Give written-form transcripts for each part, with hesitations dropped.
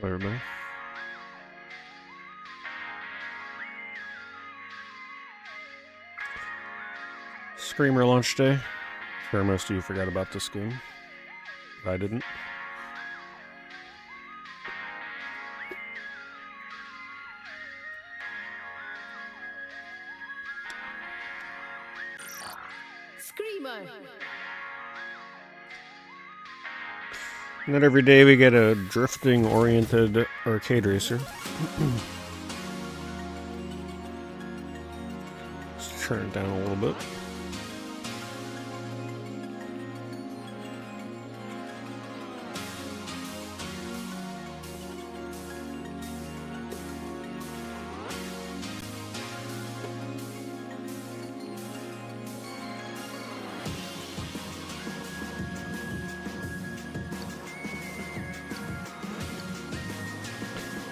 Everybody. Screamer launch day. Sure, most of you forgot about this game. I didn't. Screamer. And then every day we get a drifting-oriented arcade racer. Let's turn it down a little bit.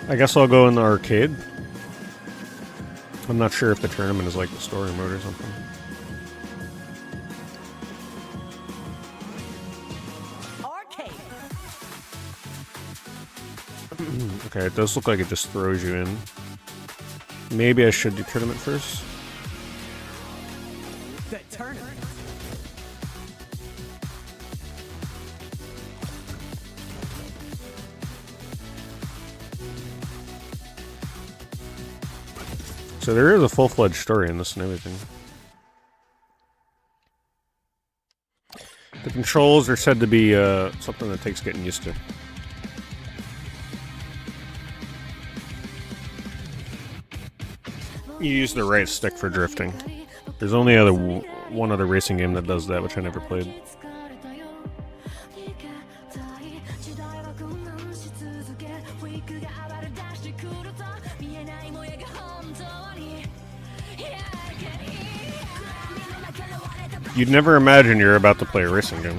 I guess I'll go in the arcade. I'm not sure if the tournament is like the story mode or something. Arcade. Okay, it does look like it just throws you in. Maybe I should do tournament first. The tournament. So there is a full-fledged story in this and everything. The controls are said to be something that takes getting used to. You use the right stick for drifting. There's only one other racing game that does that, which I never played. You'd never imagine you're about to play a racing game.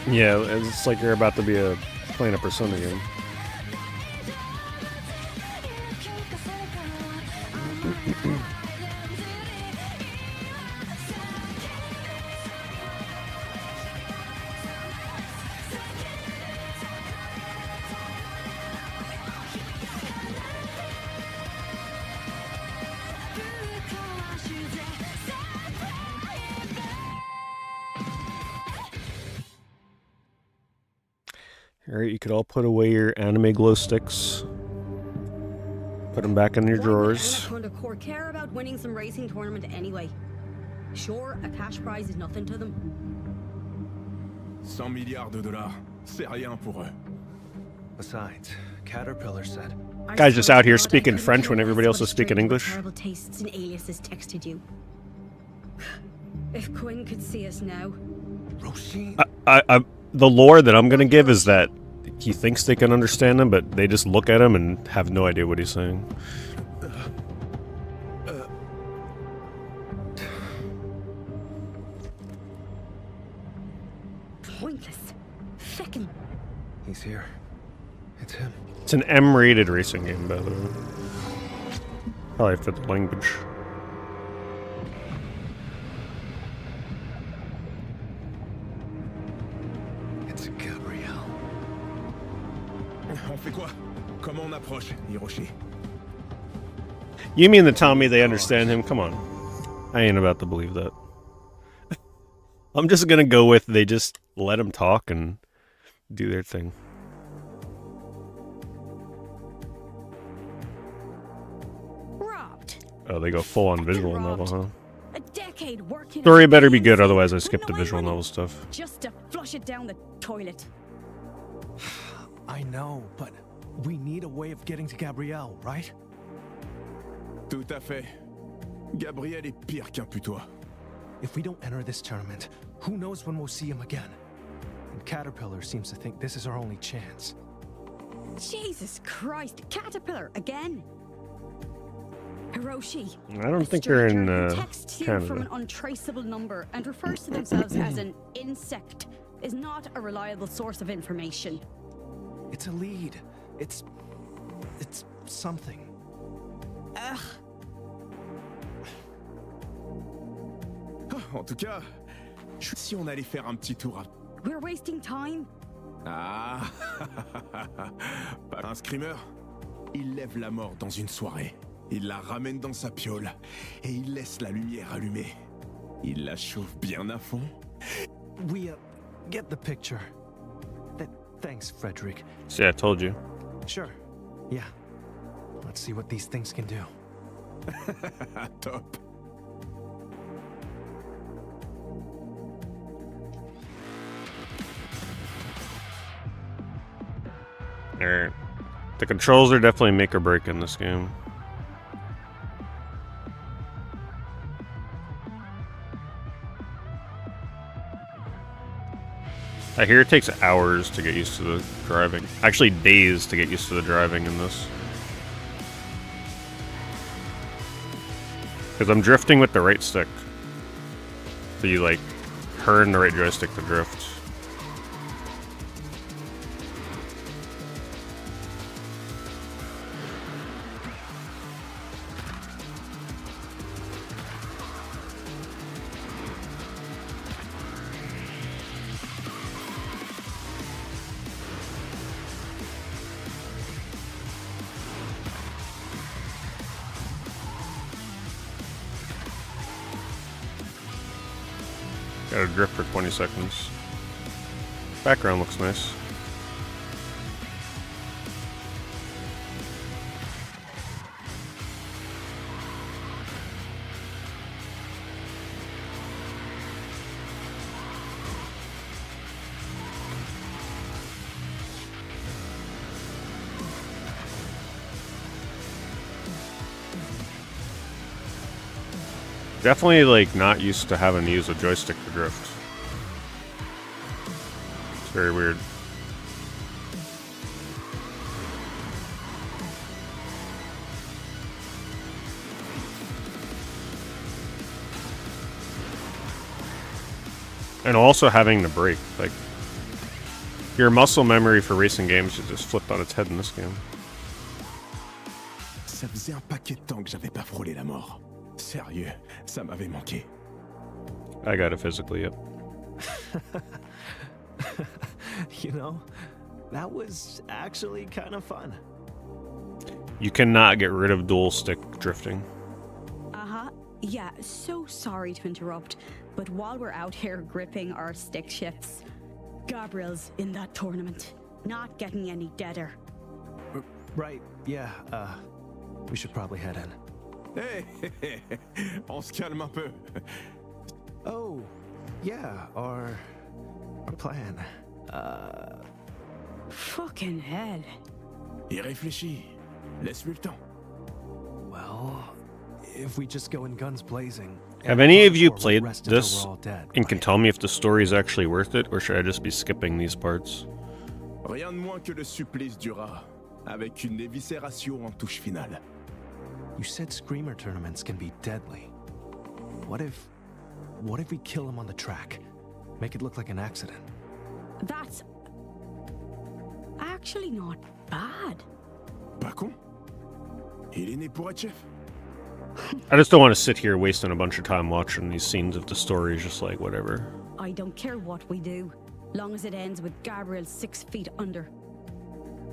Yeah, it's like you're about to be playing a Persona game. Alright, you could all put away your anime glow sticks. Put them back in your drawers. Why would Anaconda care about winning some racing tournament anyway? Sure, a cash prize is nothing to them. 100 milliards de dollars, c'est rien pour eux. Besides, Caterpillar said. Guy's just out here speaking French when everybody else is speaking English. Terrible tastes and aliases texted you. If Quinn could see us now. Roisin. The lore that I'm gonna give is that he thinks they can understand him, but they just look at him and have no idea what he's saying. Pointless. Feckin'. He's here. It's him. It's an M-rated racing game, by the way. Probably for the language. It's Gabrielle. On fait quoi? Comment on approche, Hiroshi? You mean to tell me they understand him? Come on. I ain't about to believe that. I'm just gonna go with they just let him talk and do their thing. Robbed. Oh, they go full on visual novel, huh? A decade working. Story better be good, otherwise I skip the visual novel stuff. Just to flush it down the toilet. I know, but we need a way of getting to Gabrielle, right? Tout à fait. Gabriel est pire qu'un putois. If we don't enter this tournament, who knows when we'll see him again? And Caterpillar seems to think this is our only chance. Jesus Christ, Caterpillar again. Hiroshi. I don't a think they're in stranger who texts you from an Canada. untraceable number and refers to themselves as an insect is not a reliable source of information. It's a lead. It's something. Ugh. En tout cas, si on allait faire un petit tour à... We're wasting time. Ah. Un screamer, il lève la mort dans une soirée. Il la ramène dans sa piole et il laisse la lumière allumée. Il la chauffe bien à fond. We get the picture. Thanks, Frederick. See, I told you. Sure. Yeah. Let's see what these things can do. Top. Alright. The controls are definitely make or break in this game. I hear it takes hours to get used to the driving. Actually, days to get used to the driving in this. Because I'm drifting with the right stick. So you, like, turn the right joystick to drift. Gotta drift for 20 seconds. Background looks nice. Definitely, like, not used to having to use a joystick to drift. It's very weird. And also having to brake. Like, your muscle memory for racing games is just flipped on its head in this game. Ça faisait un paquet de temps que j'avais pas frôlé la mort. Sérieux, ça m'avait manqué. I got it physically, yep. You know, that was actually kind of fun. You cannot get rid of dual stick drifting. Uh-huh. Yeah, so sorry to interrupt, but while we're out here gripping our stick shifts, Gabriel's in that tournament, not getting any deader. Right, yeah, we should probably head in. Hey, on se calme un peu. Oh, yeah, our plan. Fucking hell. Et réfléchis. Laisse-lui le temps. Well, if we just go in guns blazing. Have any of you or played rest until this we're all dead, and can right? tell me if the story is actually worth it, or should I just be skipping these parts? Rien de moins que le supplice du rat, avec une éviscération en touche finale. You said screamer tournaments can be deadly. What if we kill him on the track? Make it look like an accident. That's actually not bad. Pas con? Il est né pour être chef. I just don't want to sit here wasting a bunch of time watching these scenes if the story is just like, whatever. I don't care what we do, long as it ends with Gabriel 6 feet under.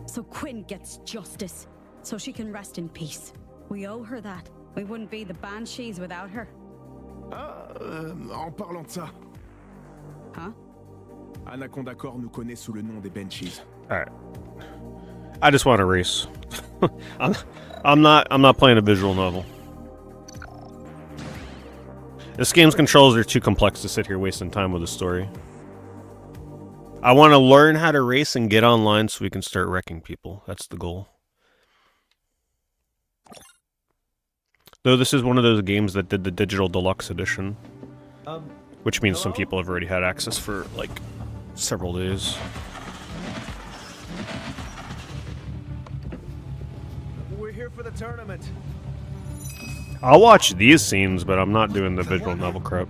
So Quinn gets justice, so she can rest in peace. We owe her that. We wouldn't be the Banshees without her. En parlant de ça, Huh? Anaconda Corps nous connaît sous le nom des Banshees. Alright. I just want to race. I'm not playing a visual novel. This game's controls are too complex to sit here wasting time with a story. I want to learn how to race and get online so we can start wrecking people. That's the goal. Though this is one of those games that did the digital deluxe edition. Which means some people have already had access for, like, several days. We're here for the tournament. I'll watch these scenes, but I'm not doing the visual novel crap.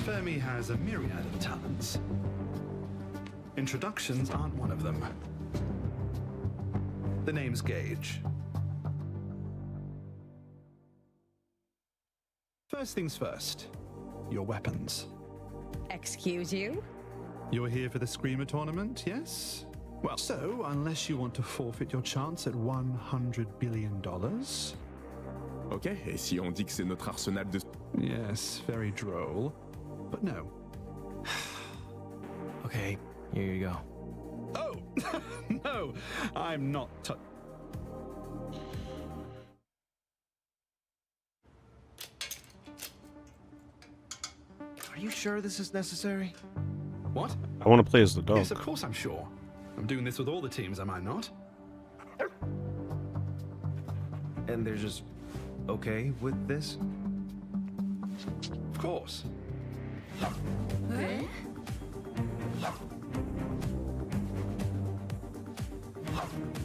Fermi has a myriad of talents. Introductions aren't one of them. The name's Gage. First things first, your weapons. Excuse you? You're here for the Screamer tournament, yes? Well, so, unless you want to forfeit your chance at $100 billion... Ok, et si on dit que c'est notre arsenal de... Yes, very droll. But no. Okay, here you go. Oh! No, I'm not Are you sure this is necessary? What? I want to play as the dog. Yes, of course I'm sure. I'm doing this with all the teams, am I not? And they're just okay with this? Of course.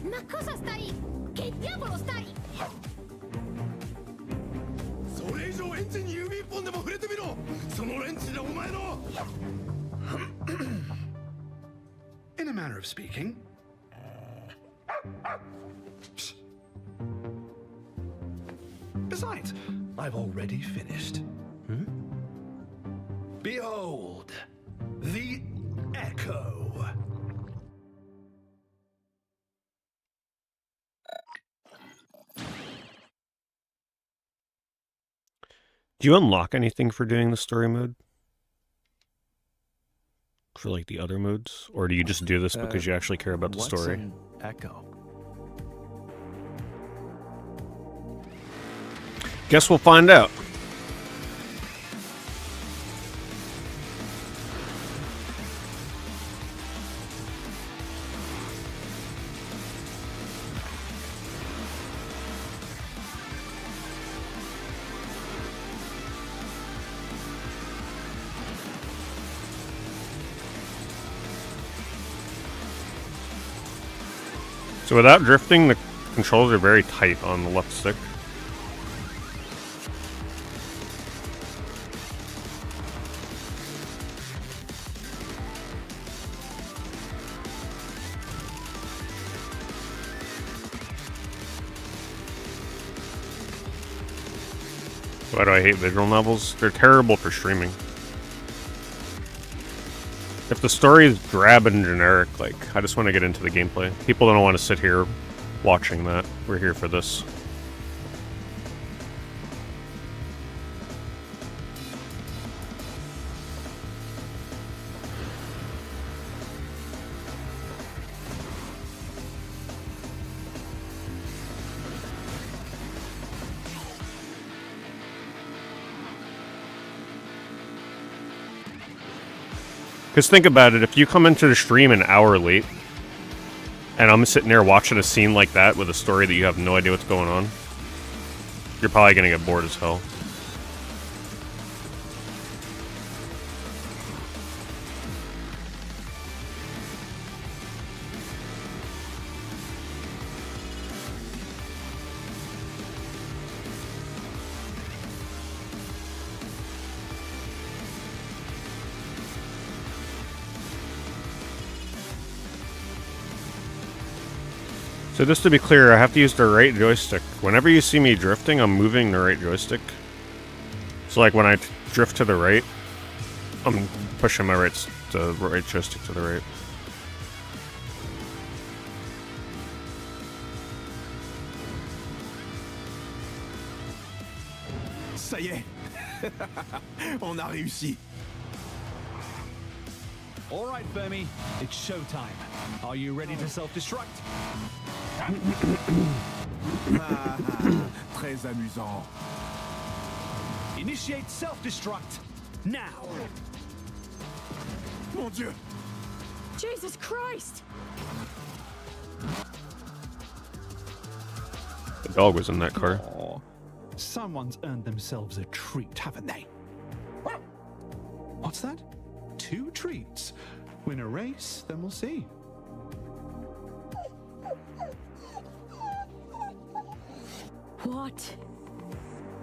Ma cosa stai? Che diavolo stai? それ以上エンジンに指一本でも触れてみろそのレンチでお前の In a manner of speaking. Besides, I've already finished. Behold, the Echo. Do you unlock anything for doing the story mode? For like the other modes? Or do you just do this because you actually care about the What's story? an echo? Guess we'll find out. So without drifting, the controls are very tight on the left stick. Why do I hate visual novels? They're terrible for streaming. If the story is drab and generic, like, I just want to get into the gameplay. People don't want to sit here watching that. We're here for this. Because think about it, if you come into the stream an hour late, and I'm sitting there watching a scene like that with a story that you have no idea what's going on, you're probably going to get bored as hell. So just to be clear, I have to use the right joystick. Whenever you see me drifting, I'm moving the right joystick. So like when I drift to the right, I'm pushing my right joystick to the right. Ça y est on a réussi. All right, Fermi, it's showtime. Are you ready to self-destruct? Très amusant. Initiate self-destruct now. Mon Dieu. Jesus Christ! The dog was in that car. Aw, someone's earned themselves a treat, haven't they? What's that? 2 treats. Win a race, then we'll see. What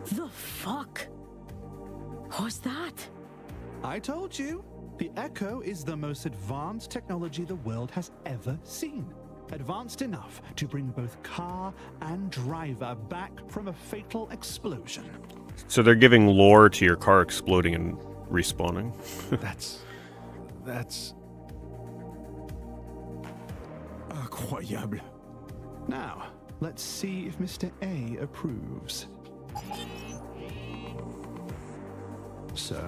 the fuck was that? I told you, the Echo is the most advanced technology the world has ever seen. Advanced enough to bring both car and driver back from a fatal explosion. So they're giving lore to your car exploding and respawning. That's Incroyable. Now, let's see if Mr. A approves. So?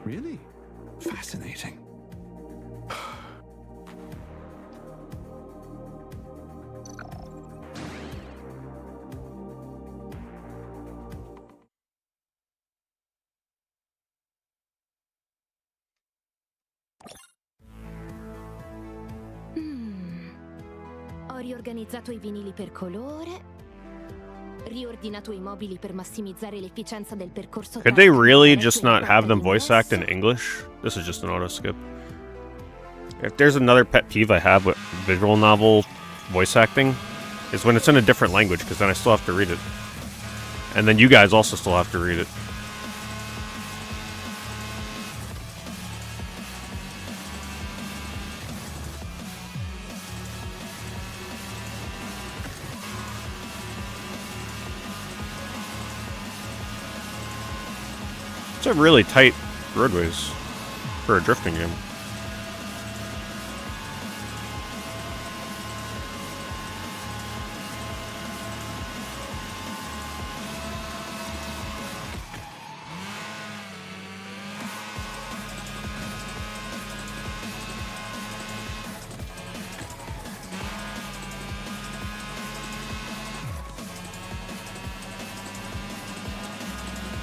Really? Fascinating. Ho riorganizzato I vinili per colore. Riordinato I mobili per massimizzare l'efficienza del percorso. Could they really just not have them voice act in English? This is just an auto skip. If there's another pet peeve I have with visual novel voice acting, is when it's in a different language, because then I still have to read it. And then you guys also still have to read it. It's a really tight roadways for a drifting game.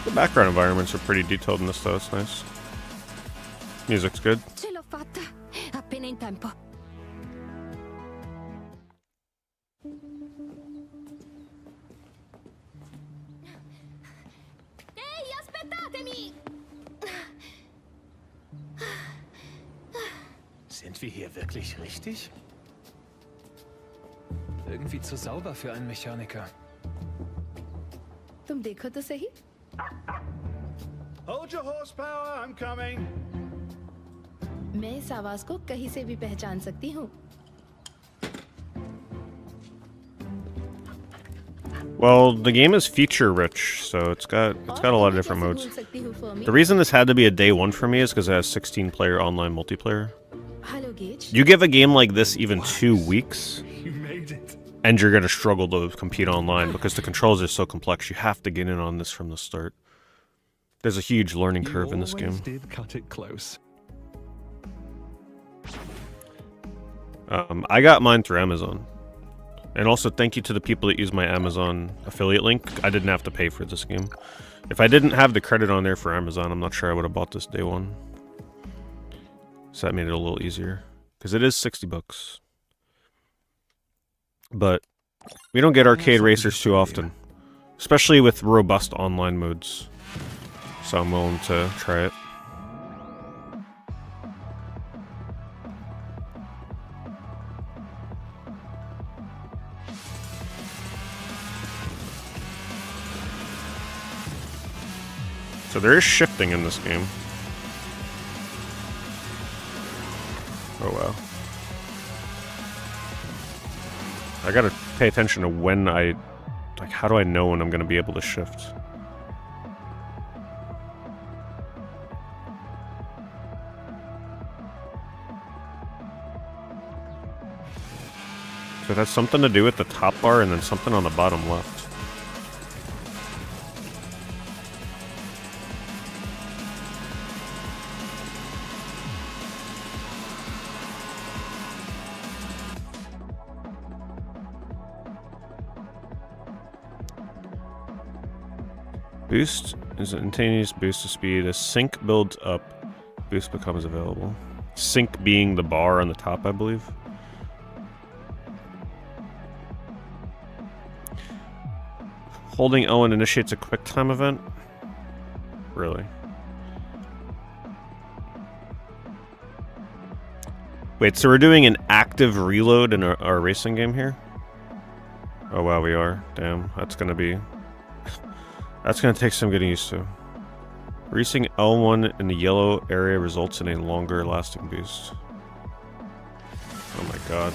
The background environments are pretty detailed in this though, it's nice. Music's good. Ce l'ho fatta, appena in tempo. Ehi, aspettatemi! Sind wir hier wirklich richtig? Irgendwie zu sauber für einen Mechaniker. तुम देखो तो सही. Hold your horsepower, I'm coming. मैं इस आवाज को कहीं से भी पहचान सकती हूँ. Well, the game is feature rich, so it's got a lot of different modes. The reason this had to be a day one for me is because it has 16-player online multiplayer. Hello, Gage. You give a game like this even 2 weeks, You made it. and you're gonna struggle to compete online because the controls are so complex. You have to get in on this from the start. There's a huge learning curve in this game. You always did cut it close. I got mine through Amazon. And also thank you to the people that use my Amazon affiliate link. I didn't have to pay for this game. If I didn't have the credit on there for Amazon, I'm not sure I would have bought this day one. So that made it a little easier. Because it is 60 bucks. But we don't get arcade racers too often. Especially with robust online modes. So I'm willing to try it. So there is shifting in this game. Oh wow. I gotta pay attention to when like, how do I know when I'm gonna be able to shift? So it has something to do with the top bar and then something on the bottom left. Boost is an instantaneous boost of speed. As sync builds up, boost becomes available. Sync being the bar on the top, I believe. Holding Owen initiates a quick time event? Really? Wait, so we're doing an active reload in our racing game here? Oh wow, we are. Damn, that's gonna take some getting used to. Reaching L1 in the yellow area results in a longer lasting boost. Oh my god.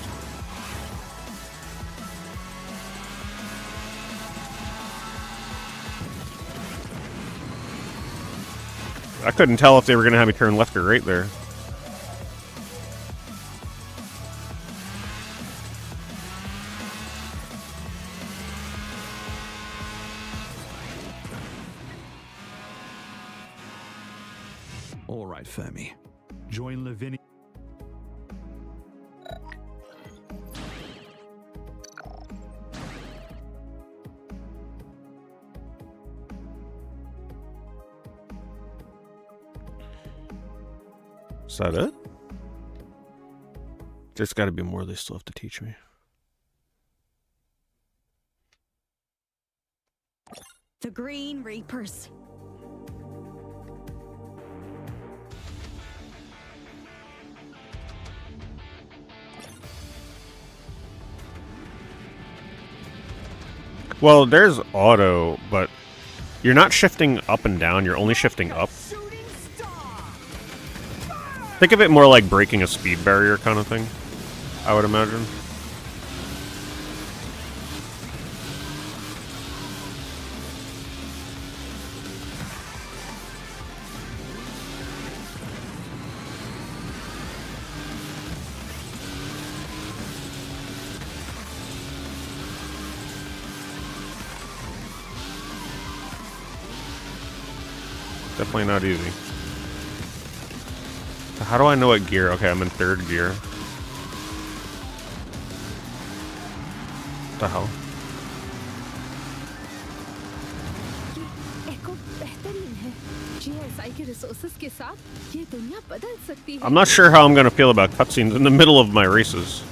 I couldn't tell if they were gonna have me turn left or right there. All right, Fermi. Join Lavinia. Is that it? There's gotta be more they still have to teach me. The Green Reapers. Well, there's auto, but you're not shifting up and down, you're only shifting up. Think of it more like breaking a speed barrier kind of thing, I would imagine. Definitely not easy. So how do I know what gear? Okay, I'm in 3rd gear. What the hell? I'm not sure how I'm gonna feel about cutscenes in the middle of my races.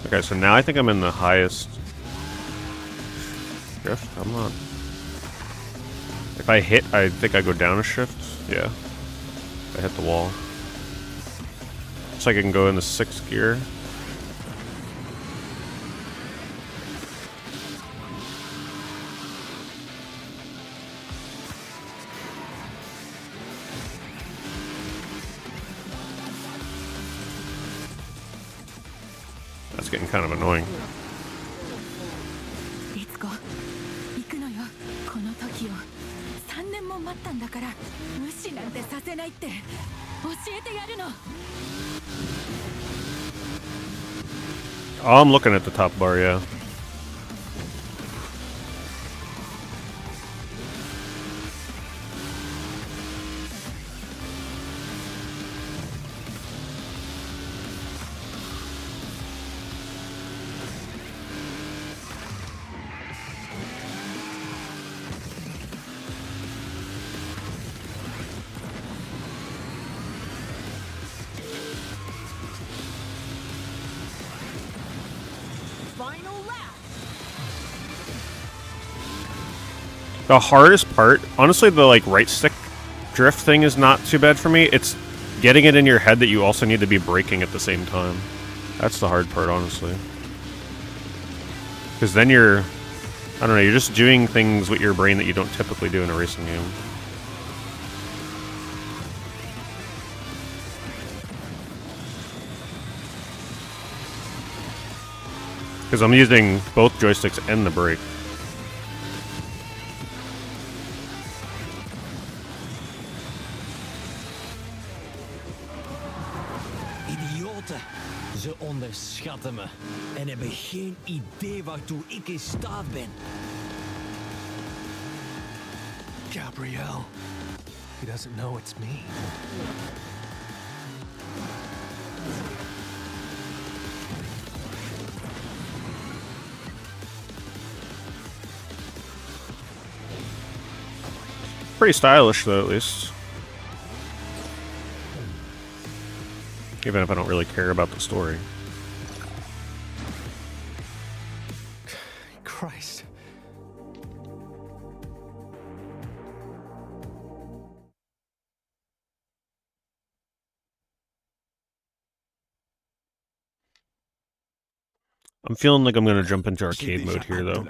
Okay, so now I think I'm in the highest shift. I'm not. If I hit, I think I go down a shift. Yeah. I hit the wall. Looks like I can go in the 6th gear. That's getting kind of annoying. Oh, I'm looking at the top bar, yeah. The hardest part, honestly, the like right stick drift thing is not too bad for me. It's getting it in your head that you also need to be braking at the same time. That's the hard part, honestly. Because then you're, I don't know, you're just doing things with your brain that you don't typically do in a racing game. Because I'm using both joysticks and the brake. Ze onderschatten me en hebben geen idee waartoe ik in staat ben. Gabrielle. He doesn't know it's me. Pretty stylish, though, at least. Even if I don't really care about the story. Christ. I'm feeling like I'm going to jump into arcade mode here, though.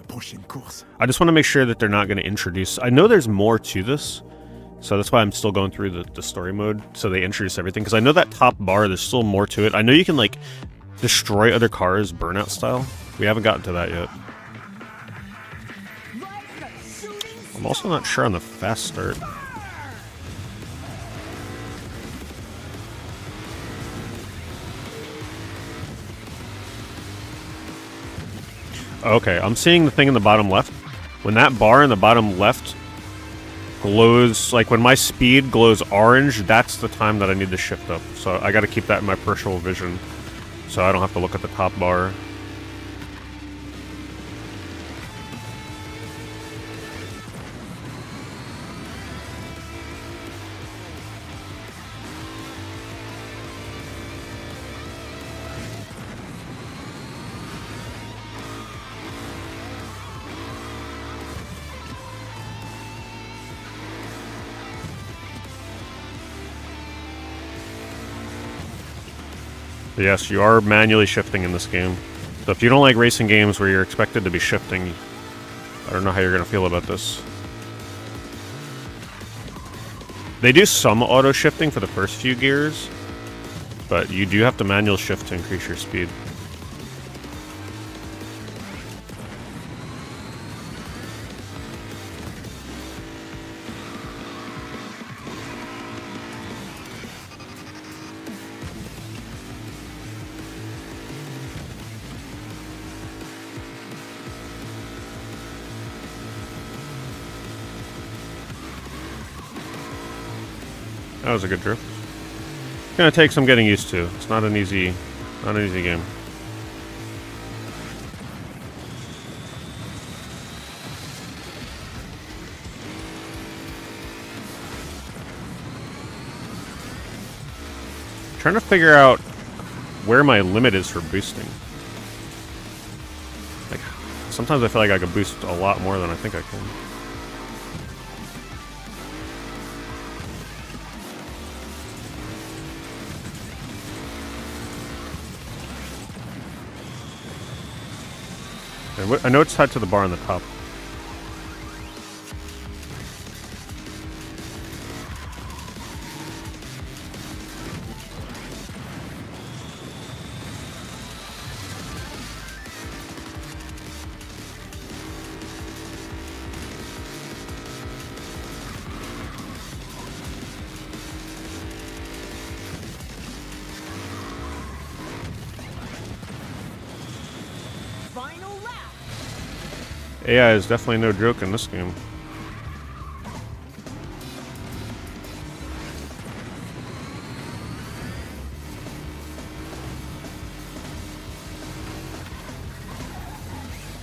I just want to make sure that they're not going to introduce... I know there's more to this, so that's why I'm still going through the story mode, so they introduce everything. Because I know that top bar, there's still more to it. I know you can, like, destroy other cars Burnout style. We haven't gotten to that yet. I'm also not sure on the fast start. Okay, I'm seeing the thing in the bottom left. When that bar in the bottom left glows, like when my speed glows orange, that's the time that I need to shift up. So I gotta keep that in my peripheral vision, so I don't have to look at the top bar. Yes, you are manually shifting in this game. So if you don't like racing games where you're expected to be shifting, I don't know how you're going to feel about this. They do some auto shifting for the first few gears, but you do have to manual shift to increase your speed. That was a good drift. It's gonna take some getting used to. It's not an easy game. Trying to figure out where my limit is for boosting. Like, sometimes I feel like I could boost a lot more than I think I can. I know it's tied to the bar on the top. AI is definitely no joke in this game.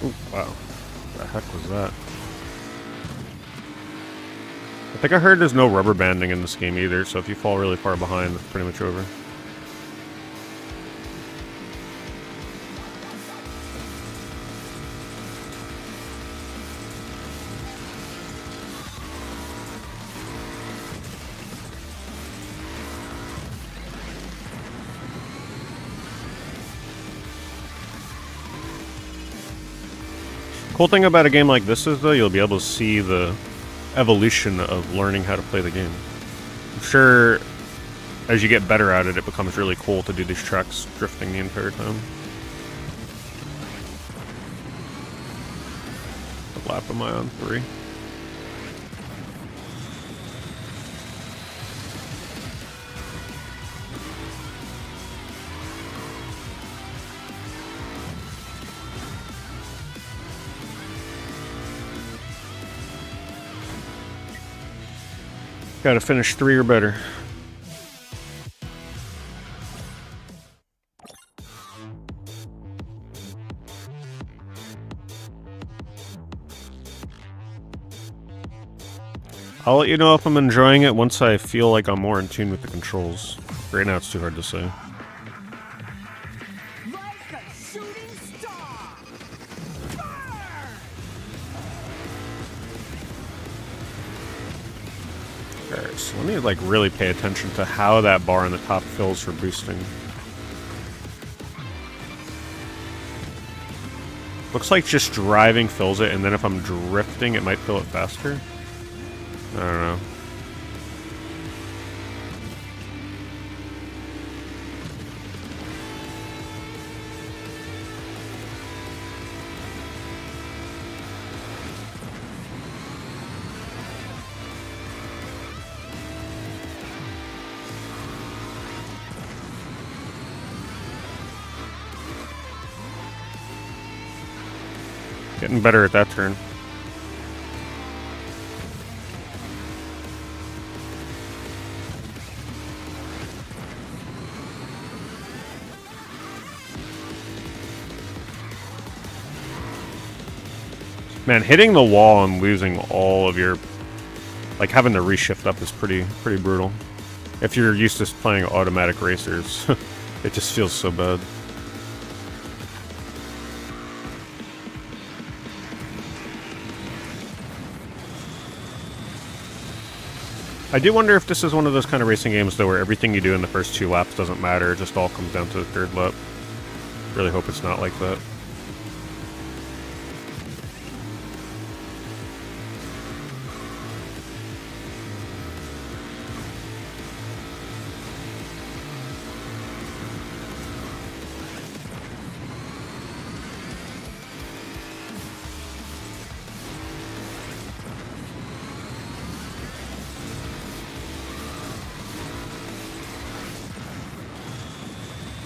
Ooh, wow. What the heck was that? I think I heard there's no rubber banding in this game either, so if you fall really far behind, it's pretty much over. Cool thing about a game like this is, though, you'll be able to see the evolution of learning how to play the game. I'm sure as you get better at it, it becomes really cool to do these tracks drifting the entire time. What lap am I on? 3. Gotta finish 3 or better. I'll let you know if I'm enjoying it once I feel like I'm more in tune with the controls. Right now it's too hard to say. Alright, so let me like really pay attention to how that bar on the top fills for boosting. Looks like just driving fills it, and then if I'm drifting, it might fill it faster. I don't know. Getting better at that turn. Man, hitting the wall and losing all of your... Like, having to reshift up is pretty brutal. If you're used to playing automatic racers, it just feels so bad. I do wonder if this is one of those kind of racing games, though, where everything you do in the first 2 laps doesn't matter. It just all comes down to the 3rd lap. Really hope it's not like that.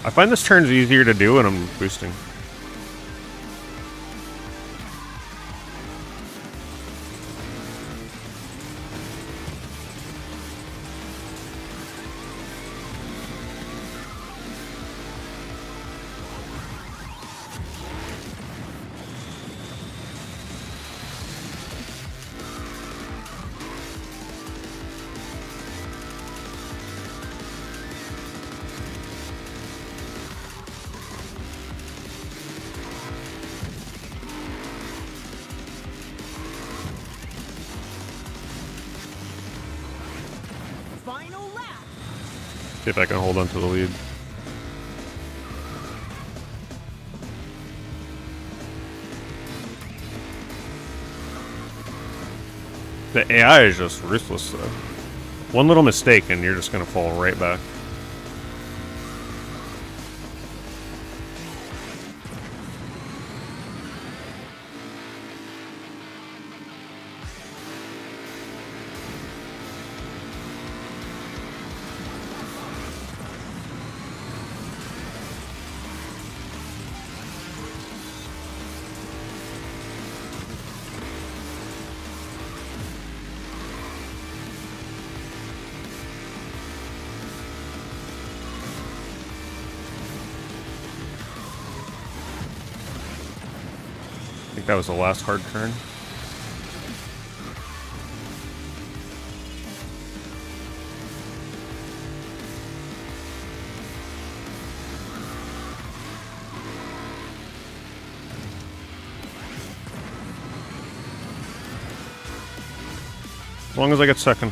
I find this turn's easier to do when I'm boosting. See if I can hold on to the lead. The AI is just ruthless, though. One little mistake and you're just gonna fall right back. I think that was the last hard turn. As long as I get second.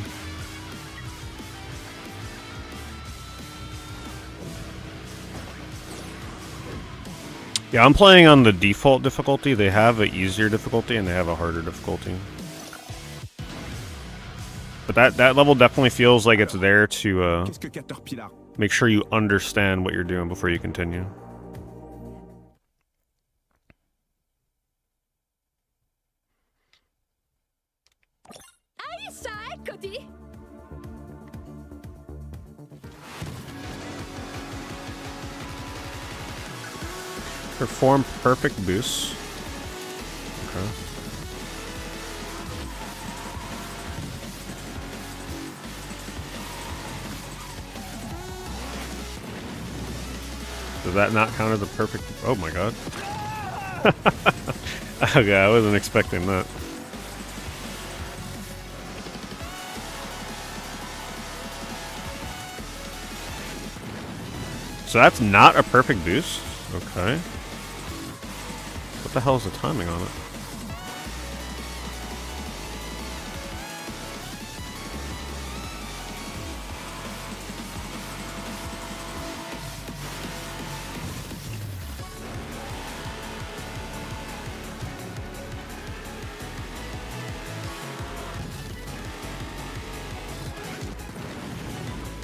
Yeah, I'm playing on the default difficulty. They have an easier difficulty and they have a harder difficulty. But that level definitely feels like it's there to make sure you understand what you're doing before you continue. Perform perfect boosts. Okay. Does that not count as a perfect... Oh my god. Okay, I wasn't expecting that. So that's not a perfect boost? Okay. What the hell is the timing on it?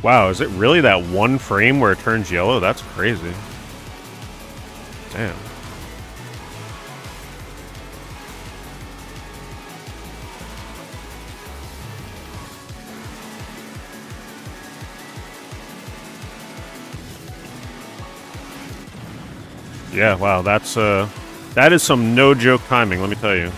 Wow, is it really that one frame where it turns yellow? That's crazy. Damn. Yeah, wow, that is some no joke timing, let me tell you.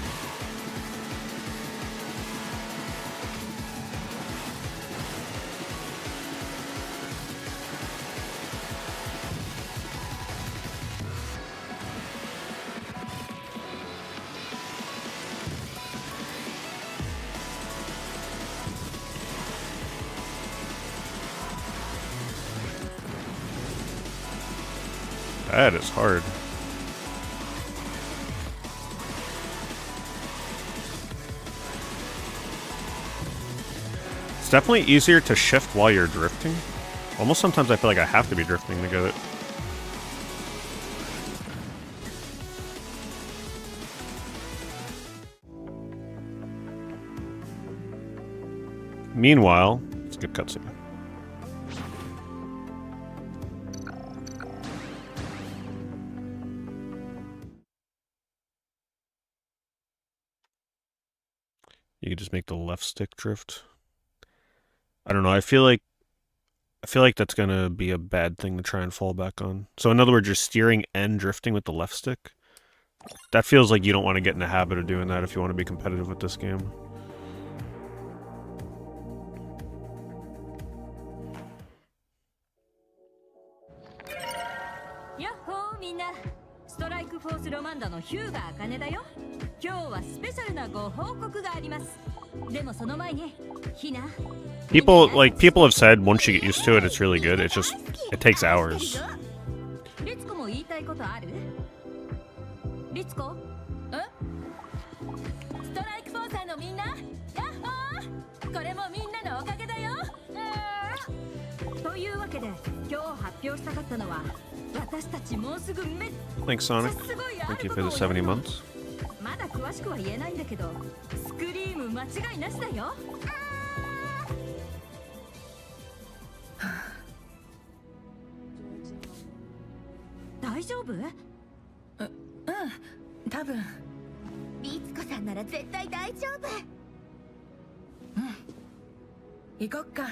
That is hard. It's definitely easier to shift while you're drifting. Almost sometimes I feel like I have to be drifting to get it. Meanwhile, it's a good cutscene. You could just make the left stick drift. I don't know. I feel like that's gonna be a bad thing to try and fall back on. So in other words, you're steering and drifting with the left stick. That feels like you don't want to get in the habit of doing that if you want to be competitive with this game. Yahoo, みんな。ストライクフォースロマンダのヒューガー茜だよ。今日はスペシャルなご報告があります。でもその前に、ひな。People have said once you get used to it, it's really good. It takes hours. リツコも言いたいことある？リツコ？ストライクフォーサーのみんな、ヤッホー！これもみんなのおかげだよ。というわけで、今日発表したかったのは、私たちもうすぐめっ Thanks, Sonic. Thank you for the 70 months. まだ詳しくは言えないんだけど、スクリーム間違いなしだよ。大丈夫？多分。リツコさんなら絶対大丈夫。行こっか。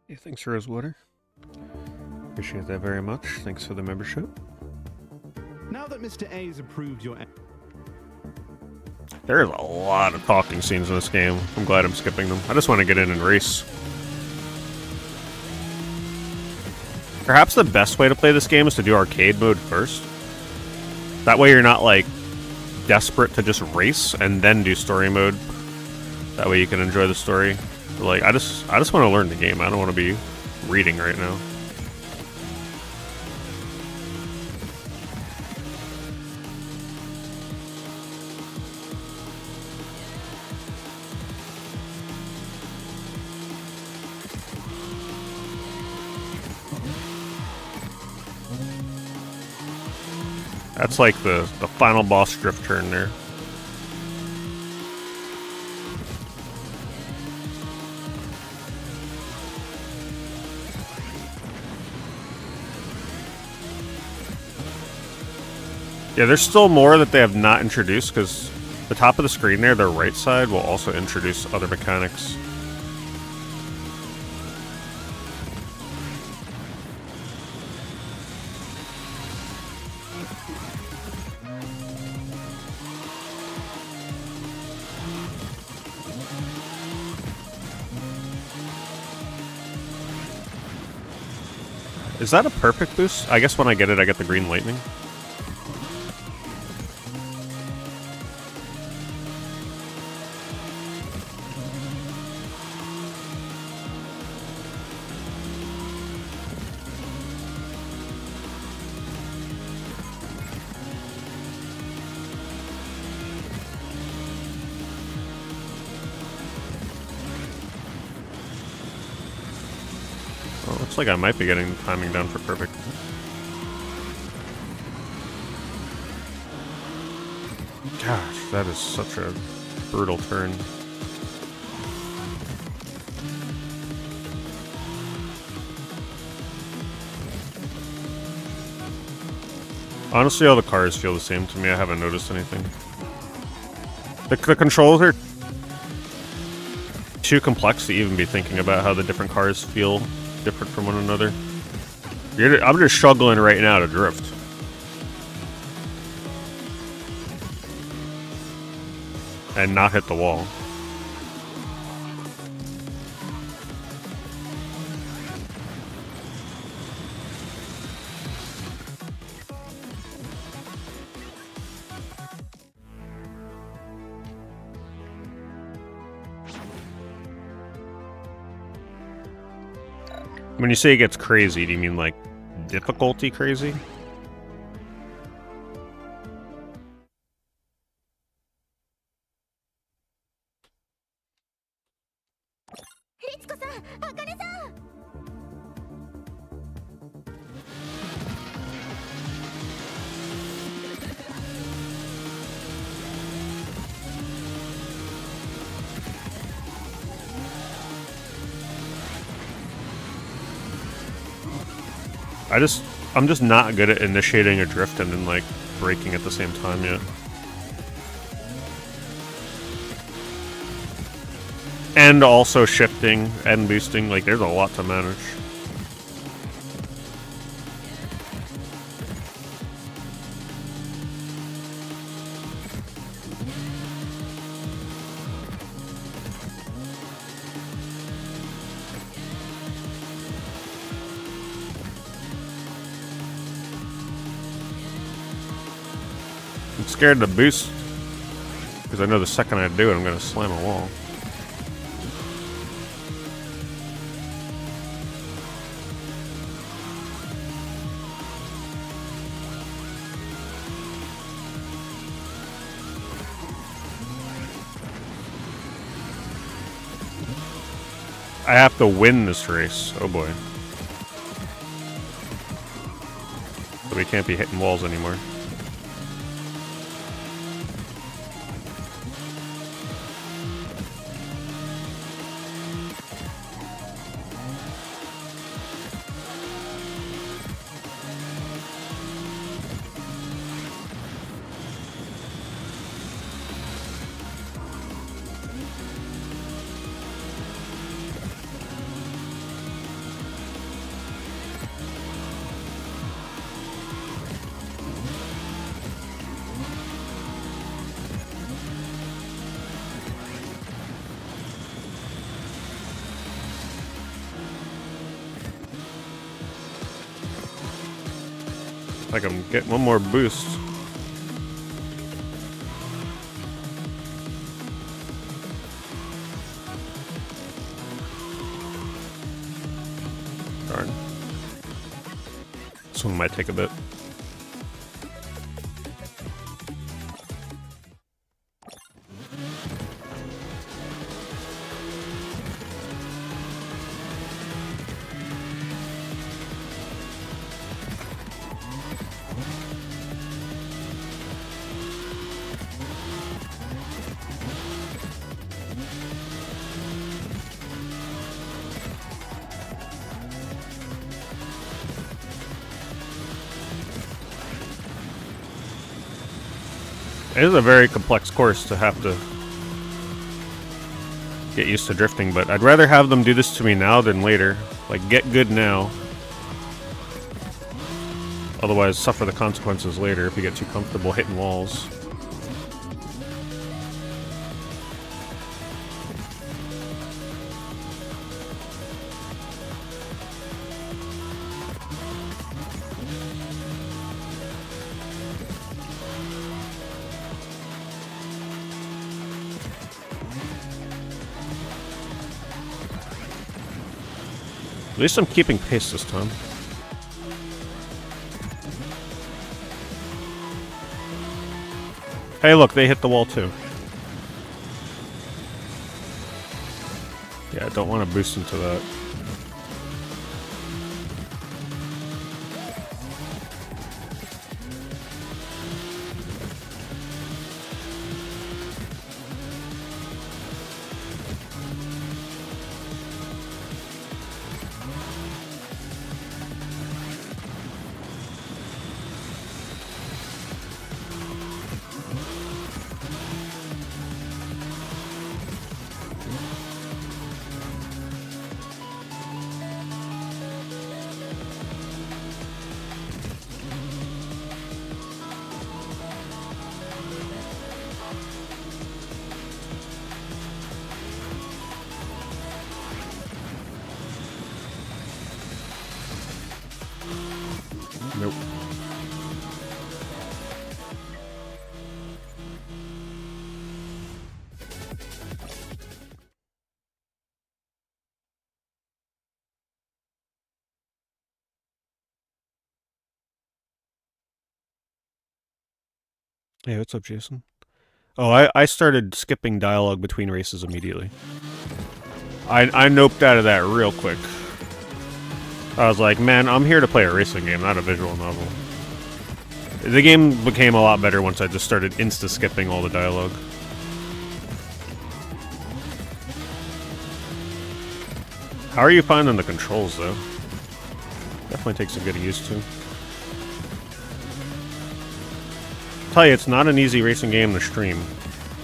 Yeah, thanks, Rosewater. Appreciate that very much. Thanks for the membership. Now that Mr. A's approved your... There's a lot of talking scenes in this game. I'm glad I'm skipping them. I just want to get in and race. Perhaps the best way to play this game is to do arcade mode first. That way you're not, like, desperate to just race and then do story mode. That way you can enjoy the story. But, like, I just want to learn the game. I don't want to be reading right now. That's like the final boss drift turn there. Yeah, there's still more that they have not introduced, because the top of the screen there, their right side, will also introduce other mechanics. Is that a perfect boost? I guess when I get it, I get the green lightning. Looks like I might be getting the timing down for perfect. Gosh, that is such a brutal turn. Honestly, all the cars feel the same to me. I haven't noticed anything. The controls are too complex to even be thinking about how the different cars feel different from one another. I'm just struggling right now to drift. And not hit the wall. When you say it gets crazy, do you mean like difficulty crazy? I'm just not good at initiating a drift and then like braking at the same time yet. And also shifting and boosting, like there's a lot to manage. I'm scared to boost because I know the second I do it, I'm going to slam a wall. I have to win this race. Oh boy. So we can't be hitting walls anymore. Like I'm getting one more boost. Darn. This one might take a bit. It is a very complex course to have to get used to drifting, but I'd rather have them do this to me now than later. Like, get good now. Otherwise, suffer the consequences later if you get too comfortable hitting walls. At least I'm keeping pace this time. Hey, look, they hit the wall too. Yeah, I don't want to boost into that. Hey, what's up, Jason? Oh, I started skipping dialogue between races immediately. I noped out of that real quick. I was like, man, I'm here to play a racing game, not a visual novel. The game became a lot better once I just started insta-skipping all the dialogue. How are you finding the controls, though? Definitely takes some getting used to. Tell you, it's not an easy racing game to stream.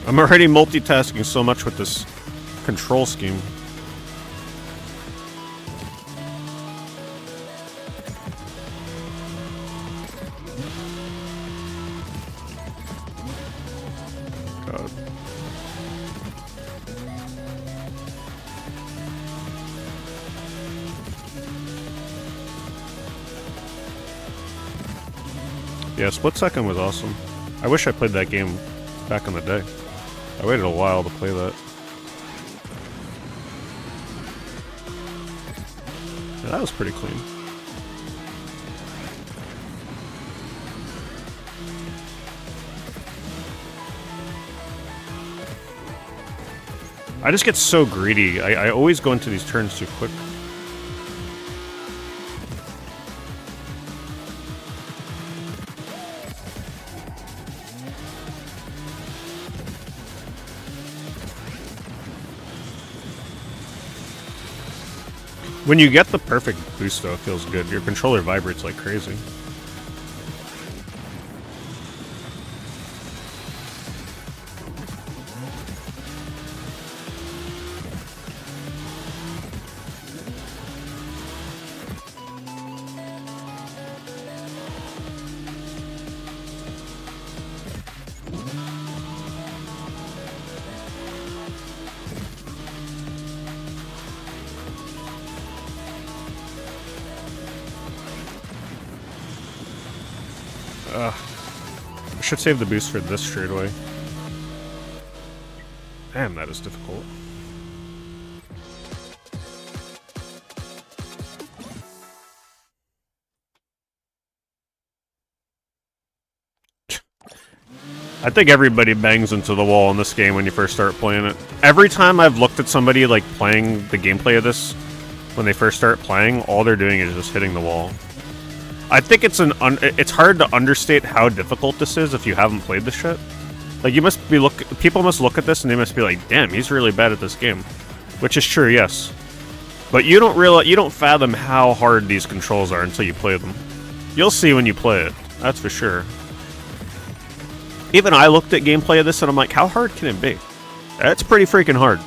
I'm already multitasking so much with this control scheme. God. Yeah, Split Second was awesome. I wish I played that game back in the day. I waited a while to play that. Yeah, that was pretty clean. I just get so greedy. I always go into these turns too quick. When you get the perfect boost, though, it feels good. Your controller vibrates like crazy. I should save the boost for this straightaway. Damn, that is difficult. I think everybody bangs into the wall in this game when you first start playing it. Every time I've looked at somebody like playing the gameplay of this, when they first start playing, all they're doing is just hitting the wall. I think it's it's hard to understate how difficult this is if you haven't played this shit. Like, you must be people must look at this and they must be like, damn, he's really bad at this game. Which is true, yes. But you don't fathom how hard these controls are until you play them. You'll see when you play it, that's for sure. Even I looked at gameplay of this and I'm like, how hard can it be? It's pretty freaking hard.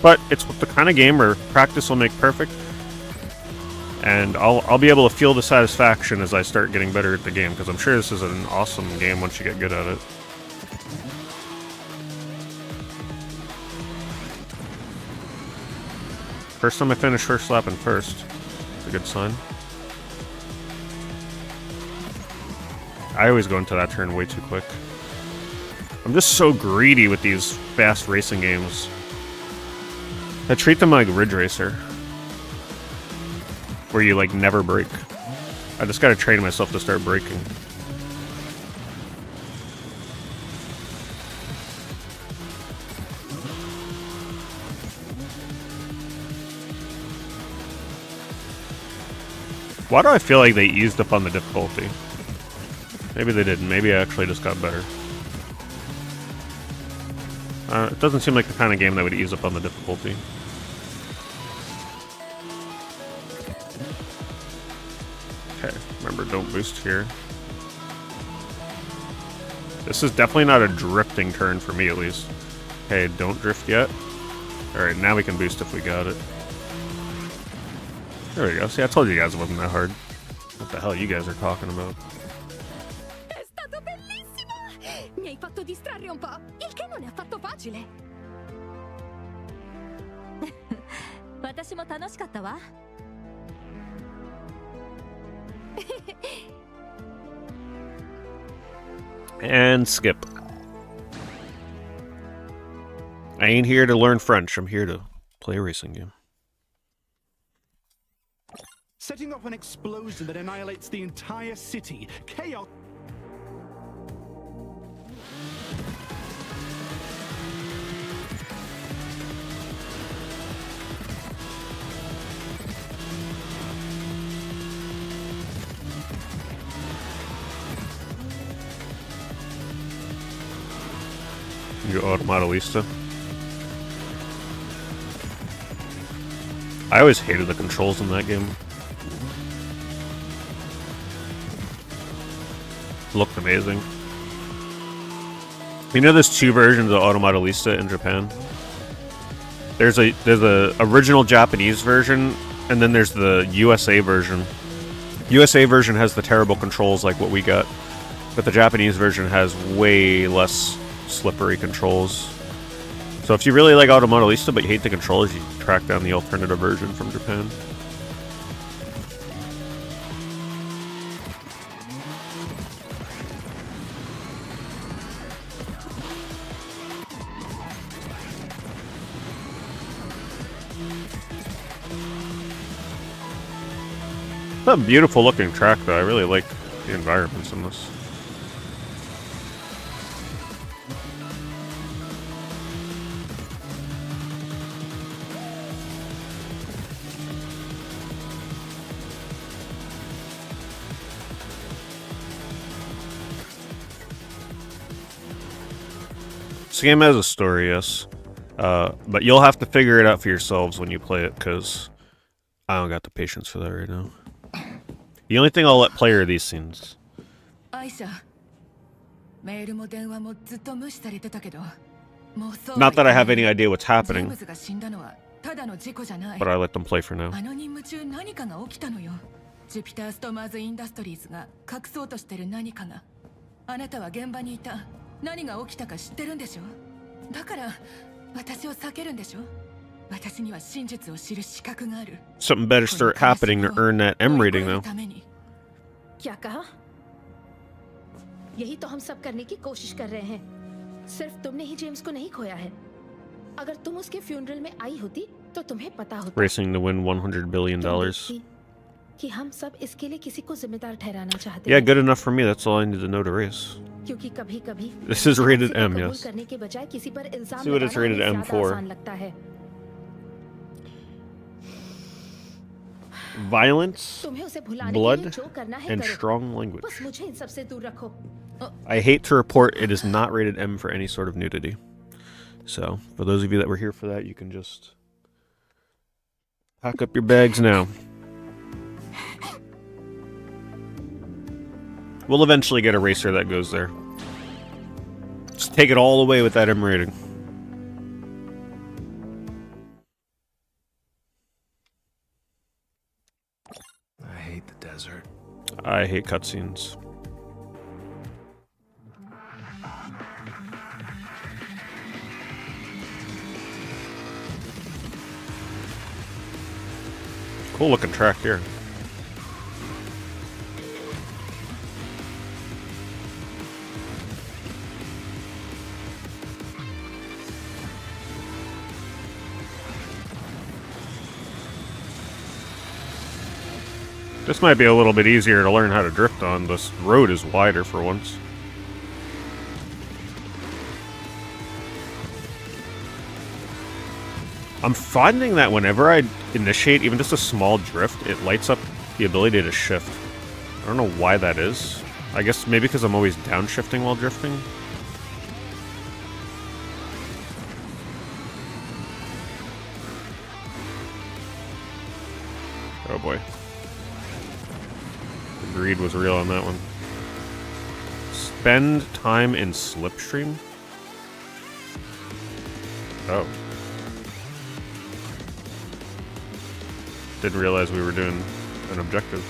But it's the kind of game where practice will make perfect, and I'll be able to feel the satisfaction as I start getting better at the game, because I'm sure this is an awesome game once you get good at it. First time I finish first lap in first. It's a good sign. I always go into that turn way too quick. I'm just so greedy with these fast racing games. I treat them like Ridge Racer, where you like never brake. I just gotta train myself to start braking. Why do I feel like they eased up on the difficulty? Maybe they didn't. Maybe I actually just got better. It doesn't seem like the kind of game that would ease up on the difficulty. Okay, remember, don't boost here. This is definitely not a drifting turn for me, at least. Okay, don't drift yet. Alright, now we can boost if we got it. There we go. See, I told you guys it wasn't that hard. What the hell you guys are talking about? È stato bellissimo! Mi hai fatto distrarre un po', il che non è affatto facile. 私も楽しかったわ。And skip. I ain't here to learn French. I'm here to play a racing game. Setting off an explosion that annihilates the entire city. Chaos. Your Automodelista. I always hated the controls in that game. Looked amazing. You know there's two versions of Automodelista in Japan? There's a original Japanese version, and then there's the USA version. USA version has the terrible controls like what we got, but the Japanese version has way less slippery controls. So if you really like Automodelista but you hate the controls, you track down the alternative version from Japan. It's a beautiful looking track though. I really like the environments in this. This game has a story, yes. But you'll have to figure it out for yourselves when you play it, because I don't got the patience for that right now. The only thing I'll let play are these scenes. Not that I have any idea what's happening, but I let them play for now. Something better start happening to earn that M rating though. क्या कहा? यही तो हम सब करने की कोशिश कर रहे हैं। सिर्फ तुमने ही जेम्स को नहीं खोया है। अगर तुम उसके फ्यूनरल में आई होती तो तुम्हें पता होता। Racing to win $100 billion. कि हम सब इसके लिए किसी को जिम्मेदार ठहराना चाहते हैं। Yeah, good enough for me. That's all I need to know to race. क्योंकि कभी-कभी This is rated M, yes. करने के बजाय किसी पर इल्जाम See what it's rated M for. Violence, blood, and strong language. I hate to report it is not rated M for any sort of nudity. So, for those of you that were here for that, you can just pack up your bags now. We'll eventually get a racer that goes there. Just take it all away with that M rating. I hate the desert. I hate cutscenes. Cool looking track here. This might be a little bit easier to learn how to drift on. This road is wider for once. I'm finding that whenever I initiate even just a small drift, it lights up the ability to shift. I don't know why that is. I guess maybe because I'm always downshifting while drifting. Oh boy. The greed was real on that one. Spend time in Slipstream? Oh. Didn't realize we were doing an objective.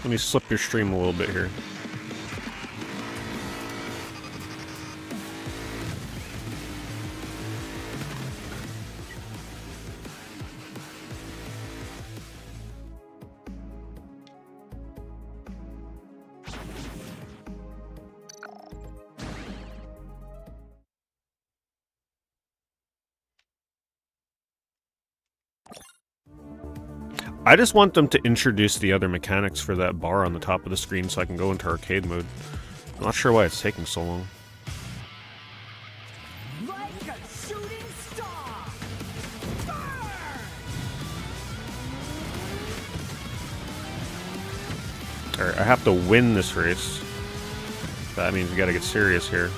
Let me slip your stream a little bit here. I just want them to introduce the other mechanics for that bar on the top of the screen so I can go into arcade mode. I'm not sure why it's taking so long. Like a shooting star. Alright, I have to win this race. That means we gotta get serious here.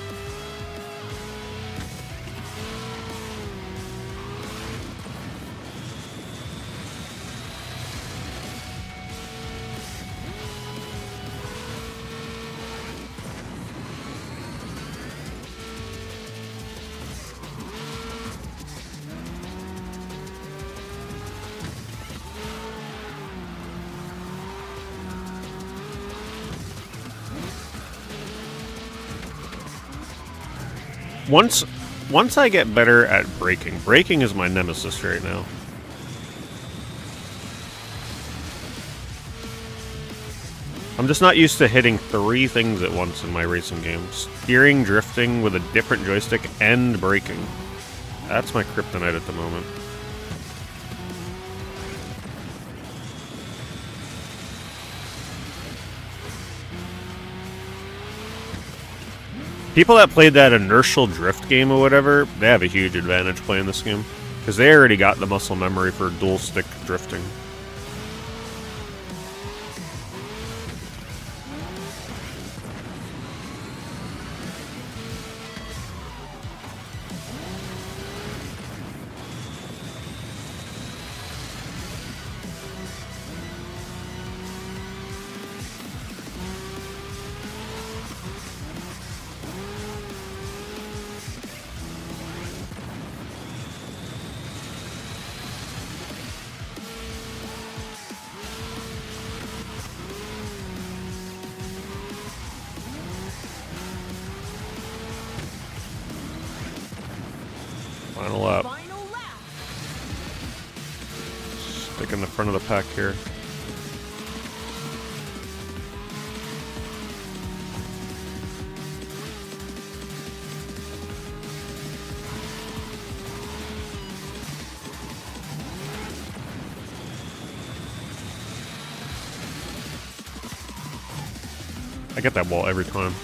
Once I get better at braking. Braking is my nemesis right now. I'm just not used to hitting 3 things at once in my racing games. Steering, drifting with a different joystick, and braking. That's my kryptonite at the moment. People that played that inertial drift game or whatever, they have a huge advantage playing this game. Because they already got the muscle memory for dual stick drifting. Final lap. Stick in the front of the pack here. I get that wall every time.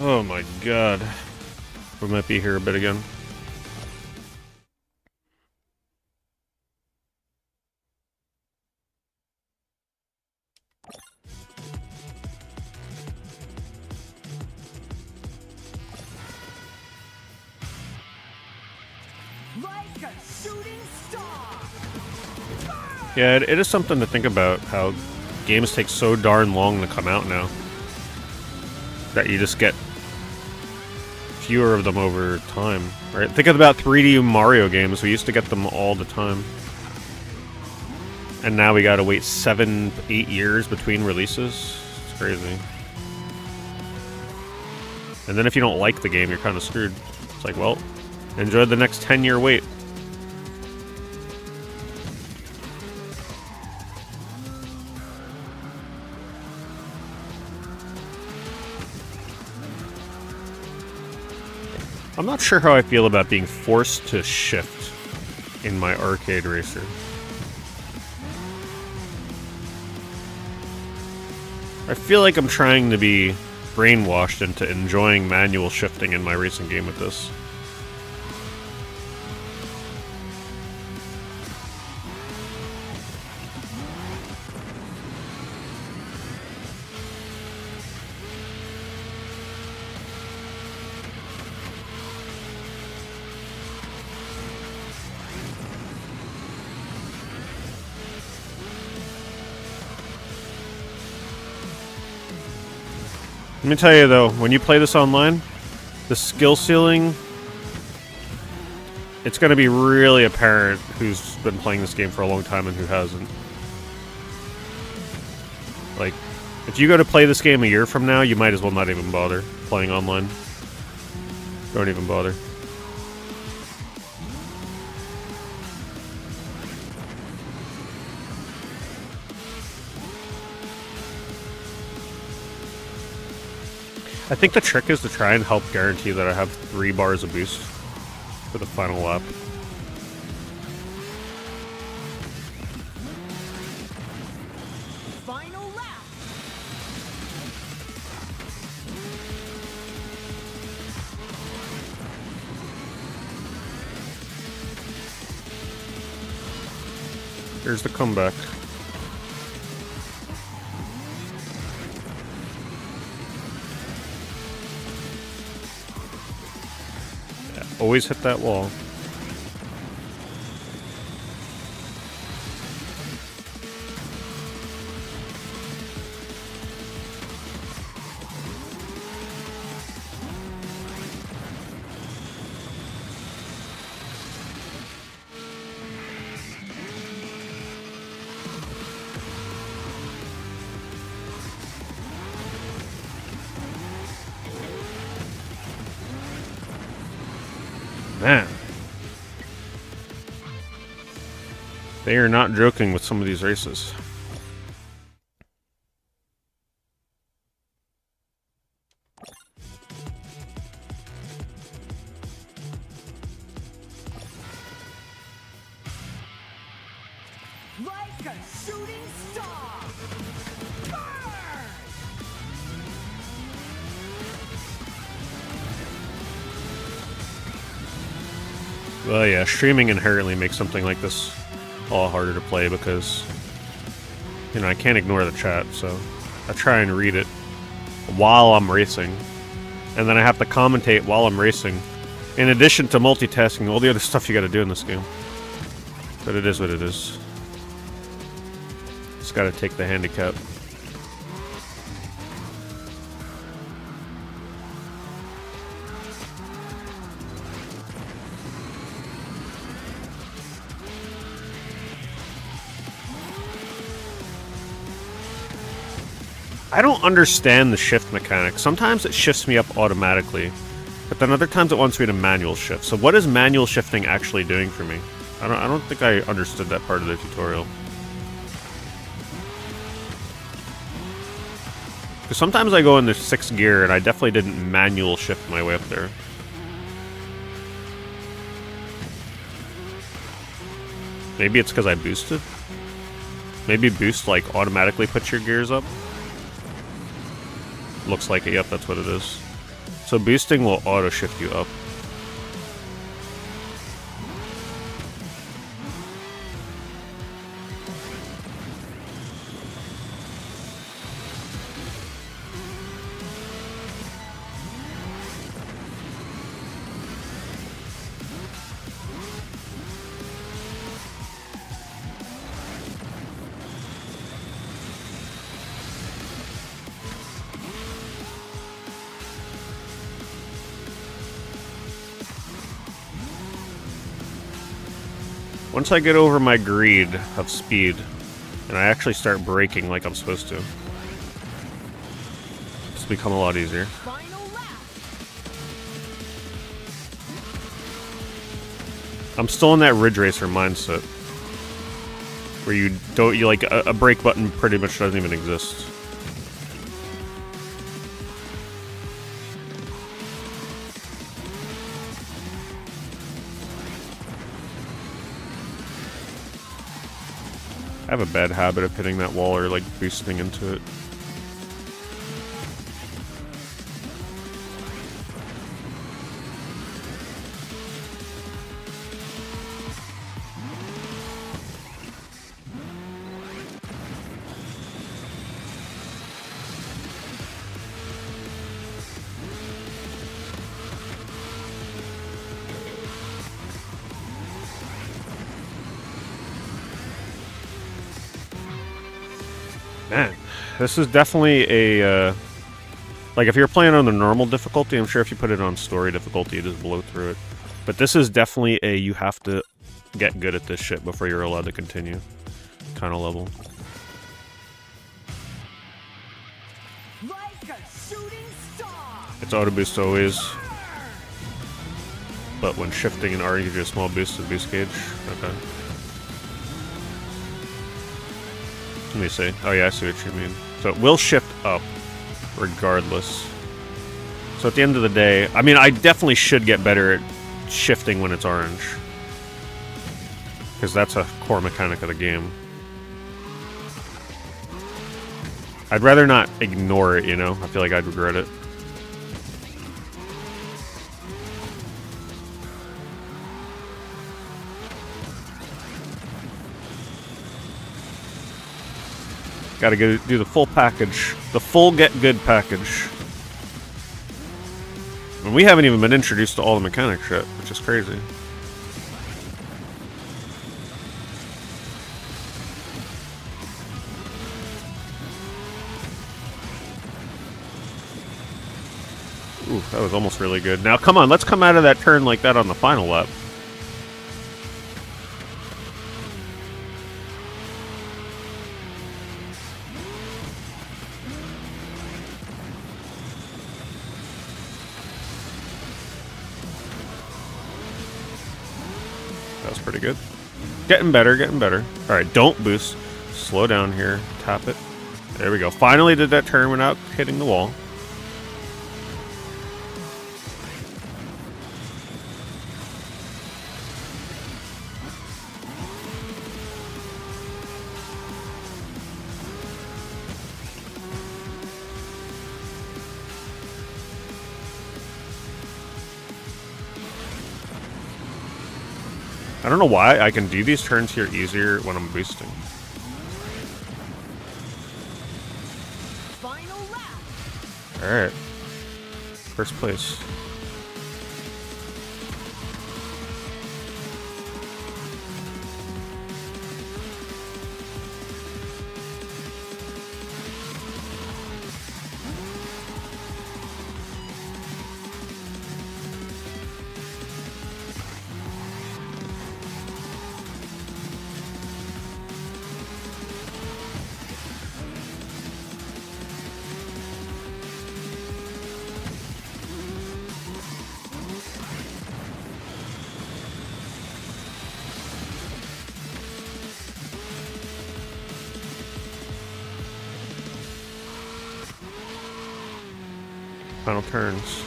Oh my god. We might be here a bit again. Like a shooting star. Yeah, it is something to think about how games take so darn long to come out now. That you just get fewer of them over time, right? Think about 3D Mario games. We used to get them all the time. And now we gotta wait 7-8 years between releases. It's crazy. And then if you don't like the game, you're kind of screwed. It's like, well, enjoy the next 10-year wait. I'm not sure how I feel about being forced to shift in my arcade racer. I feel like I'm trying to be brainwashed into enjoying manual shifting in my racing game with this. Let me tell you though, when you play this online, the skill ceiling it's going to be really apparent who's been playing this game for a long time and who hasn't. Like, if you go to play this game a year from now, you might as well not even bother playing online. Don't even bother. I think the trick is to try and help guarantee that I have 3 bars of boost for the final lap. Final lap. Here's the comeback. Yeah, always hit that wall. Man. They are not joking with some of these races. Like a shooting star. Burn! Well, yeah, streaming inherently makes something like this a lot harder to play because, you know, I can't ignore the chat, so I try and read it while I'm racing. And then I have to commentate while I'm racing, in addition to multitasking, all the other stuff you gotta do in this game. But it is what it is. Just gotta take the handicap. I don't understand the shift mechanic. Sometimes it shifts me up automatically, but then other times it wants me to manual shift. So what is manual shifting actually doing for me? I don't think I understood that part of the tutorial. Because sometimes I go into 6th gear and I definitely didn't manual shift my way up there. Maybe it's because I boosted? Maybe boost like automatically puts your gears up? Looks like it, yep, that's what it is. So boosting will auto shift you up. Once I get over my greed of speed, and I actually start braking like I'm supposed to, it's become a lot easier. I'm still in that Ridge Racer mindset, where you like, a brake button pretty much doesn't even exist. I have a bad habit of hitting that wall or like boosting into it. Man, this is definitely a, like, if you're playing on the normal difficulty, I'm sure if you put it on story difficulty, you just blow through it. But this is definitely a you have to get good at this shit before you're allowed to continue kind of level. Like a shooting star. It's auto boost always. But when shifting and R, you do a small boost to the boost gauge. Okay. Let me see. Oh yeah, I see what you mean. So it will shift up regardless. So at the end of the day, I mean, I definitely should get better at shifting when it's orange. Because that's a core mechanic of the game. I'd rather not ignore it, you know? I feel like I'd regret it. Gotta go do the full package. The full get good package. And we haven't even been introduced to all the mechanics yet, which is crazy. Ooh, that was almost really good. Now, come on, let's come out of that turn like that on the final lap. That was pretty good. Getting better, getting better. Alright, don't boost. Slow down here. Tap it. There we go. Finally did that turn without hitting the wall. I don't know why I can do these turns here easier when I'm boosting. Final lap. Alright. First place. Final turns.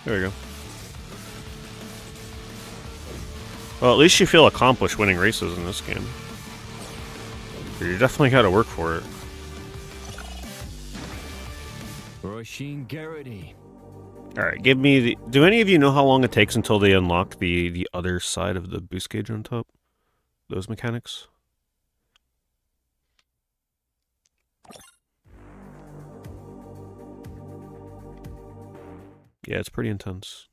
There we go. Well, at least you feel accomplished winning races in this game. You definitely gotta work for it. Roshin Garrity. Alright, give me the... Do any of you know how long it takes until they unlock the other side of the boost gauge on top? Those mechanics? Yeah, it's pretty intense.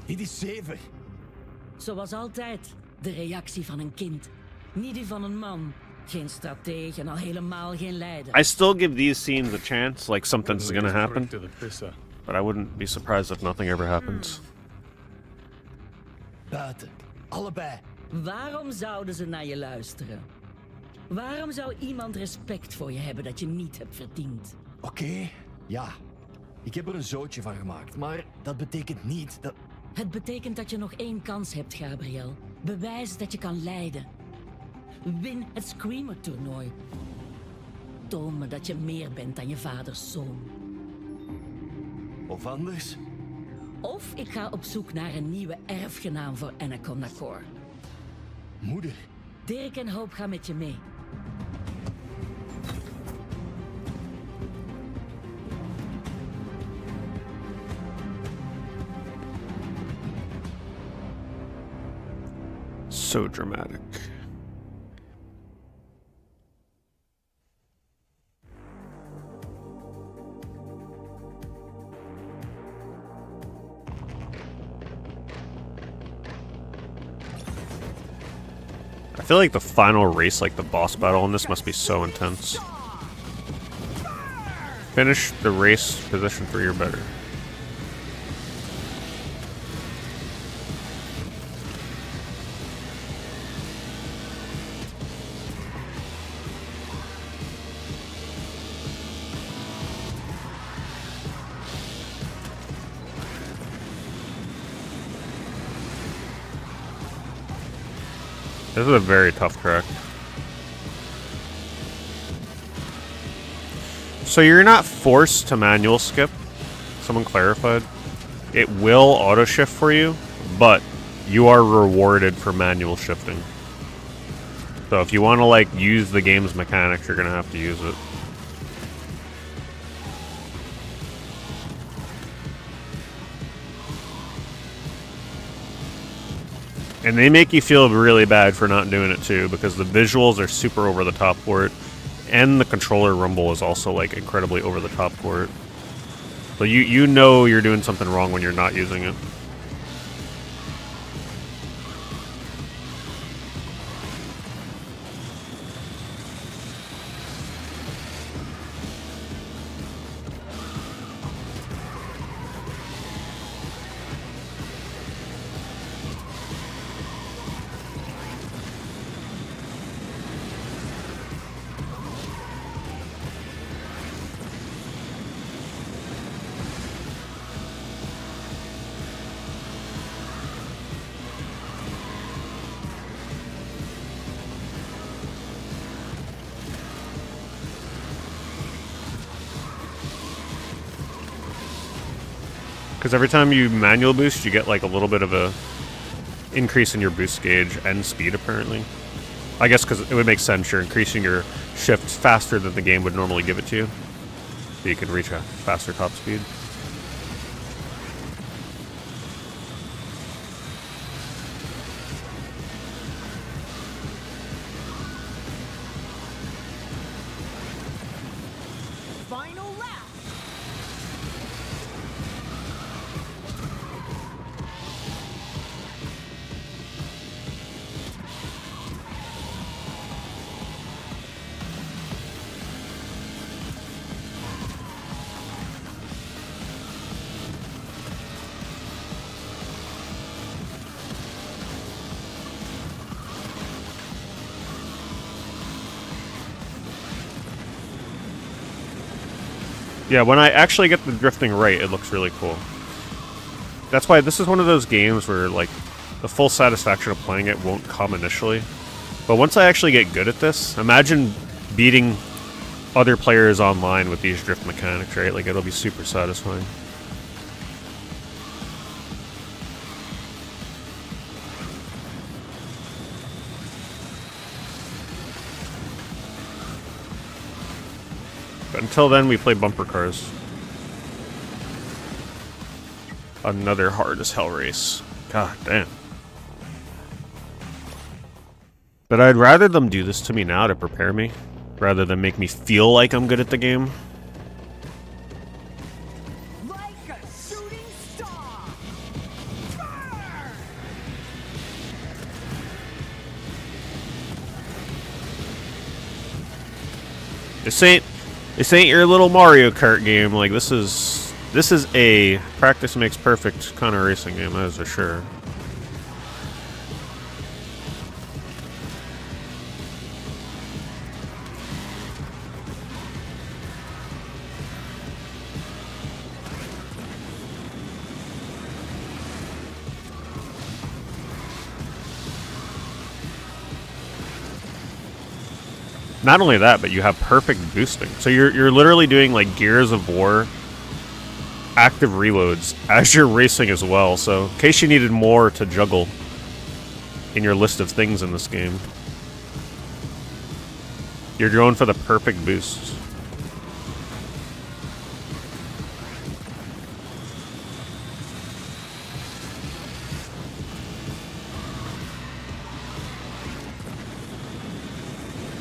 Dit is 7. Zoals altijd, de reactie van een kind. Niet die van een man. Geen stratege en al helemaal geen leider. I still give these scenes a chance, like something's gonna happen. But I wouldn't be surprised if nothing ever happens. Buiten. Allebei. Waarom zouden ze naar je luisteren? Waarom zou iemand respect voor je hebben dat je niet hebt verdiend? Oké, ja. Ik heb er een zootje van gemaakt, maar dat betekent niet dat... Het betekent dat je nog 1 kans hebt, Gabriel. Bewijs dat je kan leiden. Win het Screamer-toernooi. Toon me dat je meer bent dan je vaders zoon. Of anders? Of ik ga op zoek naar een nieuwe erfgenaam voor Anaconda Core. Moeder. Dirk en Hoop gaan met je mee. So dramatic. I feel like the final race, like the boss battle in this, must be so intense. Finish the race position 3 or better. This is a very tough track. So you're not forced to manual skip. Someone clarified. It will auto shift for you, but you are rewarded for manual shifting. So if you want to like use the game's mechanics, you're gonna have to use it. And they make you feel really bad for not doing it too, because the visuals are super over the top for it, and the controller rumble is also like incredibly over the top for it. So you know you're doing something wrong when you're not using it. Because every time you manual boost, you get like a little bit of a increase in your boost gauge and speed, apparently. I guess because it would make sense. You're increasing your shift faster than the game would normally give it to you. So you can reach a faster top speed. Final lap. Yeah, when I actually get the drifting right, it looks really cool. That's why this is one of those games where, like, the full satisfaction of playing it won't come initially. But once I actually get good at this, imagine beating other players online with these drift mechanics, right? Like, it'll be super satisfying. But until then, we play bumper cars. Another hard as hell race. God damn. But I'd rather them do this to me now to prepare me, rather than make me feel like I'm good at the game. Like a shooting star. Burn! This ain't your little Mario Kart game. Like, this is a practice makes perfect kind of racing game, that is for sure. Not only that, but you have perfect boosting. So you're literally doing like Gears of War active reloads as you're racing as well. So in case you needed more to juggle in your list of things in this game, you're going for the perfect boost.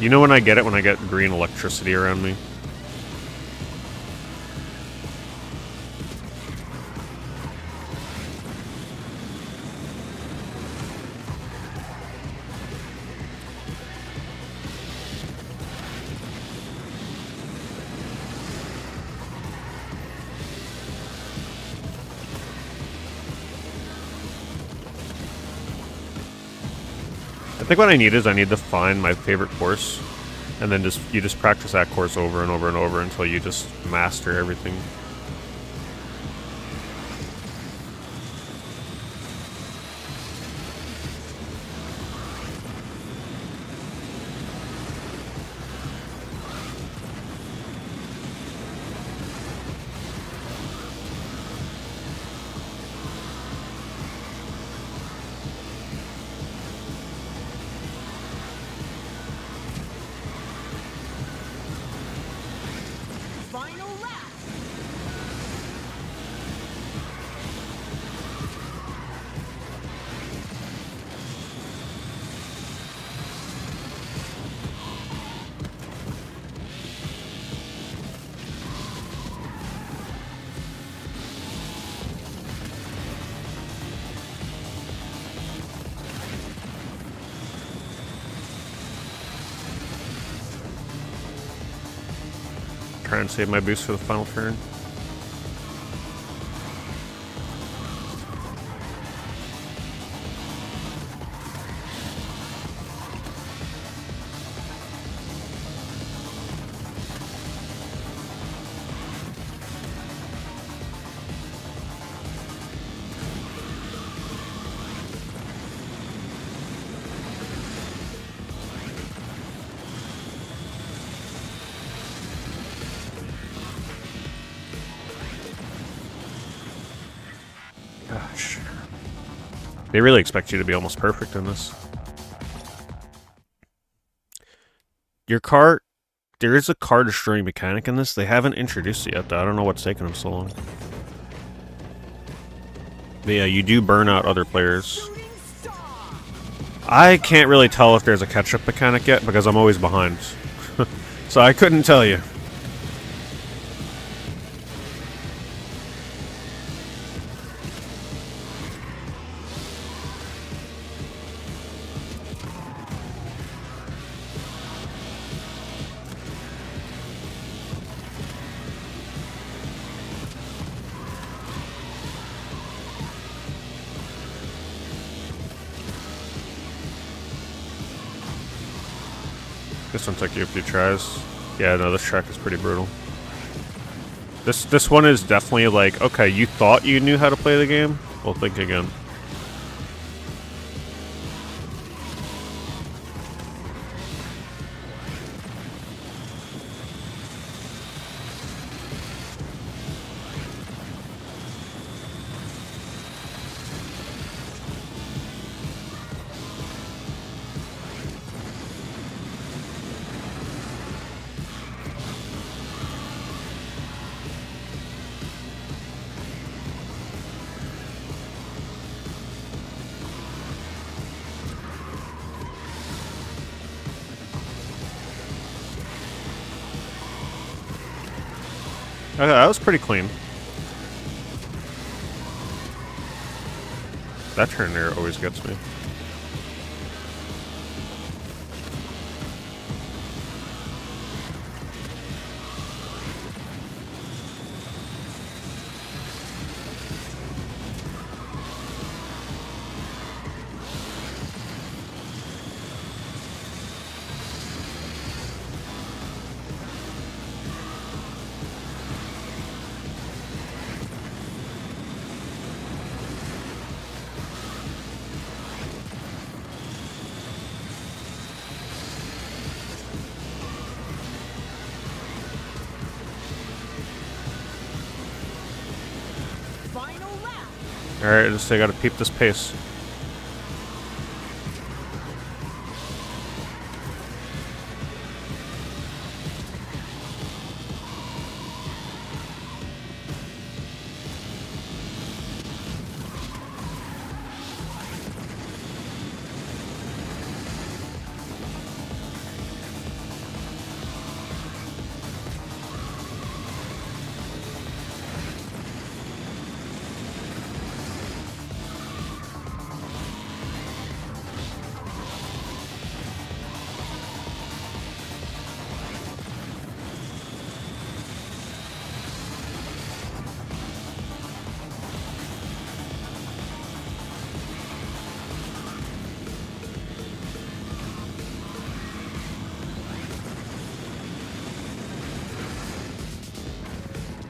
You know when I get it? When I get green electricity around me? think what I need is I need to find my favorite course, and then you just practice that course over and over and over until you just master everything. Final lap. Try and save my boost for the final turn. Gosh. They really expect you to be almost perfect in this. Your car... There is a car destroying mechanic in this. They haven't introduced it yet, though. I don't know what's taking them so long. But yeah, you do burn out other players. I can't really tell if there's a catch-up mechanic yet, because I'm always behind. So I couldn't tell you. This one took you a few tries. Yeah, no, this track is pretty brutal. This one is definitely like, okay, you thought you knew how to play the game? Well, think again. Okay, that was pretty clean. That turn there always gets me. Alright, just I gotta peep this pace.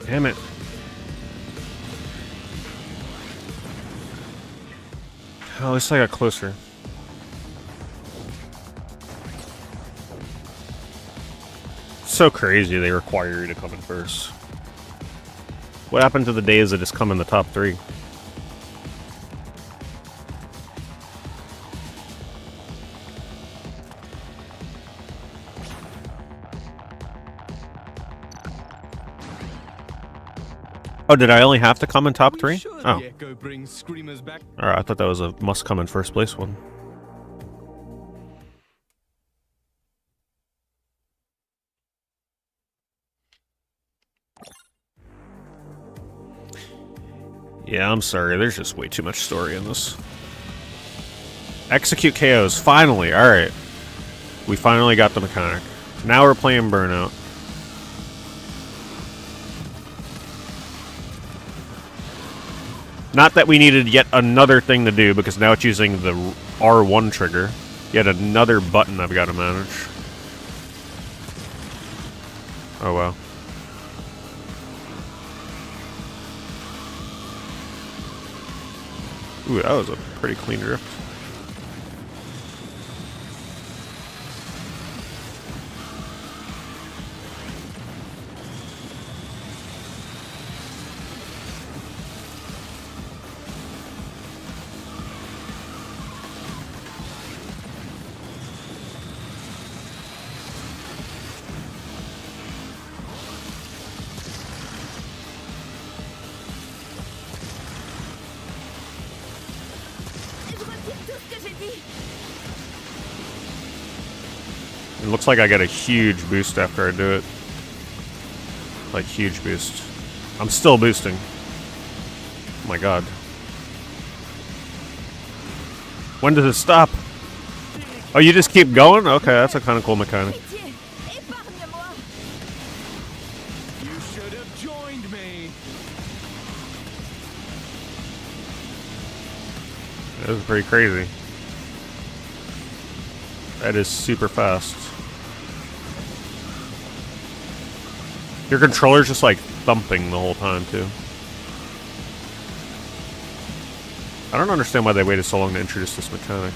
Damn it. Oh, at least I got closer. So crazy they require you to come in first. What happened to the days that just come in the top 3? Oh, did I only have to come in top 3? Oh. Alright, I thought that was a must come in first place one. Yeah, I'm sorry. There's just way too much story in this. Execute KOs. Finally. Alright. We finally got the mechanic. Now we're playing Burnout. Not that we needed yet another thing to do, because now it's using the R1 trigger. Yet another button I've got to manage. Oh, wow. Ooh, that was a pretty clean drift. It looks like I get a huge boost after I do it. Like, huge boost. I'm still boosting. Oh my god. When does it stop? Oh, you just keep going? Okay, that's a kind of cool mechanic. You should have joined me. That was pretty crazy. That is super fast. Your controller's just like thumping the whole time too. I don't understand why they waited so long to introduce this mechanic.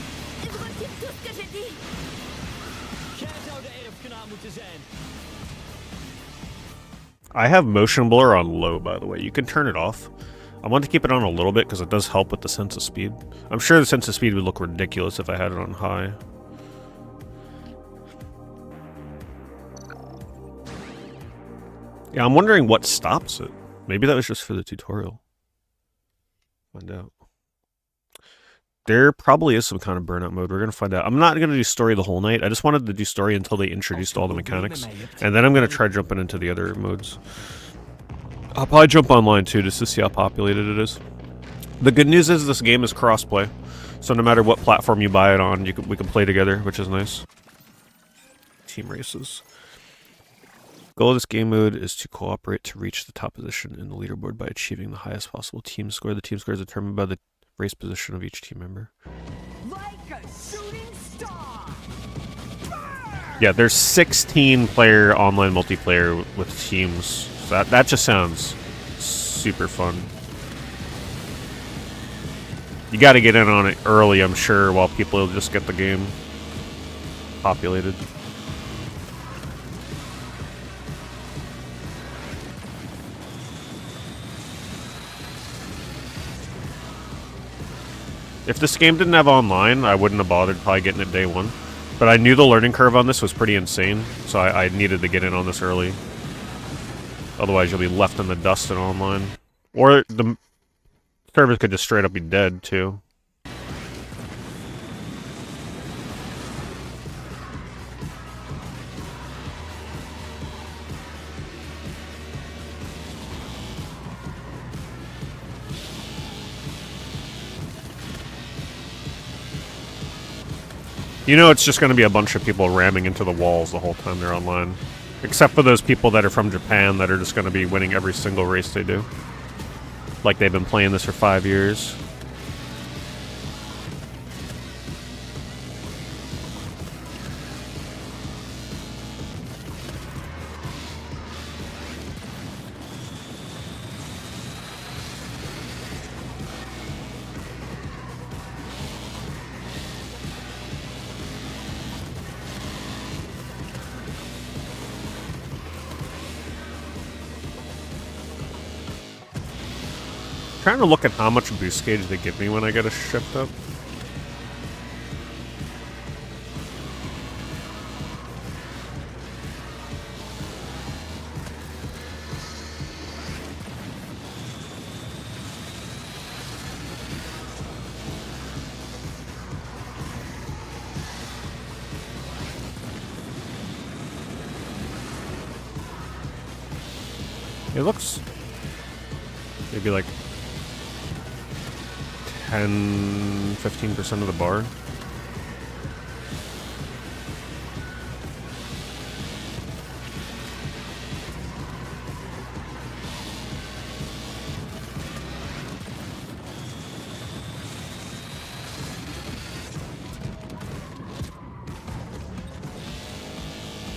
I have motion blur on low, by the way. You can turn it off. I want to keep it on a little bit because it does help with the sense of speed. I'm sure the sense of speed would look ridiculous if I had it on high. Yeah, I'm wondering what stops it. Maybe that was just for the tutorial. Find out. There probably is some kind of burnout mode. We're going to find out. I'm not going to do story the whole night. I just wanted to do story until they introduced all the mechanics. And then I'm going to try jumping into the other modes. I'll probably jump online too just to see how populated it is. The good news is this game is crossplay. So no matter what platform you buy it on, we can play together, which is nice. Team races. Goal of this game mode is to cooperate to reach the top position in the leaderboard by achieving the highest possible team score. The team score is determined by the race position of each team member. Like a shooting star. Yeah, there's 16-player online multiplayer with teams. So that just sounds super fun. You got to get in on it early, I'm sure, while people just get the game populated. If this game didn't have online, I wouldn't have bothered probably getting it day one. But I knew the learning curve on this was pretty insane, so I needed to get in on this early. Otherwise, you'll be left in the dust in online. Or the servers could just straight up be dead, too. You know it's just going to be a bunch of people ramming into the walls the whole time they're online. Except for those people that are from Japan that are just going to be winning every single race they do. Like they've been playing this for 5 years. trying to look at how much boost gauge they give me when I get a shift up. It looks maybe like 10-15% of the bar.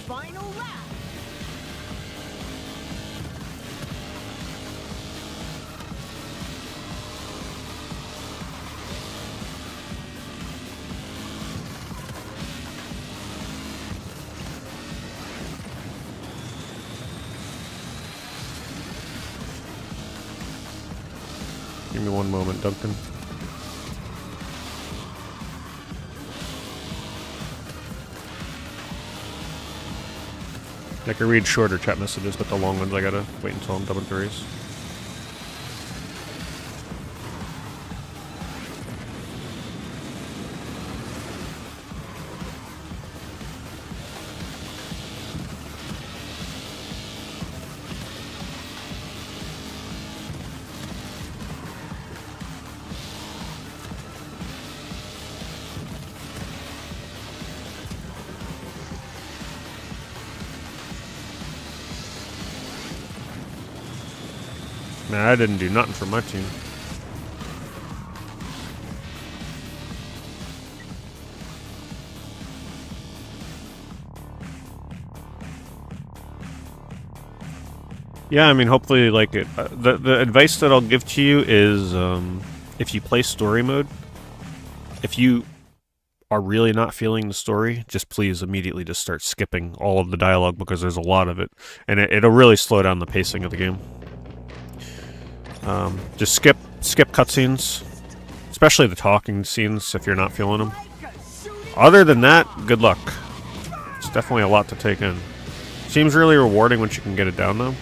Final lap. Give me one moment, Duncan. I can read shorter chat messages, but the long ones I gotta wait until I'm done with the race. Nah, I didn't do nothing for my team. Yeah, I mean, hopefully, like it. The advice that I'll give to you is, if you play story mode, if you are really not feeling the story, just please immediately just start skipping all of the dialogue because there's a lot of it, and it'll really slow down the pacing of the game. Just skip cutscenes, especially the talking scenes if you're not feeling them. Other than that, good luck. It's definitely a lot to take in. Seems really rewarding once you can get it down though.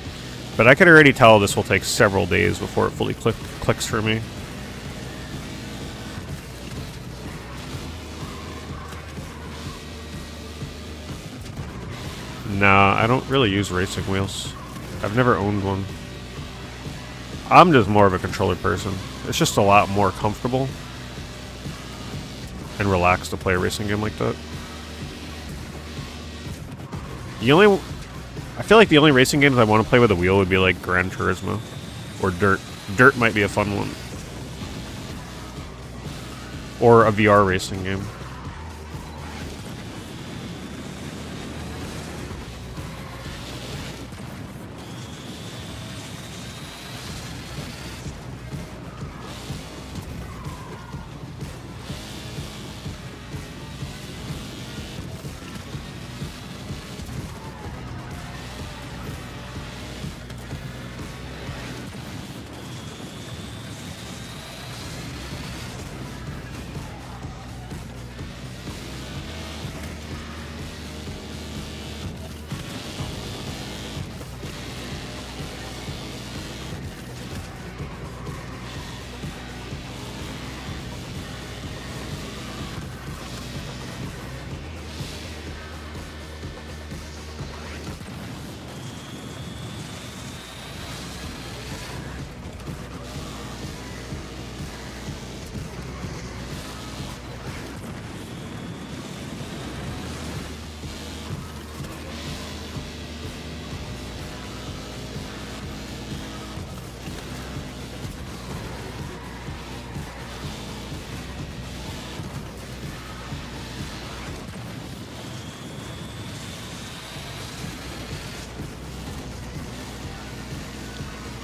But I can already tell this will take several days before it fully clicks for me. Nah, I don't really use racing wheels. I've never owned one. I'm just more of a controller person. It's just a lot more comfortable and relaxed to play a racing game like that. I feel like the only racing games I want to play with a wheel would be like Gran Turismo or Dirt. Dirt might be a fun one. Or a VR racing game.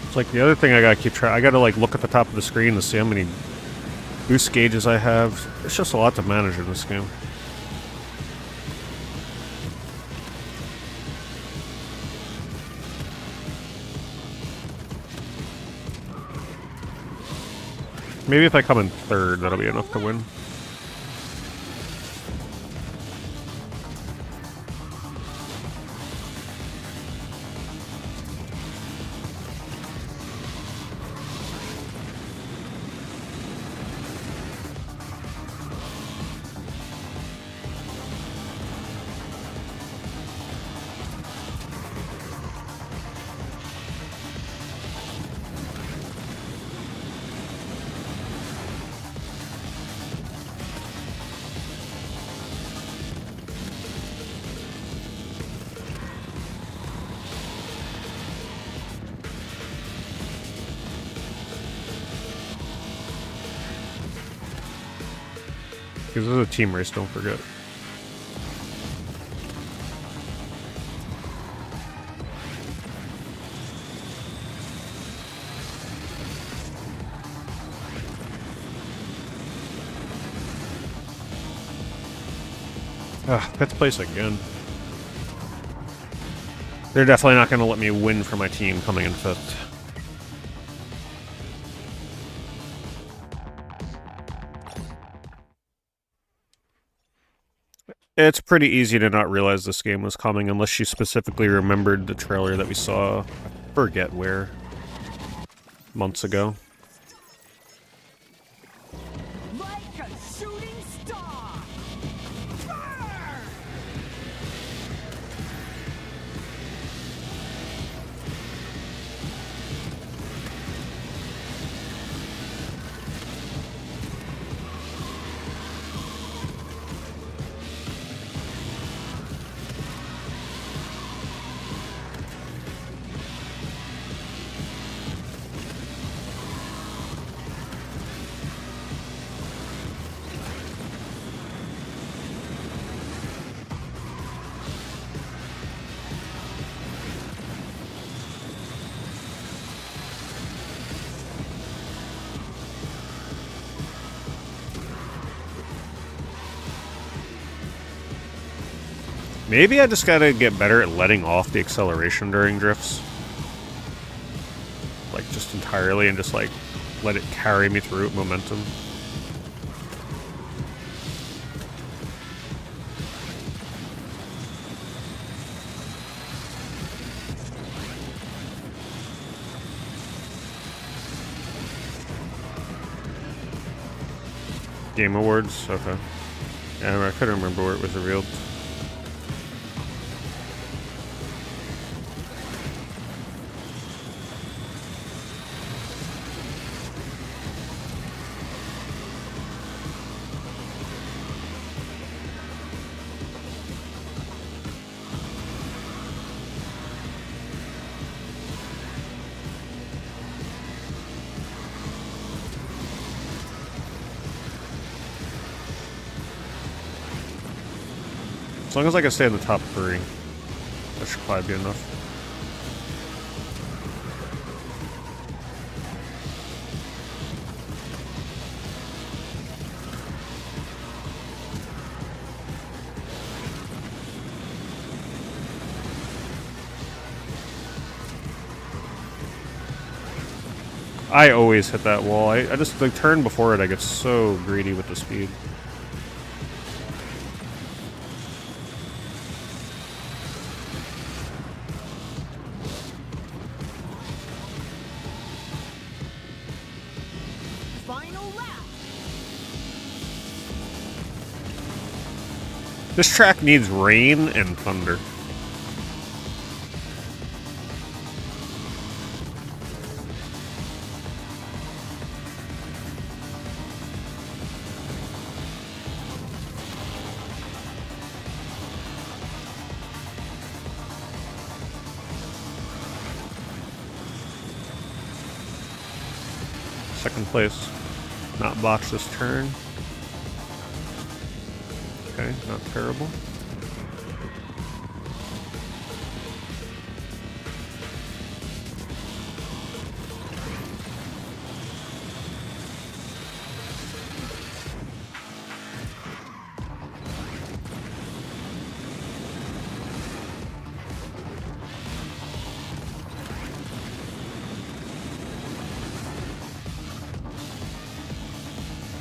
It's like the other thing I gotta keep track. I gotta like look at the top of the screen to see how many boost gauges I have. It's just a lot to manage in this game. Maybe if I come in third, that'll be enough to win. Because this is a team race, don't forget. Fifth place again. They're definitely not going to let me win for my team coming in fifth. It's pretty easy to not realize this game was coming unless you specifically remembered the trailer that we saw, I forget where, months ago. Like a shooting star! Burn! Maybe I just gotta get better at letting off the acceleration during drifts. Like, just entirely, and just, like, let it carry me through with momentum. Game Awards? Okay. Yeah, I couldn't remember where it was revealed. As long as I can stay in the top 3, that should probably be enough. I always hit that wall. I just, the turn before it, I get so greedy with the speed. This track needs rain and thunder. Second place. Not botch this turn. Okay, not terrible.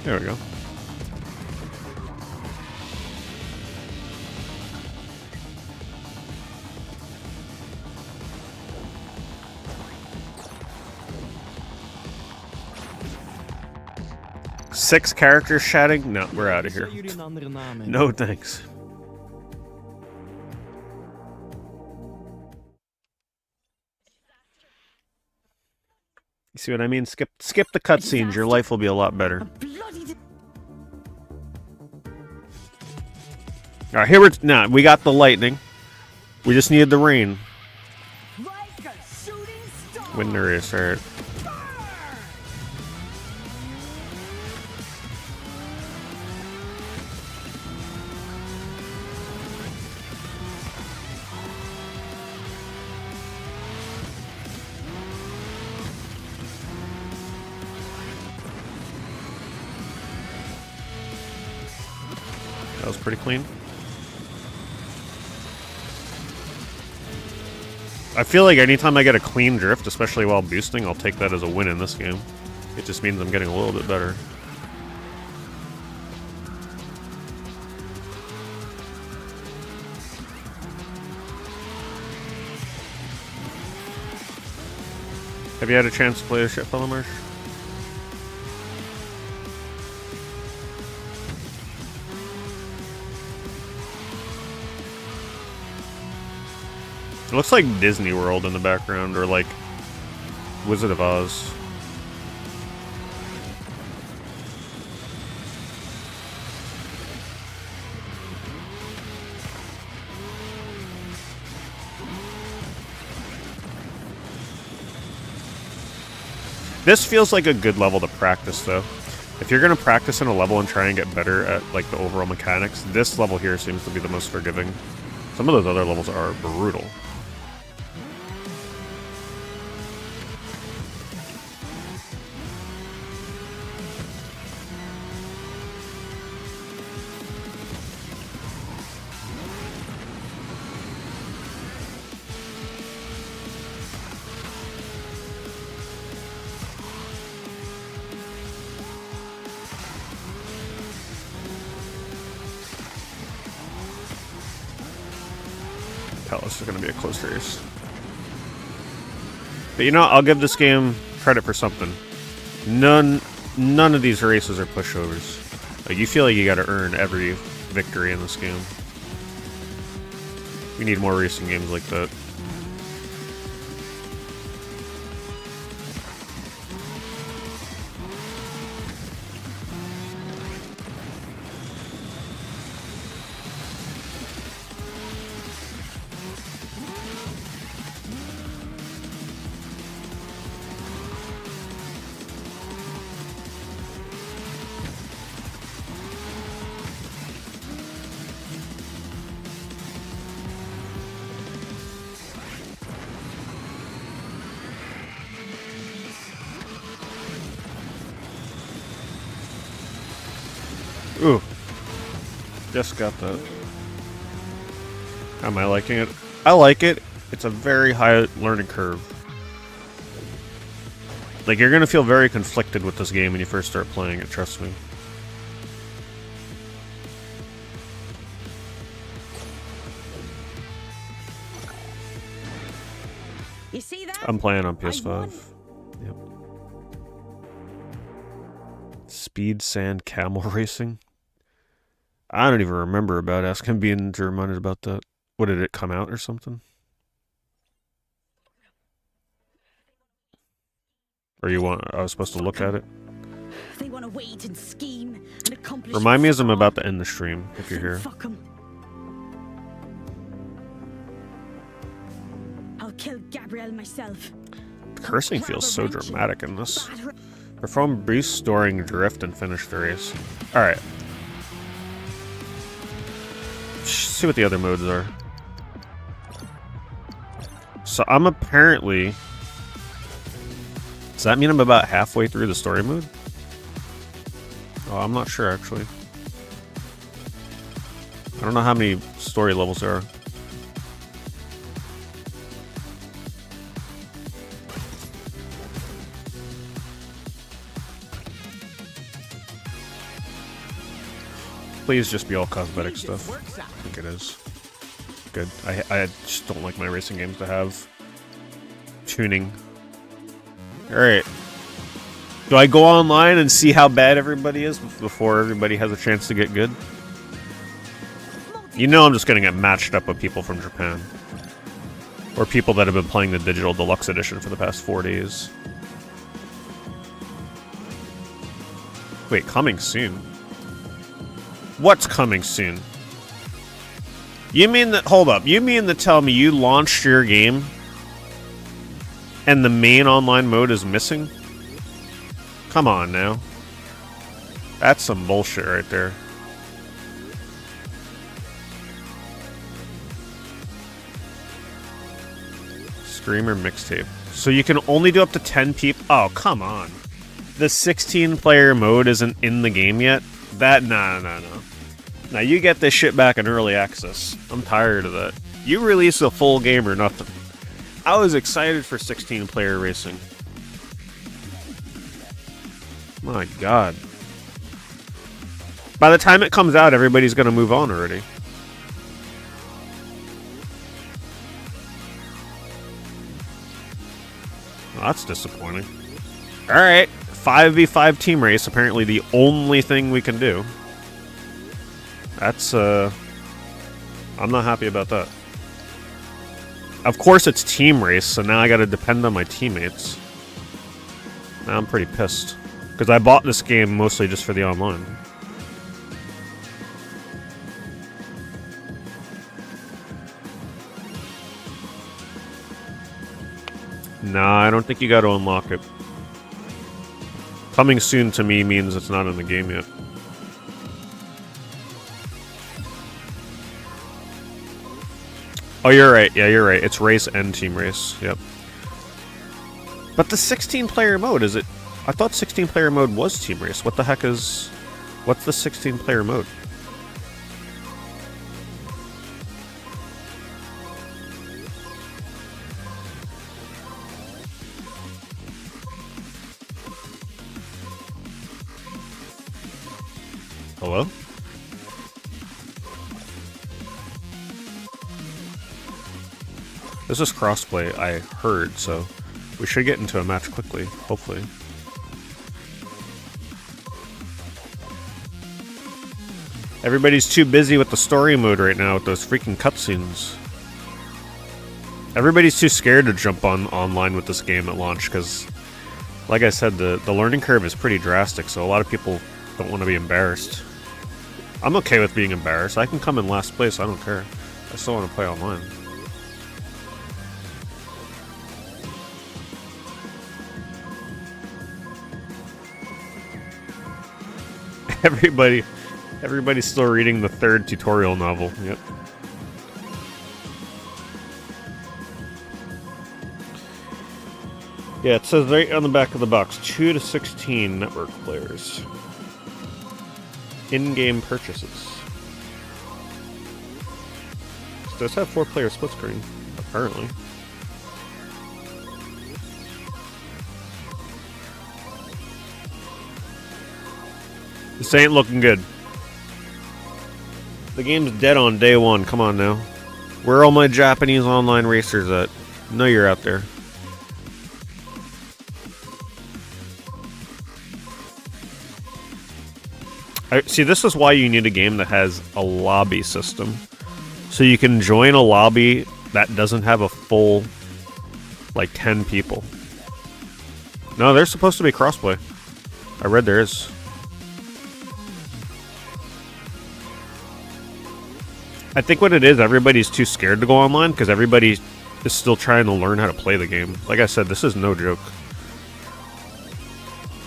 There we go. Six characters chatting? No, we're out of here. No thanks. You see what I mean? Skip the cutscenes. Your life will be a lot better. All right, here we're we got the lightning. We just needed the rain. Win the race, all right. That was pretty clean. I feel like anytime I get a clean drift, especially while boosting, I'll take that as a win in this game. It just means I'm getting a little bit better. Have you had a chance to play this shit, Fellow Marsh? It looks like Disney World in the background, or like Wizard of Oz. This feels like a good level to practice, though. If you're going to practice in a level and try and get better at like the overall mechanics, this level here seems to be the most forgiving. Some of those other levels are brutal. This is going to be a close race. But you know, I'll give this game credit for something. None of these races are pushovers. Like, you feel like you got to earn every victory in this game. We need more racing games like that. Ooh. Just got that. How am I liking it? I like it. It's a very high learning curve. Like, you're gonna feel very conflicted with this game when you first start playing it, trust me. You see that? I'm playing on PS5. Yep. Speed Sand Camel Racing? I don't even remember about asking being reminded about that. What, did it come out or something? Or you want? I was supposed to look at it. They want to wait and scheme and accomplish. Remind me as I'm about to end the stream if you're here. Fuck 'em. I'll kill Gabrielle myself. The cursing feels so dramatic in this. Perform boost during drift and finish the race. All right. See what the other modes are. So I'm apparently... Does that mean I'm about halfway through the story mode? Oh, I'm not sure, actually. I don't know how many story levels there are. please just be all cosmetic stuff. I think it is. Good. I just don't like my racing games to have tuning. Alright. Do I go online and see how bad everybody is before everybody has a chance to get good? You know I'm just gonna get matched up with people from Japan. Or people that have been playing the digital deluxe edition for the past 4 days. Wait, coming soon? What's coming soon? You mean that, hold up, you mean to tell me you launched your game and the main online mode is missing? Come on now. That's some bullshit right there. Screamer mixtape. So you can only do up to 10 people? Oh, come on. The 16-player mode isn't in the game yet? No. Now you get this shit back in early access. I'm tired of that. You release a full game or nothing. I was excited for 16-player racing. My god. By the time it comes out, everybody's gonna move on already. Well, that's disappointing. Alright, 5v5 team race, apparently the only thing we can do. That's, I'm not happy about that. Of course it's team race, so now I gotta depend on my teammates. Now I'm pretty pissed. Because I bought this game mostly just for the online. Nah, I don't think you gotta unlock it. Coming soon to me means it's not in the game yet. Oh, you're right. Yeah, you're right. It's race and team race. Yep. But the 16-player mode, is it? I thought 16-player mode was team race. What the heck is... What's the 16-player mode? Hello? This is crossplay, I heard, so we should get into a match quickly, hopefully. Everybody's too busy with the story mode right now with those freaking cutscenes. Everybody's too scared to jump on online with this game at launch because, like I said, the learning curve is pretty drastic, so a lot of people don't want to be embarrassed. I'm okay with being embarrassed. I can come in last place, I don't care. I still want to play online. Everybody's still reading the 3rd tutorial novel. Yep. Yeah, it says right on the back of the box, 2 to 16 network players. In-game purchases. It does have 4-player split screen, apparently. This ain't looking good. The game's dead on day one. Come on now. Where are all my Japanese online racers at? No, you're out there. See, this is why you need a game that has a lobby system. So you can join a lobby that doesn't have a full, like, 10 people. No, there's supposed to be crossplay. I read there is. I think what it is, everybody's too scared to go online because everybody is still trying to learn how to play the game. Like I said, this is no joke.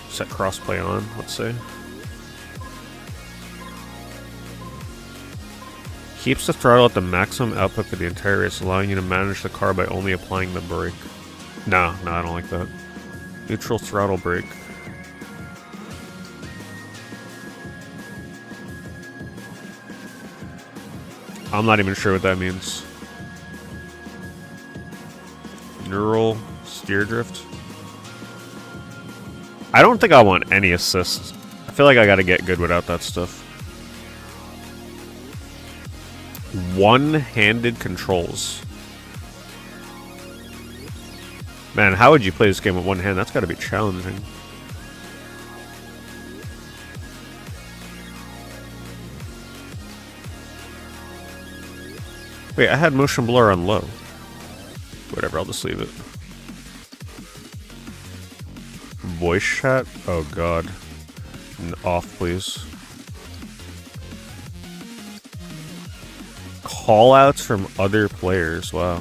Set crossplay on, let's say. Keeps the throttle at the maximum output for the entire race, allowing you to manage the car by only applying the brake. No, I don't like that. Neutral throttle brake. I'm not even sure what that means. Neural steer drift. I don't think I want any assists. I feel like I gotta get good without that stuff. one-handed controls. Man, how would you play this game with one hand? That's got to be challenging. Wait, I had motion blur on low. Whatever, I'll just leave it. Voice chat? Oh god. Off, please. Callouts from other players, wow.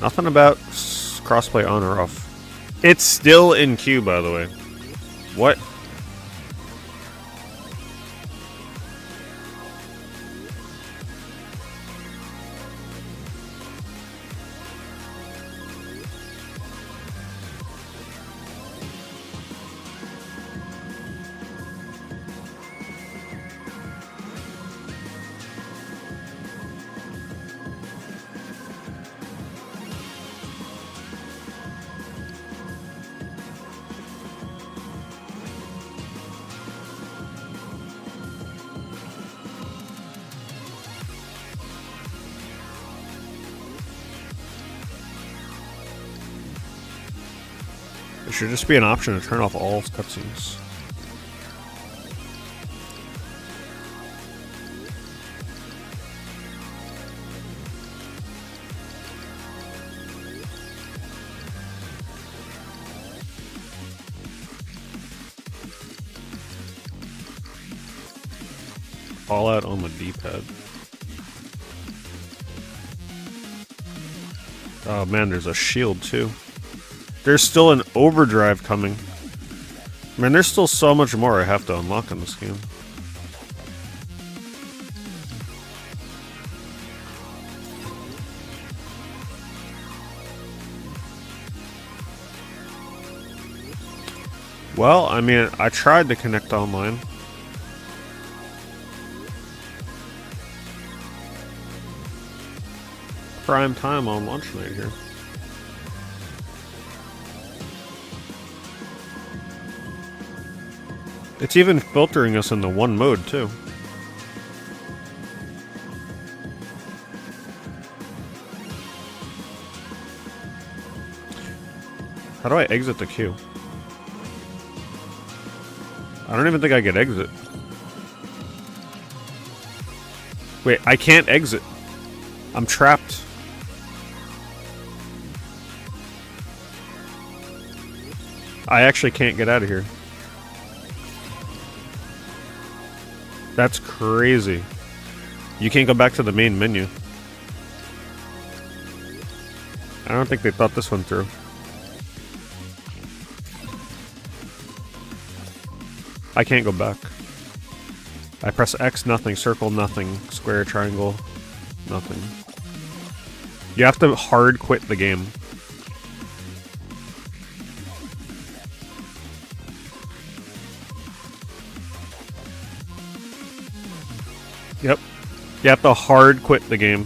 Nothing about crossplay on or off. It's still in queue, by the way. What? There should just be an option to turn off all cutscenes. All out on the D-pad. Oh man, there's a shield too. There's still an overdrive coming. Man, there's still so much more I have to unlock in this game. Well, I mean, I tried to connect online. Prime time on launch night here. It's even filtering us in the one mode, too. How do I exit the queue? I don't even think I could exit. Wait, I can't exit. I'm trapped. I actually can't get out of here. That's crazy. You can't go back to the main menu. I don't think they thought this one through. I can't go back. I press X, nothing. Circle, nothing. Square, triangle, nothing. You have to hard quit the game. Yep. You have to hard quit the game.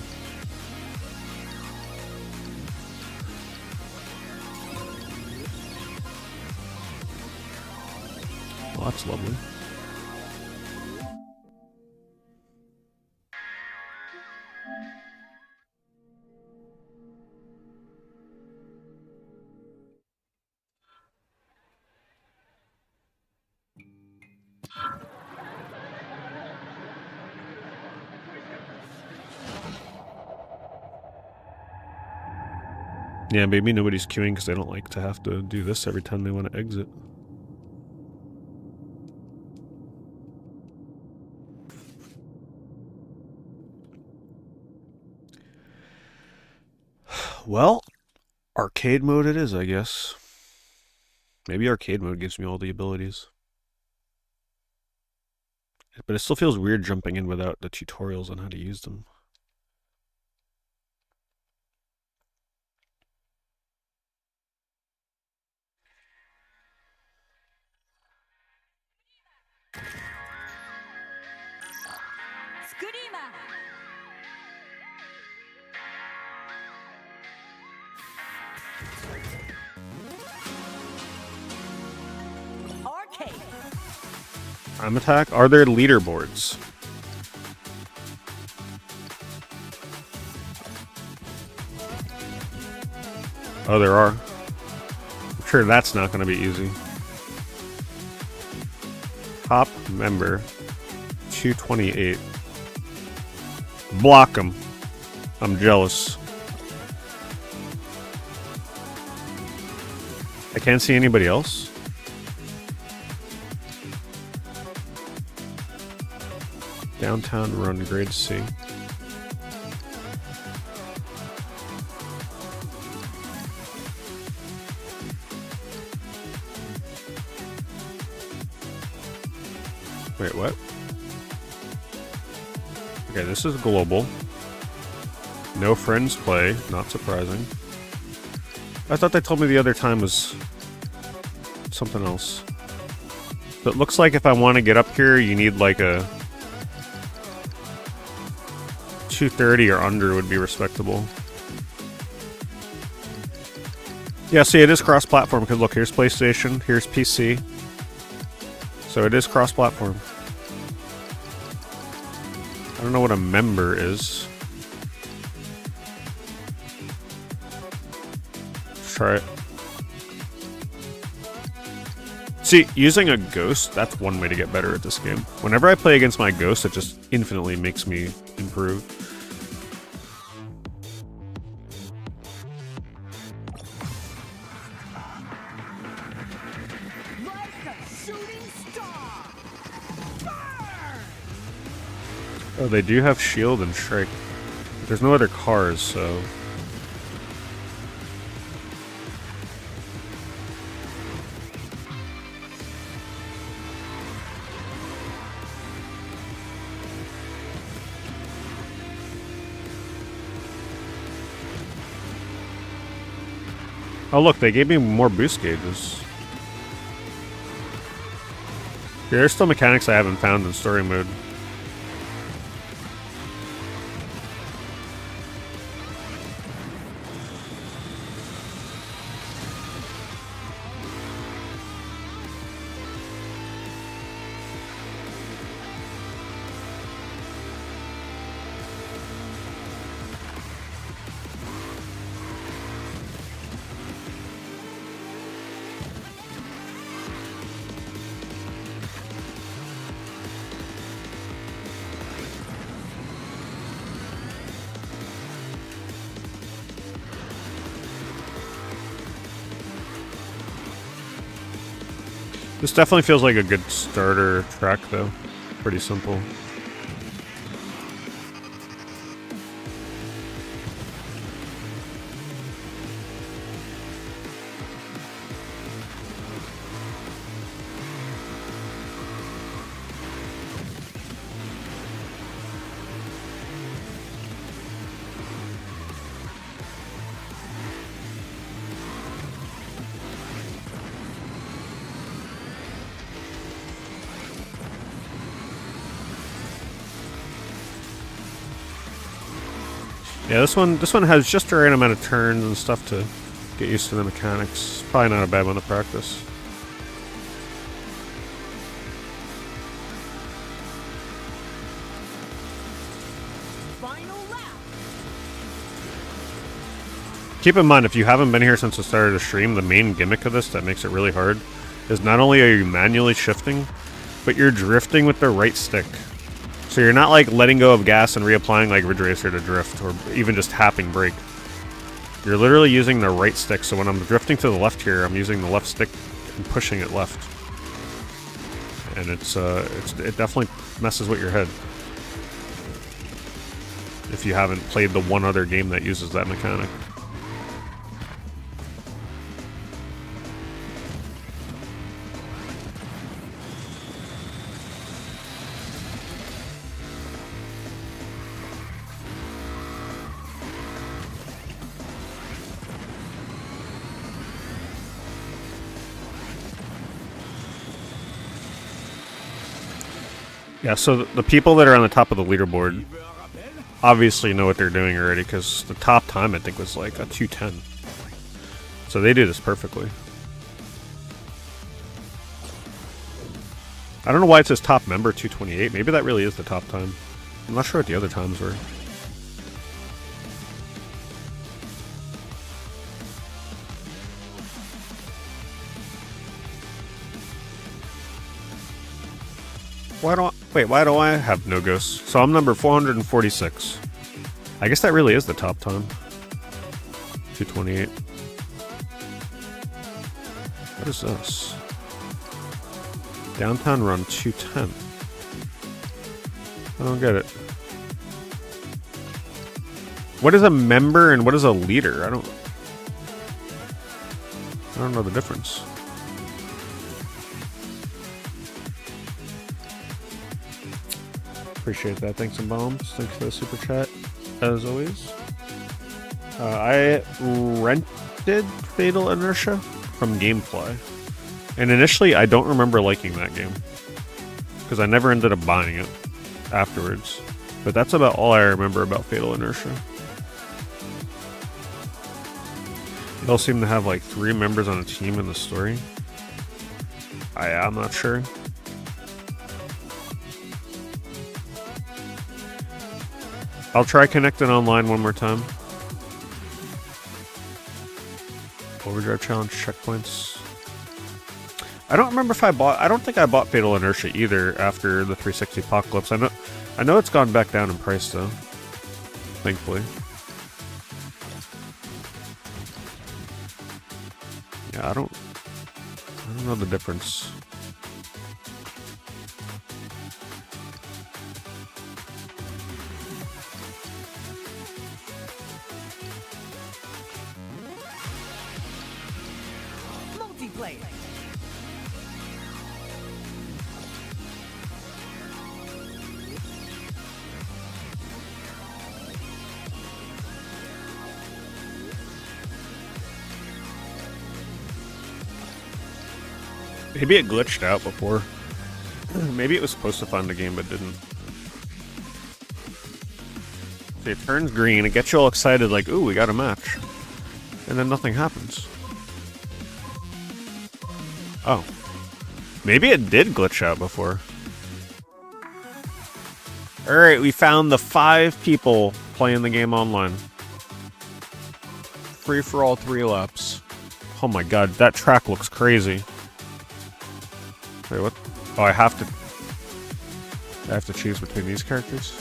Well, that's lovely. Yeah, maybe nobody's queuing because they don't like to have to do this every time they want to exit. Well, arcade mode it is, I guess. Maybe arcade mode gives me all the abilities. But it still feels weird jumping in without the tutorials on how to use them. Time attack? Are there leaderboards? Oh, there are. I'm sure that's not going to be easy. Top member 228. Block him. I'm jealous. I can't see anybody else. Downtown run grade C. Wait, what? Okay, this is global. No friends play, not surprising. I thought they told me the other time was something else. So it looks like if I want to get up here, you need like a 230 or under would be respectable. Yeah, see, it is cross-platform because look, here's PlayStation, here's PC. So it is cross-platform. I don't know what a member is. Let's try it. See, using a ghost, that's one way to get better at this game. Whenever I play against my ghost, it just infinitely makes me improve. Oh, they do have shield and strike. There's no other cars, so... Oh look, they gave me more boost gauges. There's still mechanics I haven't found in story mode. This definitely feels like a good starter track, though. Pretty simple. Yeah, this one has just the right amount of turns and stuff to get used to the mechanics. Probably not a bad one to practice. Final lap. Keep in mind, if you haven't been here since the start of the stream, the main gimmick of this that makes it really hard is not only are you manually shifting, but you're drifting with the right stick. So you're not like letting go of gas and reapplying like Ridge Racer to drift, or even just tapping brake. You're literally using the right stick, so when I'm drifting to the left here, I'm using the left stick and pushing it left. And it definitely messes with your head. If you haven't played the one other game that uses that mechanic. Yeah, so the people that are on the top of the leaderboard obviously know what they're doing already, because the top time I think was like a 2:10. So they do this perfectly. I don't know why it says top member 228. Maybe that really is the top time. I'm not sure what the other times were. Why do I have no ghosts? So I'm number 446. I guess that really is the top time. 228. What is this? Downtown run 210. I don't get it. What is a member and what is a leader? I don't know the difference. Appreciate that. Thanks and bombs. Thanks for the super chat, as always. I rented Fatal Inertia from Gamefly. And initially, I don't remember liking that game. Because I never ended up buying it afterwards. But that's about all I remember about Fatal Inertia. They all seem to have like 3 members on a team in the story. I'm not sure. I'll try connecting online one more time. Overdrive challenge checkpoints. I don't remember if I don't think I bought Fatal Inertia either after the 360 Apocalypse. I know it's gone back down in price though. Thankfully. Yeah, I don't know the difference. Multiplayer. Maybe it glitched out before. Maybe it was supposed to find the game but didn't. See, it turns green, it gets you all excited like, ooh, we got a match. And then nothing happens. Oh. Maybe it did glitch out before. Alright, we found the 5 people playing the game online. Free for all 3 laps. Oh my god, that track looks crazy. Wait, what? Oh, I have to choose between these characters?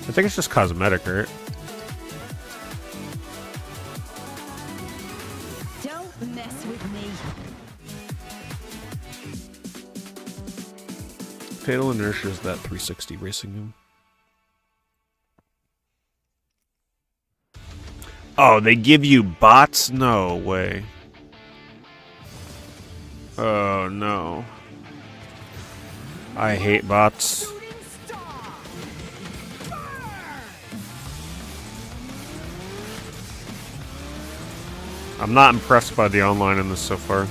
I think it's just cosmetic, right? Don't mess with me. Fatal Inertia is that 360 racing game. Oh, they give you bots? No way. Oh no. I hate bots. I'm not impressed by the online in this so far.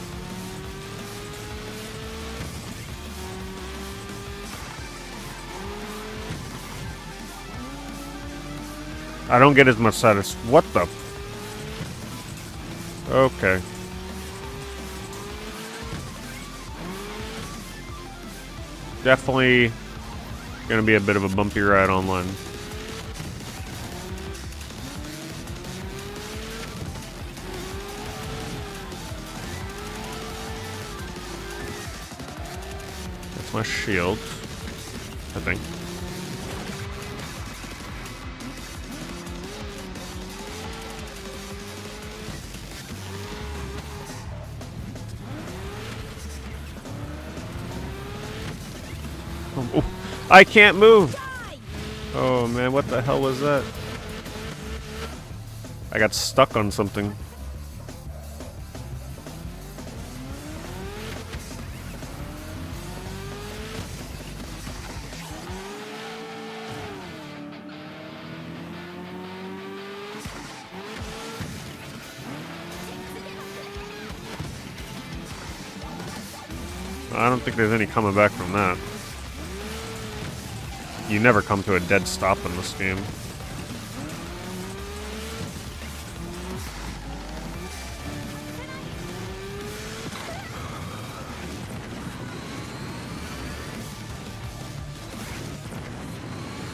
I don't get as much satisfaction. What the? Okay. Definitely gonna be a bit of a bumpy ride online. That's my shield, I think. Oh, I can't move! Oh man, what the hell was that? I got stuck on something. I don't think there's any coming back from that. You never come to a dead stop in this game.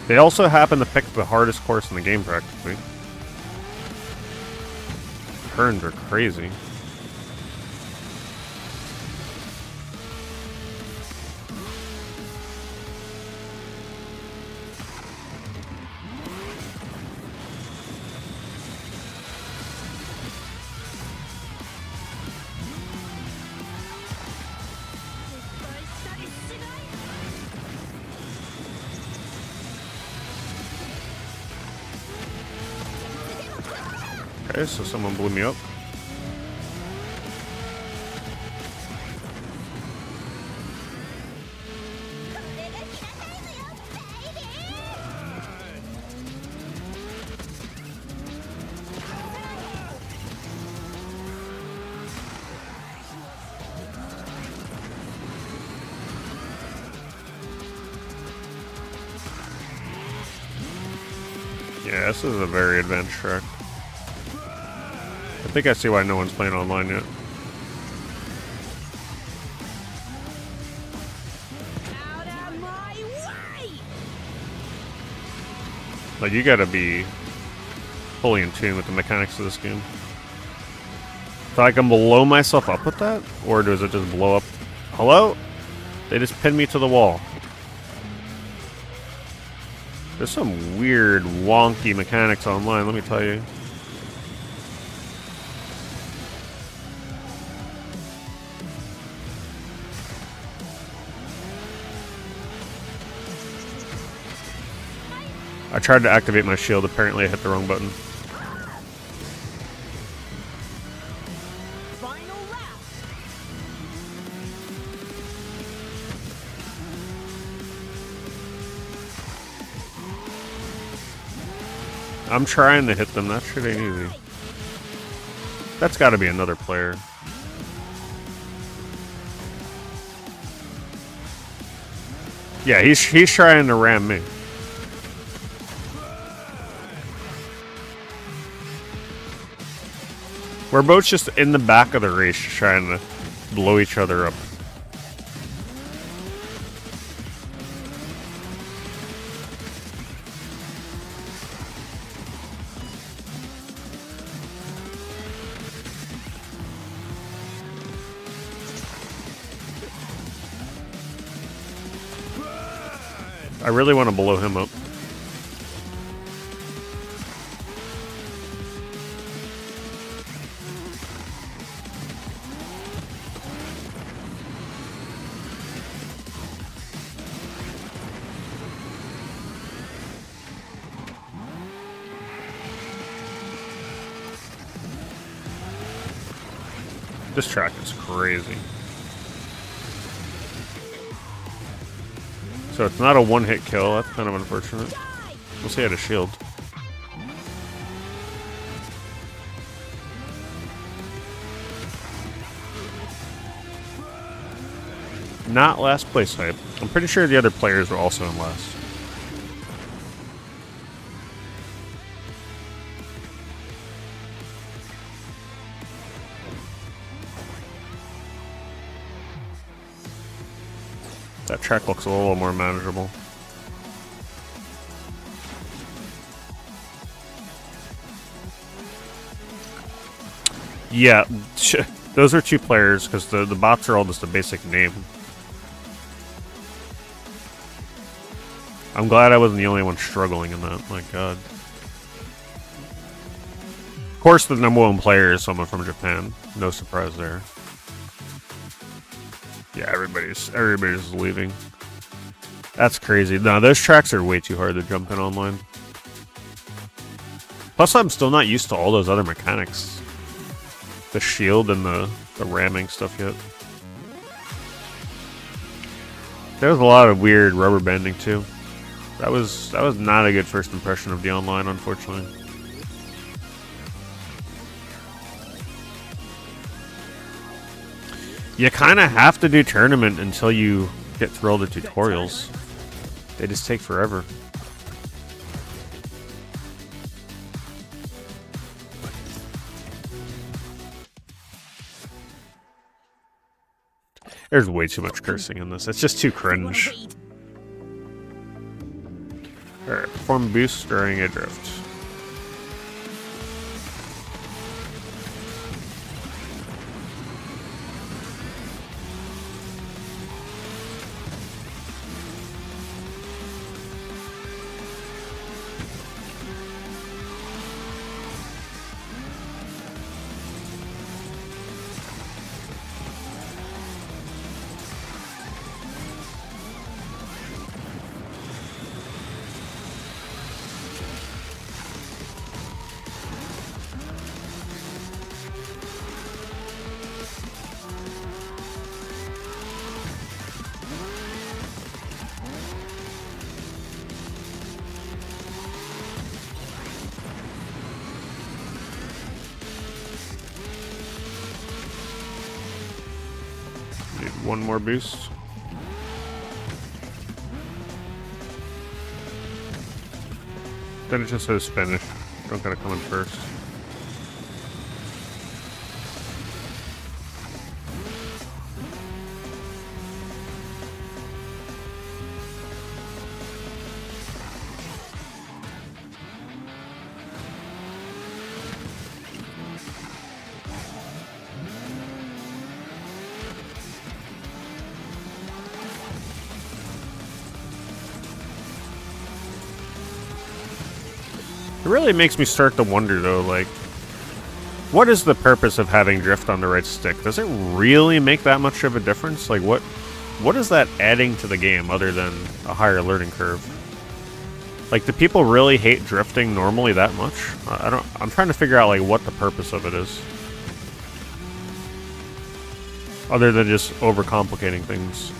They also happen to pick the hardest course in the game, practically. Turns are crazy. Okay, so someone blew me up. Yeah, this is a very advanced track. I think I see why no one's playing online yet. Like, you gotta be fully in tune with the mechanics of this game. So I can blow myself up with that? Or does it just blow up? Hello? They just pinned me to the wall. There's some weird, wonky mechanics online, let me tell you. I tried to activate my shield, apparently I hit the wrong button. I'm trying to hit them, that shit ain't easy. That's gotta be another player. Yeah, he's trying to ram me. We're both just in the back of the race trying to blow each other up. I really want to blow him up. This track is crazy. So it's not a one-hit kill. That's kind of unfortunate. We'll see how to shield. Not last place hype. I'm pretty sure the other players were also in last. That track looks a little more manageable. Yeah, those are two players because the bots are all just a basic name. I'm glad I wasn't the only one struggling in that. My God. Of course, the #1 player is someone from Japan. No surprise there. Yeah, everybody's leaving. That's crazy. No, those tracks are way too hard to jump in online. Plus, I'm still not used to all those other mechanics. The shield and the ramming stuff yet. There was a lot of weird rubber banding too. That was not a good first impression of the online, unfortunately. You kind of have to do tournament until you get through all the tutorials. They just take forever. There's way too much cursing in this. It's just too cringe. Alright, perform boost during a drift. Need one more boost. Then it just says finish. Don't gotta come in first. It really makes me start to wonder, though, like, what is the purpose of having drift on the right stick? Does it really make that much of a difference? Like, what is that adding to the game other than a higher learning curve? Like, do people really hate drifting normally that much? I'm trying to figure out, like, what the purpose of it is. Other than just overcomplicating things.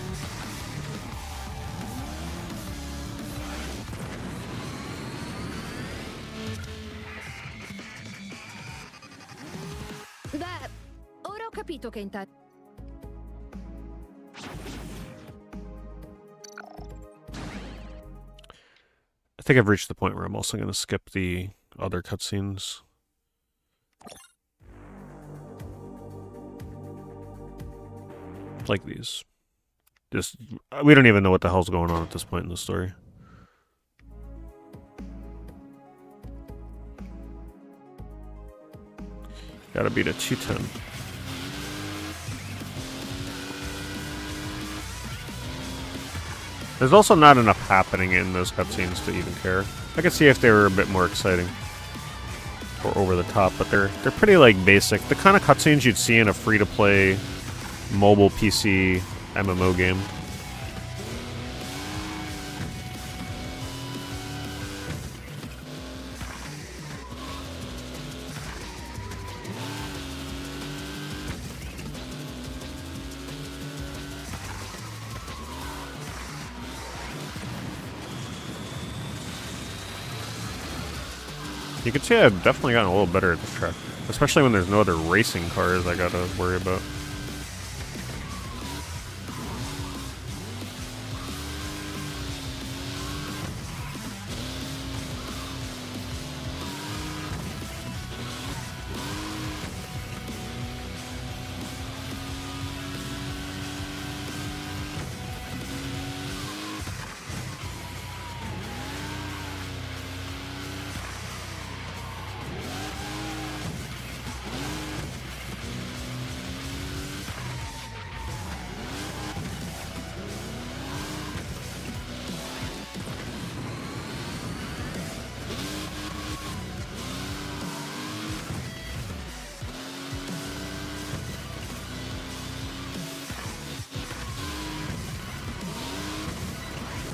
Beh, ora ho capito che intanto. I think I've reached the point where I'm also going to skip the other cutscenes. Like these. Just, we don't even know what the hell's going on at this point in the story. Gotta beat a 210. There's also not enough happening in those cutscenes to even care. I could see if they were a bit more exciting or over the top, but they're pretty like basic. The kind of cutscenes you'd see in a free-to-play mobile PC MMO game. You can see I've definitely gotten a little better at this track. Especially when there's no other racing cars I gotta worry about.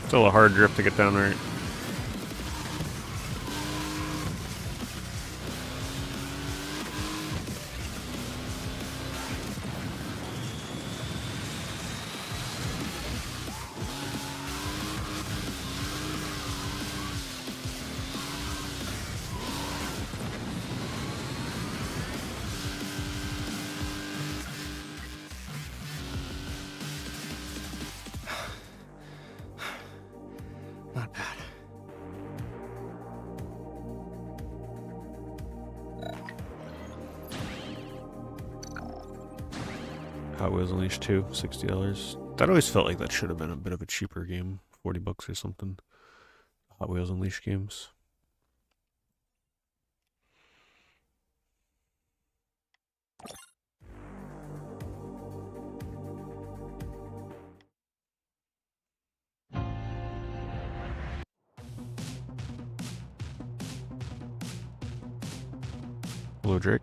Still a hard drift to get down right. Not bad. Hot Wheels Unleashed 2, $60. That always felt like that should have been a bit of a cheaper game, $40 or something. Hot Wheels Unleashed games. Hello, Drake.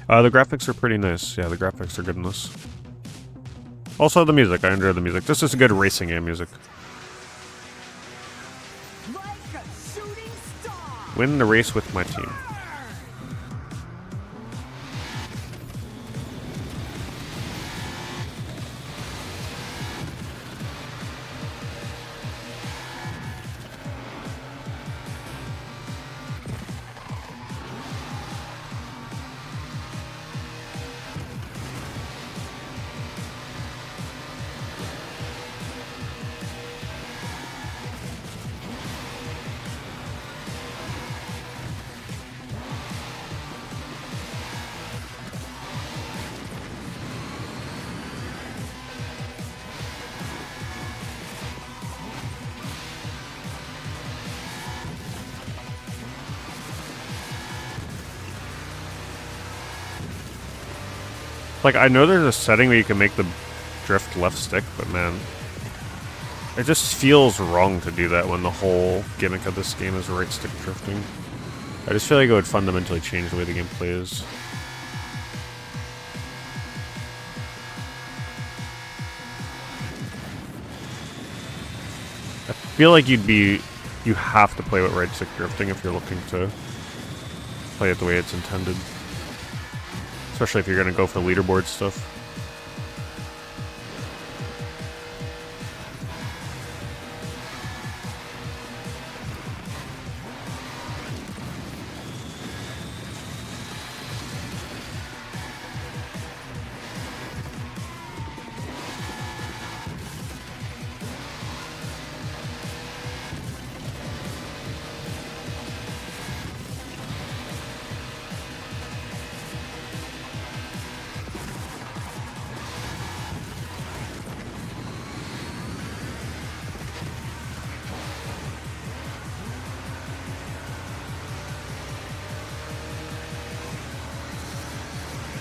The graphics are pretty nice. Yeah, the graphics are good in this. Also, the music. I enjoy the music. This is good racing game music. Win the race with my team. Like, I know there's a setting where you can make the drift left stick, but man, it just feels wrong to do that when the whole gimmick of this game is right stick drifting. I just feel like it would fundamentally change the way the game plays. I feel like you have to play with right stick drifting if you're looking to play it the way it's intended. Especially if you're going to go for leaderboard stuff.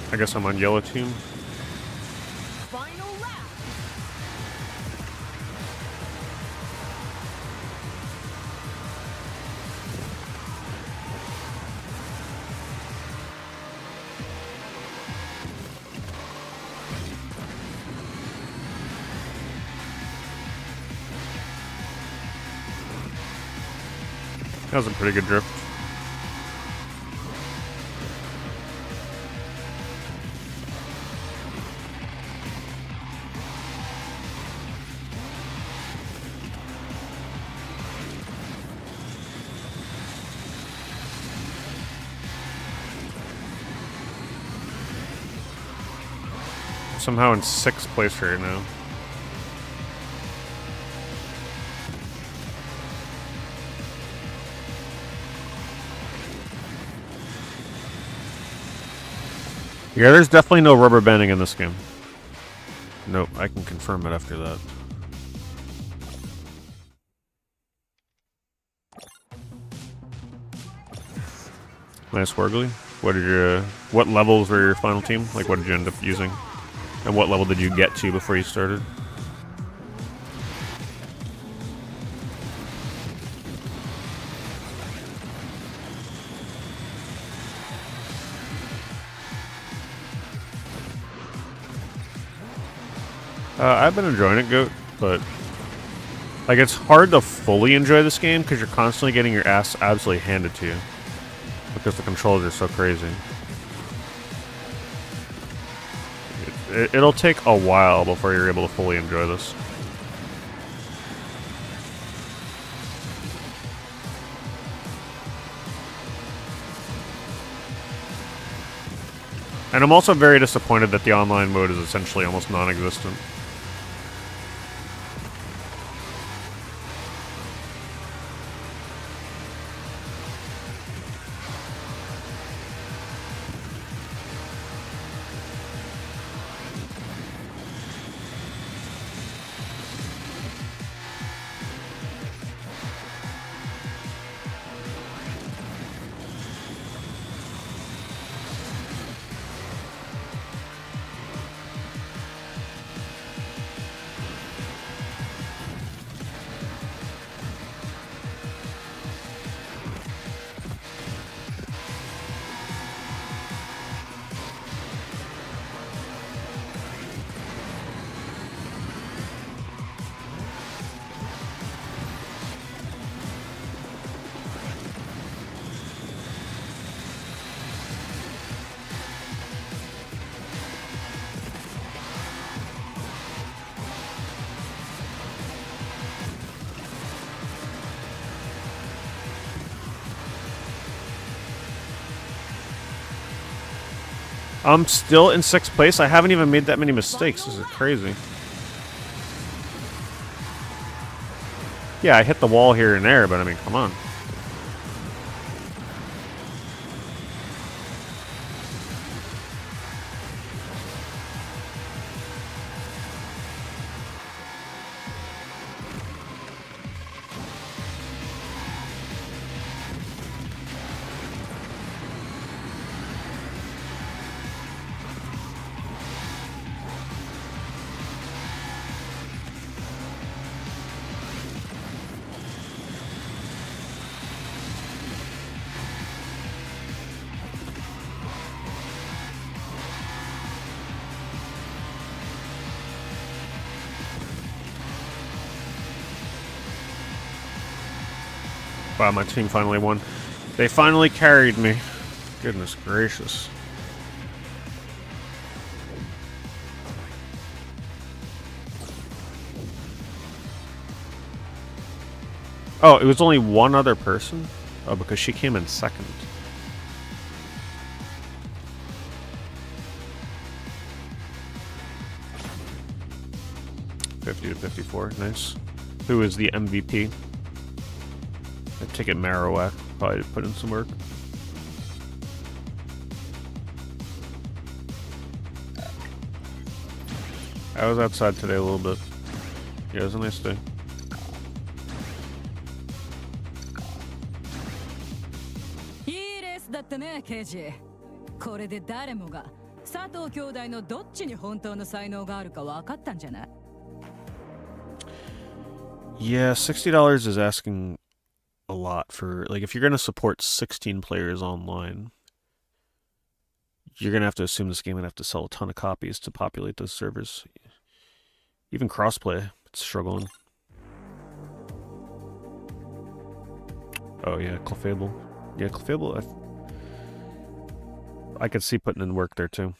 I guess I'm on yellow team. Final lap. That was a pretty good drift. Somehow in 6th place right now. Yeah, there's definitely no rubber banding in this game. Nope, I can confirm it after that. Nice Wargly. What levels were your final team? Like, what did you end up using? And what level did you get to before you started? I've been enjoying it, Goat, but like it's hard to fully enjoy this game because you're constantly getting your ass absolutely handed to you because the controls are so crazy. It'll take a while before you're able to fully enjoy this. And I'm also very disappointed that the online mode is essentially almost non-existent. I'm still in 6th place. I haven't even made that many mistakes. This is crazy. Yeah, I hit the wall here and there, but I mean, come on. Wow, my team finally won. They finally carried me. Goodness gracious. Oh, it was only one other person? Oh, because she came in 2nd. $50 to $54, nice. Who is the MVP? I take it Marowak, probably put in some work. I was outside today a little bit. Yeah, it was a nice day. Yeah, $60 is asking a lot for, like, if you're going to support 16 players online, you're going to have to assume this game would have to sell a ton of copies to populate those servers. Even crossplay, it's struggling. Oh yeah, Clefable. Yeah, Clefable, I could see putting in work there too.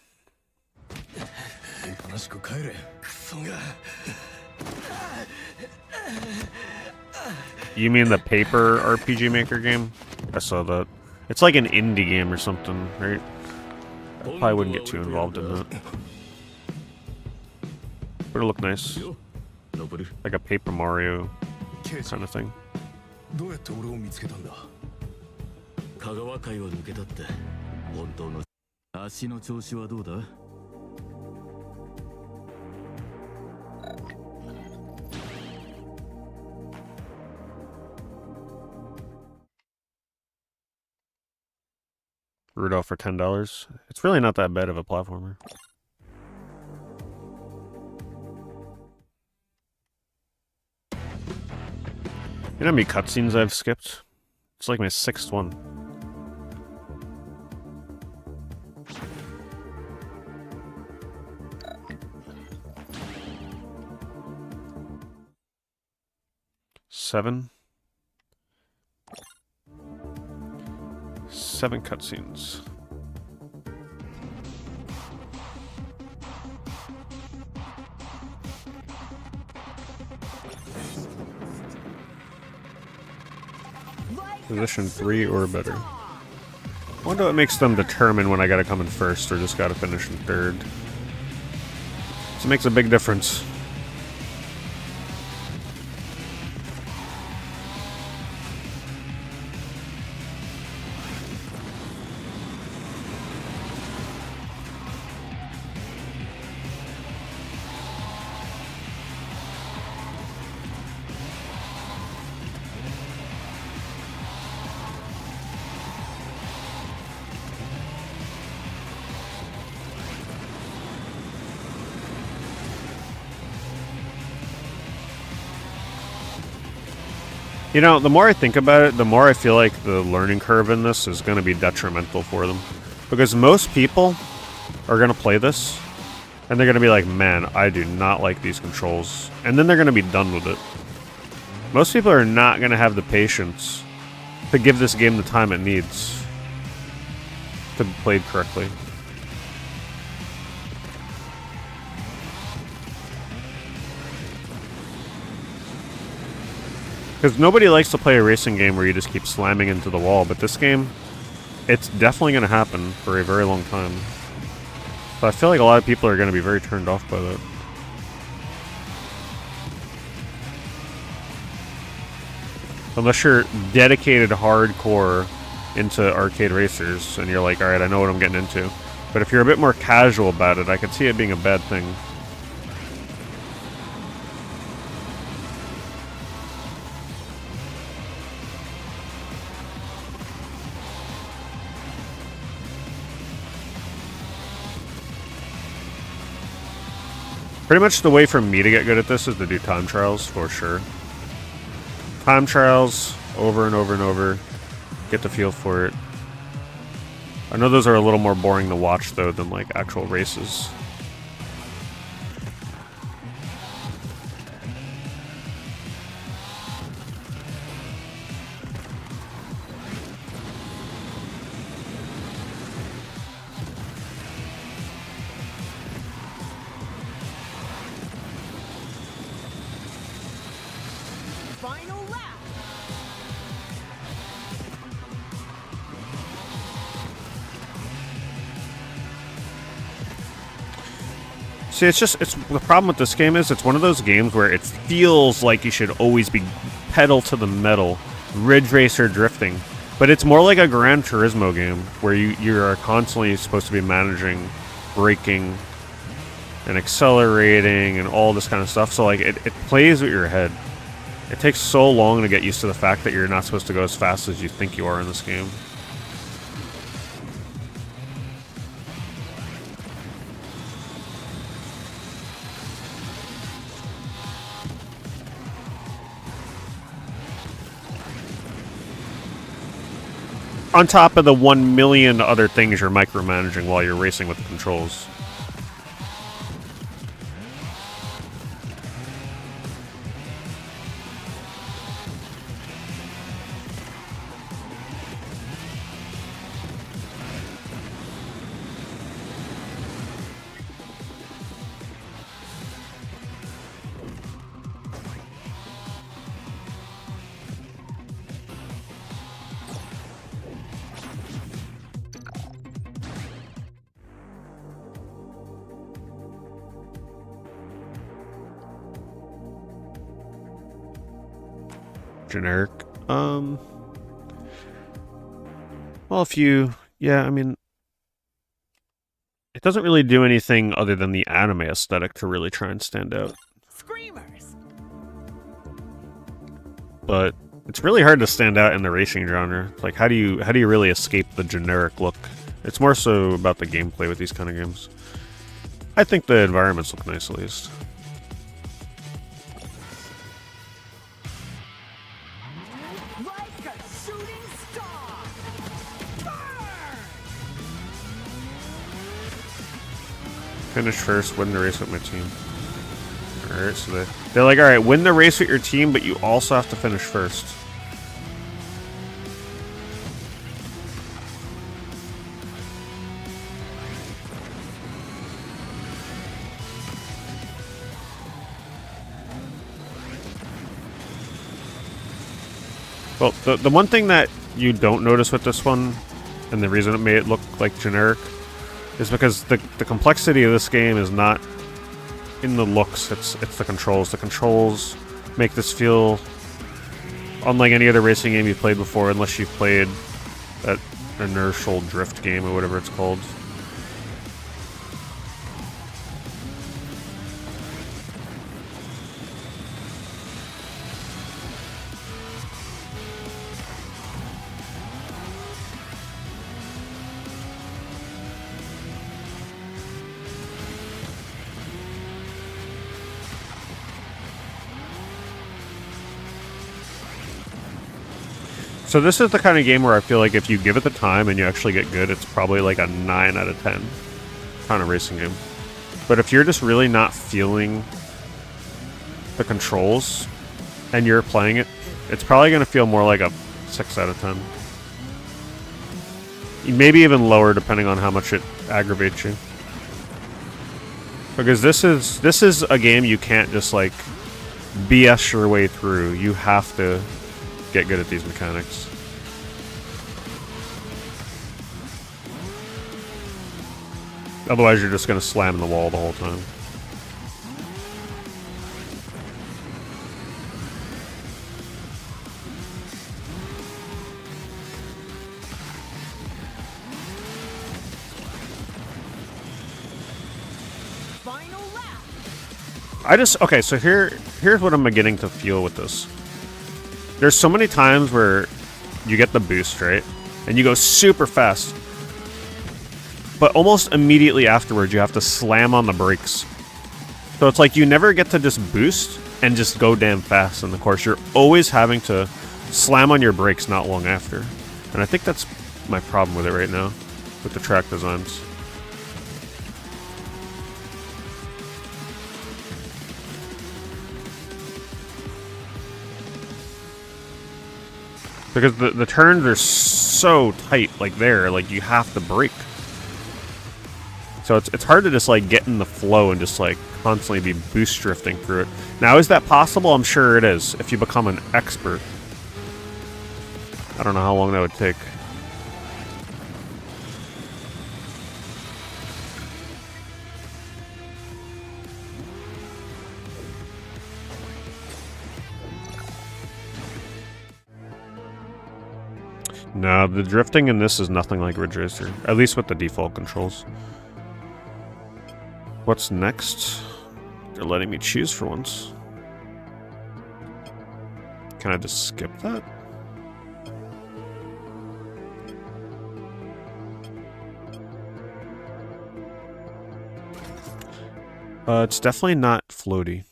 You mean the paper RPG Maker game? I saw that. It's like an indie game or something, right? I probably wouldn't get too involved in that. But it'll look nice. Like a Paper Mario kind of thing. Rudolph for $10. It's really not that bad of a platformer. You know how many cutscenes I've skipped? It's like my 6th one. Seven cutscenes. Position 3 or better. I wonder what makes them determine when I gotta come in 1st or just gotta finish in 3rd. So it makes a big difference. You know, the more I think about it, the more I feel like the learning curve in this is going to be detrimental for them. Because most people are going to play this, and they're going to be like, man, I do not like these controls. And then they're going to be done with it. Most people are not going to have the patience to give this game the time it needs to be played correctly. Because nobody likes to play a racing game where you just keep slamming into the wall, but this game, it's definitely going to happen for a very long time. But I feel like a lot of people are going to be very turned off by that. Unless you're dedicated hardcore into arcade racers and you're like, alright, I know what I'm getting into. But if you're a bit more casual about it, I could see it being a bad thing. Pretty much the way for me to get good at this is to do time trials, for sure. Time trials, over and over and over. Get the feel for it. I know those are a little more boring to watch, though, than, like, actual races. Final lap. See, it's the problem with this game is it's one of those games where it feels like you should always be pedal to the metal, Ridge Racer drifting, but it's more like a Gran Turismo game where you are constantly supposed to be managing braking and accelerating and all this kind of stuff. So like it plays with your head. It takes so long to get used to the fact that you're not supposed to go as fast as you think you are in this game. On top of the 1 million other things you're micromanaging while you're racing with the controls. Generic. Well, I mean, it doesn't really do anything other than the anime aesthetic to really try and stand out. Screamers. But it's really hard to stand out in the racing genre. Like, how do you really escape the generic look? It's more so about the gameplay with these kind of games. I think the environments look nice at least. Like a shooting star. Burn! Finish first, win the race with my team. Alright, so they're like, alright, win the race with your team, but you also have to finish first. Well, the one thing that you don't notice with this one, and the reason it made it look like generic, is because the complexity of this game is not in the looks, it's the controls. The controls make this feel unlike any other racing game you've played before, unless you've played that inertial drift game or whatever it's called. So this is the kind of game where I feel like if you give it the time and you actually get good, it's probably like a 9 out of 10 kind of racing game. But if you're just really not feeling the controls and you're playing it, it's probably going to feel more like a 6 out of 10. Maybe even lower depending on how much it aggravates you. Because this is a game you can't just like BS your way through. You have to get good at these mechanics. Otherwise, you're just gonna slam the wall the whole time. Final lap. Okay, so here's what I'm beginning to feel with this. There's so many times where you get the boost, right? And you go super fast. But almost immediately afterwards, you have to slam on the brakes. So it's like you never get to just boost and just go damn fast in the course. You're always having to slam on your brakes not long after. And I think that's my problem with it right now, with the track designs. Because the turns are so tight, like there, like you have to brake. So it's hard to just like get in the flow and just like constantly be boost drifting through it. Now, is that possible? I'm sure it is, if you become an expert. I don't know how long that would take. No, the drifting in this is nothing like Ridge Racer, at least with the default controls. What's next? They're letting me choose for once. Can I just skip that? It's definitely not floaty.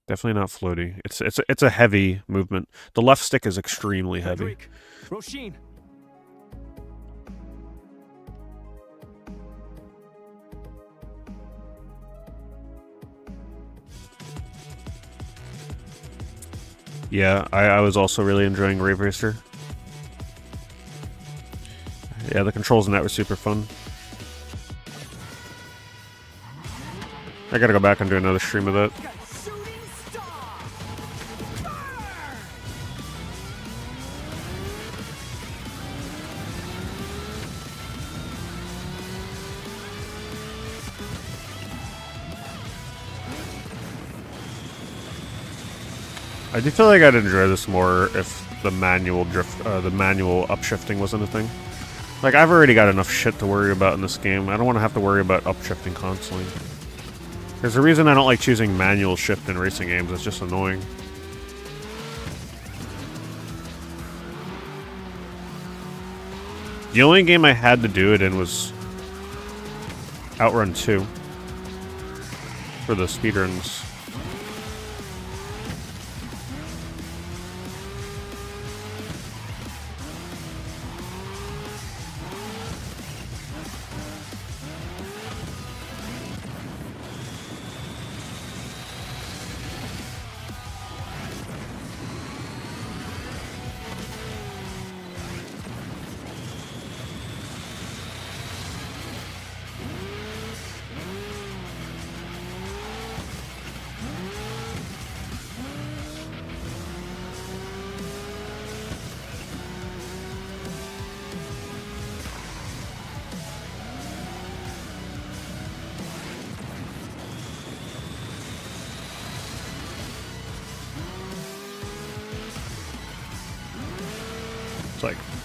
Definitely not floaty. It's a heavy movement. The left stick is extremely heavy. Roshin. Yeah, I was also really enjoying Rave Racer. Yeah, the controls in that were super fun. I gotta go back and do another stream of that. I do feel like I'd enjoy this more if the manual upshifting wasn't a thing. Like, I've already got enough shit to worry about in this game. I don't want to have to worry about upshifting constantly. There's a reason I don't like choosing manual shift in racing games. It's just annoying. The only game I had to do it in was Outrun 2 for the speedruns.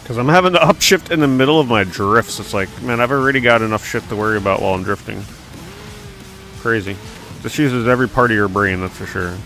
Because I'm having to upshift in the middle of my drifts. It's like, man, I've already got enough shit to worry about while I'm drifting. Crazy. This uses every part of your brain, that's for sure.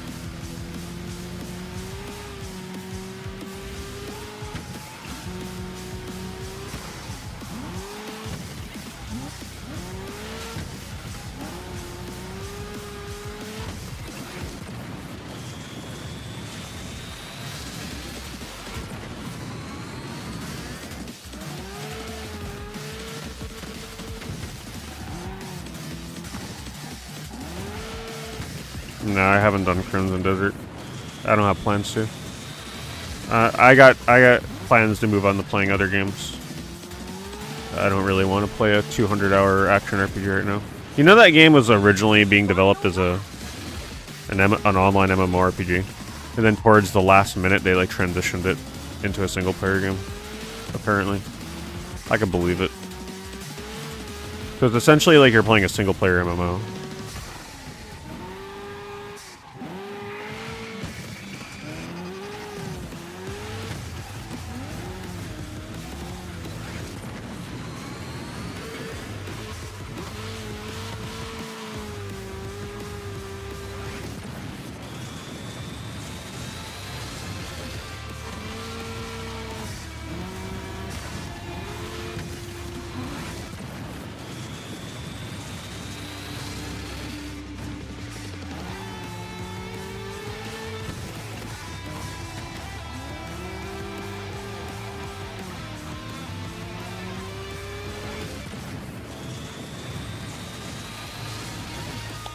No, I haven't done Crimson Desert. I don't have plans to. I got plans to move on to playing other games. I don't really want to play a 200-hour action RPG right now. You know that game was originally being developed as an online MMORPG, and then towards the last minute they like transitioned it into a single-player game. Apparently, I can believe it. So it's essentially like you're playing a single-player MMO.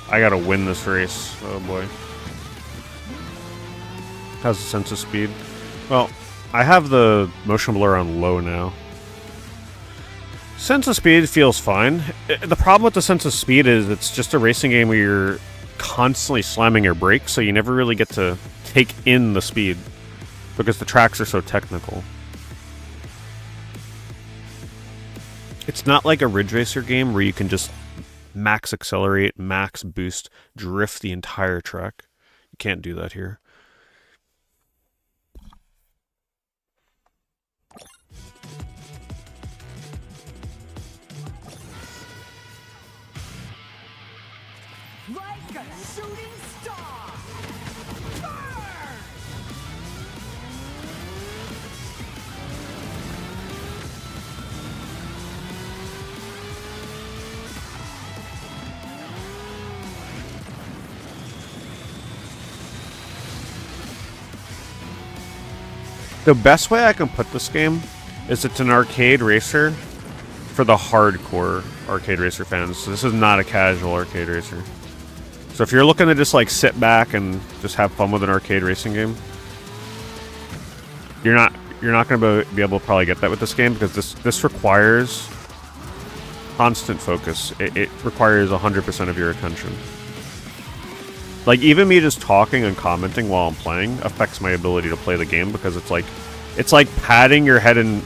I gotta win this race. Oh boy. How's the sense of speed? Well, I have the motion blur on low now. Sense of speed feels fine. The problem with the sense of speed is it's just a racing game where you're constantly slamming your brakes, so you never really get to take in the speed because the tracks are so technical. It's not like a Ridge Racer game where you can just max accelerate, max boost, drift the entire track. You can't do that here. Like a shooting star! Burn! The best way I can put this game is it's an arcade racer for the hardcore arcade racer fans. So this is not a casual arcade racer. So if you're looking to just like sit back and just have fun with an arcade racing game, you're not going to be able to probably get that with this game because this requires constant focus. It requires 100% of your attention. Like, even me just talking and commenting while I'm playing affects my ability to play the game because it's like patting your head and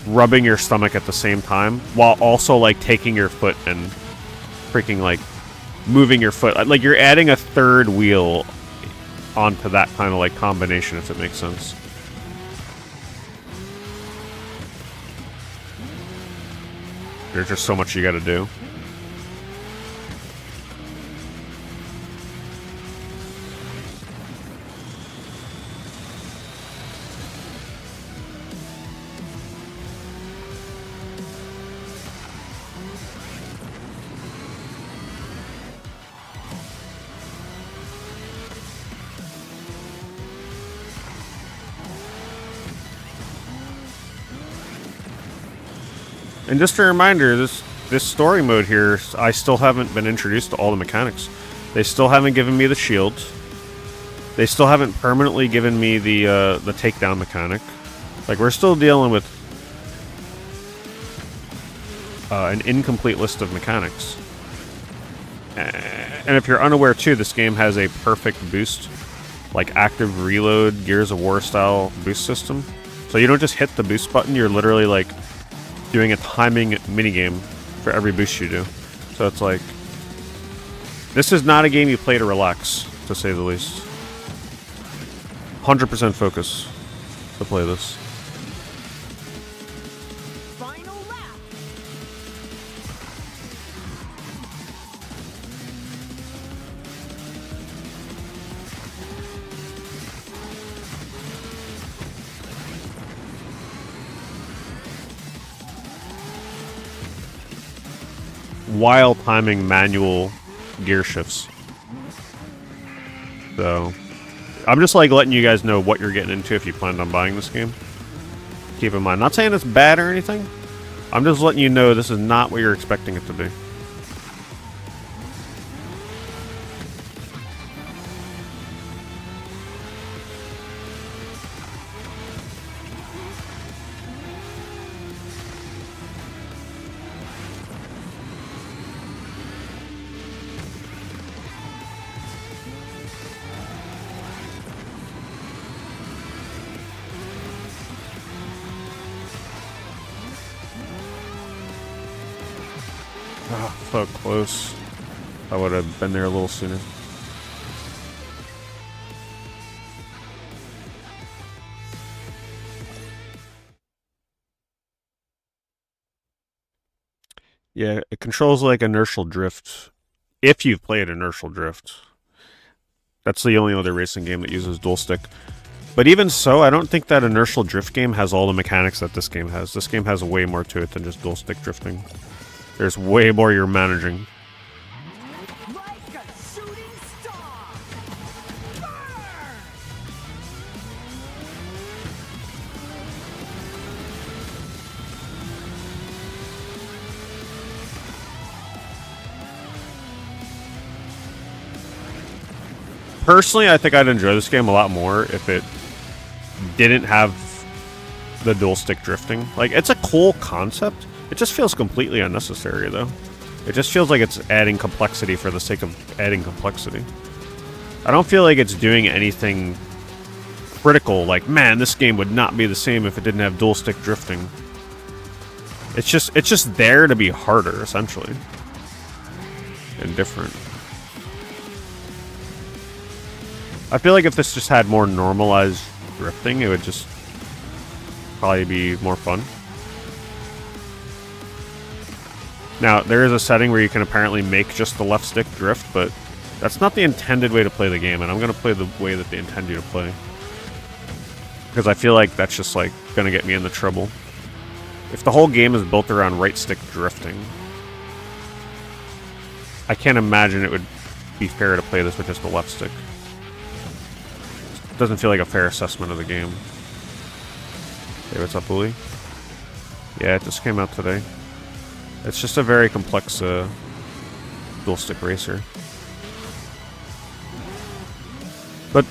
rubbing your stomach at the same time while also like taking your foot and freaking like moving your foot. Like, you're adding a third wheel onto that kind of like combination, if it makes sense. There's just so much you gotta do. And just a reminder, this story mode here, I still haven't been introduced to all the mechanics. They still haven't given me the shield. They still haven't permanently given me the takedown mechanic. Like, we're still dealing with an incomplete list of mechanics. And if you're unaware too, this game has a perfect boost, like active reload, Gears of War style boost system. So you don't just hit the boost button, you're literally like doing a timing minigame for every boost you do. So it's like, this is not a game you play to relax, to say the least. 100% focus to play this. Final lap! While timing manual gear shifts. So, I'm just like letting you guys know what you're getting into if you planned on buying this game. Keep in mind, not saying it's bad or anything. I'm just letting you know this is not what you're expecting it to be. so close. I would have been there a little sooner. Yeah, it controls like inertial drift. If you've played inertial drift. That's the only other racing game that uses dual stick. But even so, I don't think that inertial drift game has all the mechanics that this game has. This game has way more to it than just dual stick drifting. There's way more you're managing. Like a shooting star. Burn! Personally, I think I'd enjoy this game a lot more if it didn't have the dual stick drifting. Like, it's a cool concept. It just feels completely unnecessary, though. It just feels like it's adding complexity for the sake of adding complexity. I don't feel like it's doing anything critical, like, man, this game would not be the same if it didn't have dual stick drifting. It's just there to be harder, essentially. And different. I feel like if this just had more normalized drifting, it would just probably be more fun. Now, there is a setting where you can apparently make just the left stick drift, but that's not the intended way to play the game, and I'm going to play the way that they intend you to play. Because I feel like that's just, like, going to get me into trouble. If the whole game is built around right stick drifting, I can't imagine it would be fair to play this with just the left stick. It doesn't feel like a fair assessment of the game. Hey, what's up, Uli? Yeah, it just came out today. It's just a very complex dual stick racer. But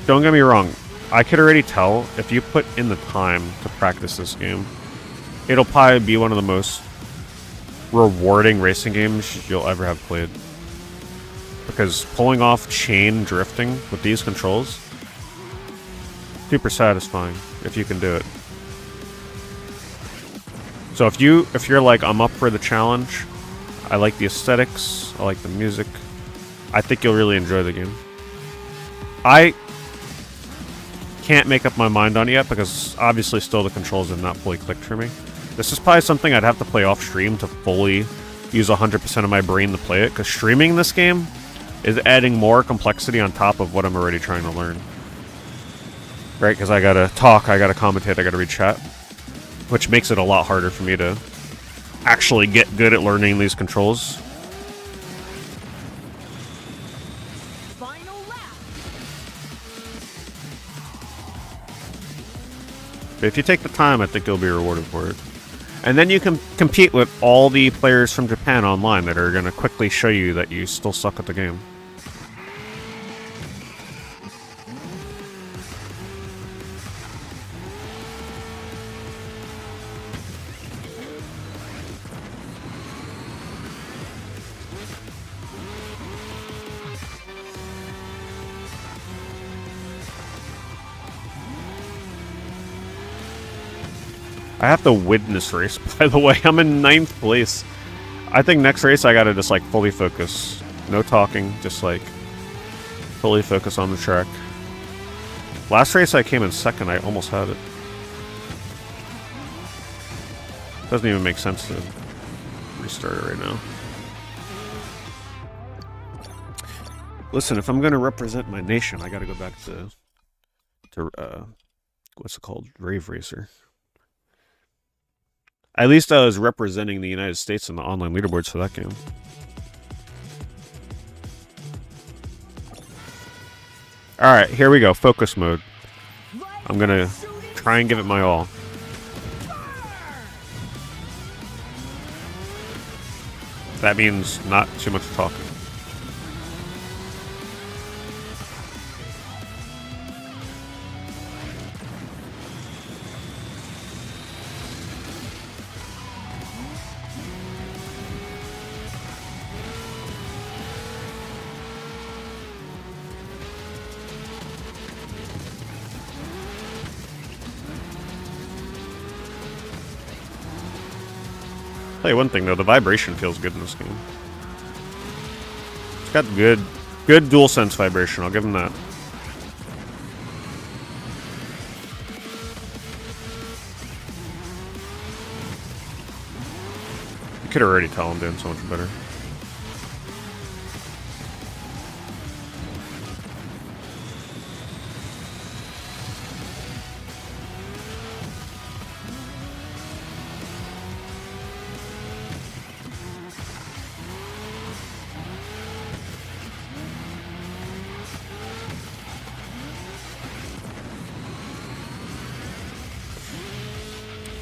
don't get me wrong, I could already tell if you put in the time to practice this game, it'll probably be one of the most rewarding racing games you'll ever have played. Because pulling off chain drifting with these controls, super satisfying if you can do it. So if you're like, I'm up for the challenge, I like the aesthetics, I like the music, I think you'll really enjoy the game. I can't make up my mind on it yet because obviously still the controls have not fully clicked for me. This is probably something I'd have to play off stream to fully use 100% of my brain to play it, because streaming this game is adding more complexity on top of what I'm already trying to learn. Right, because I gotta talk, I gotta commentate, I gotta read chat. Which makes it a lot harder for me to actually get good at learning these controls. Final lap. But if you take the time, I think you'll be rewarded for it. And then you can compete with all the players from Japan online that are going to quickly show you that you still suck at the game. I have to win this race, by the way. I'm in 9th place. I think next race I gotta just, like, fully focus. No talking, just, like, fully focus on the track. Last race I came in 2nd, I almost had it. Doesn't even make sense to restart it right now. Listen, if I'm gonna represent my nation, I gotta go back to what's it called? Rave Racer. At least I was representing the United States in the online leaderboards for that game. Alright, here we go. Focus mode. I'm gonna try and give it my all. That means not too much talking. Tell you one thing though, the vibration feels good in this game. It's got good DualSense vibration. I'll give him that. You could already tell I'm doing so much better.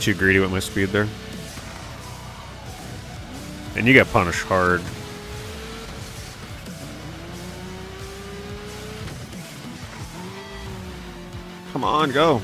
Too greedy with my speed there. And you get punished hard. Come on, go.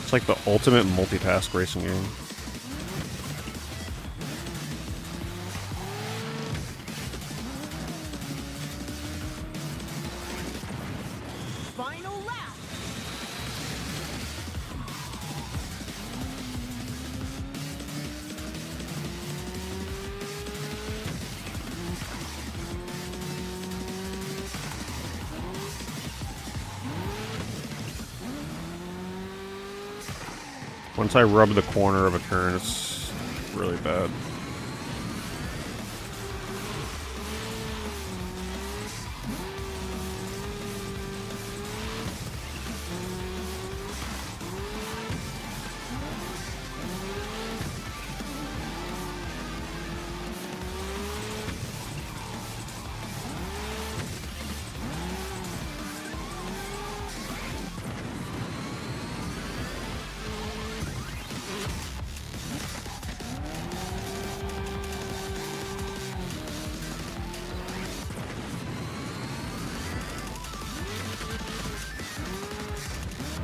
It's like the ultimate multitask racing game. Final lap. Once I rub the corner of a turn, it's really bad.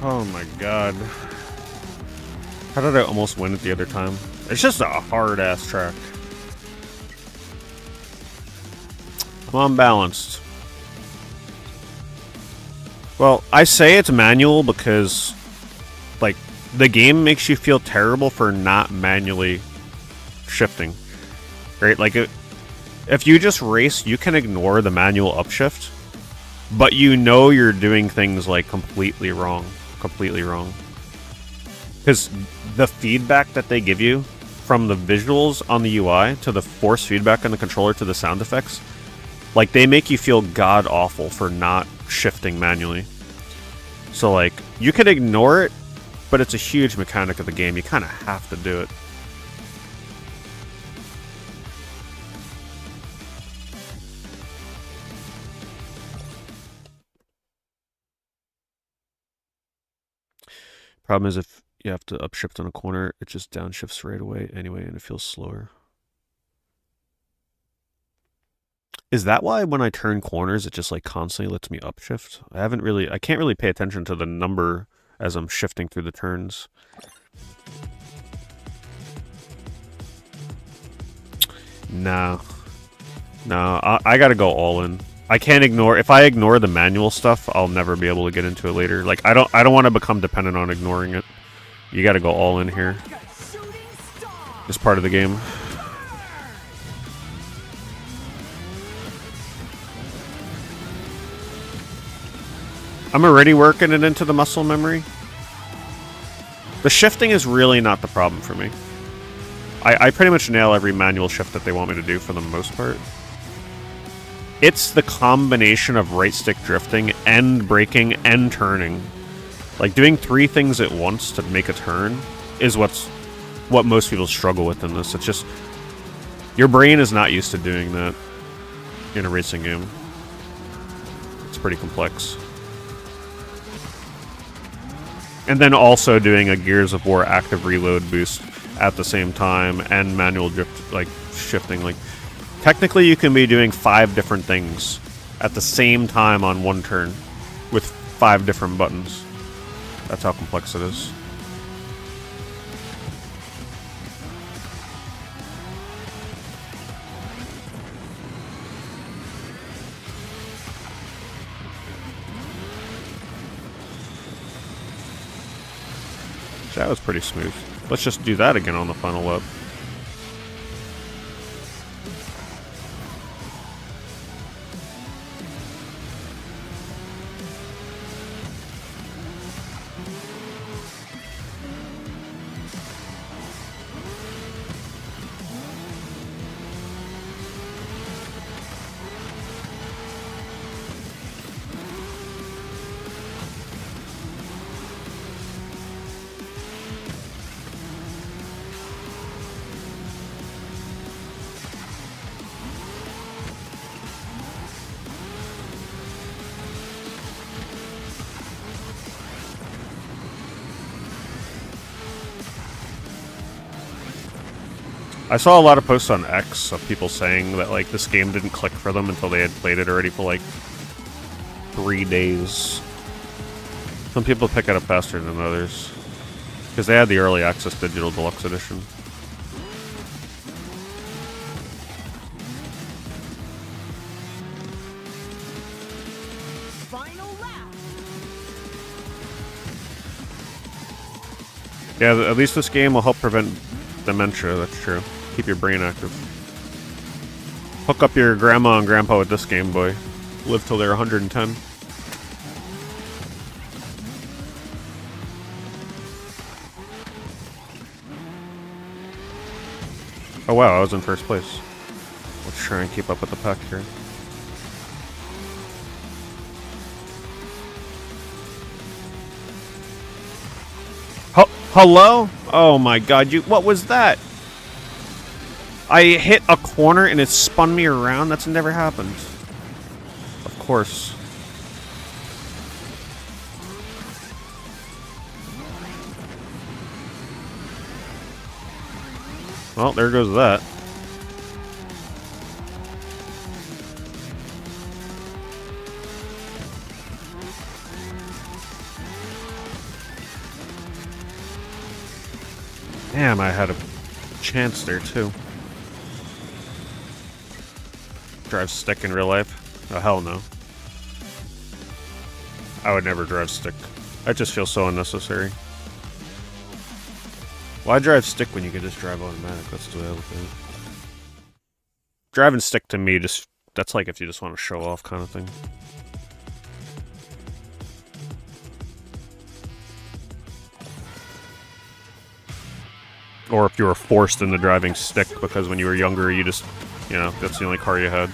Oh my god. How did I almost win it the other time? It's just a hard-ass track. I'm unbalanced. Well, I say it's manual because, like, the game makes you feel terrible for not manually shifting. Right? Like, if you just race, you can ignore the manual upshift, but you know you're doing things, like, completely wrong. Completely wrong. Because the feedback that they give you from the visuals on the UI to the force feedback on the controller to the sound effects, like, they make you feel god awful for not shifting manually. So, like, you can ignore it, but it's a huge mechanic of the game. You kind of have to do it. Problem is, if you have to upshift on a corner, it just downshifts right away anyway, and it feels slower. Is that why when I turn corners, it just, like, constantly lets me upshift? I can't really pay attention to the number as I'm shifting through the turns. No. No, I gotta go all in. I can't ignore. If I ignore the manual stuff, I'll never be able to get into it later. Like, I don't want to become dependent on ignoring it. You got to go all in here. It's part of the game. I'm already working it into the muscle memory. The shifting is really not the problem for me. I pretty much nail every manual shift that they want me to do for the most part. It's the combination of right stick drifting and braking and turning. Like, doing 3 things at once to make a turn is what most people struggle with in this. It's just Your brain is not used to doing that in a racing game. It's pretty complex. And then also doing a Gears of War active reload boost at the same time and manual drift, like shifting. Like technically you can be doing 5 different things at the same time on one turn with 5 different buttons. That's how complex it is. That was pretty smooth. Let's just do that again on the final lap. I saw a lot of posts on X of people saying that like this game didn't click for them until they had played it already for like 3 days. Some people pick it up faster than others because they had the early access digital deluxe edition. Final lap. Yeah, at least this game will help prevent dementia, that's true. Keep your brain active. Hook up your grandma and grandpa with this Game Boy. Live till they're 110. Oh wow, I was in first place. Let's try and keep up with the pack here. Hello? Oh my god, what was that? I hit a corner and it spun me around? That's never happened. Of course. Well, there goes that. Damn, I had a chance there too. Drive stick in real life? Oh, hell no. I would never drive stick. That just feels so unnecessary. Why drive stick when you can just drive automatic? That's the way I look at it. Driving stick to me, that's like if you just want to show off kind of thing. Or if you were forced into driving stick because when you were younger, you just, you know, that's the only car you had.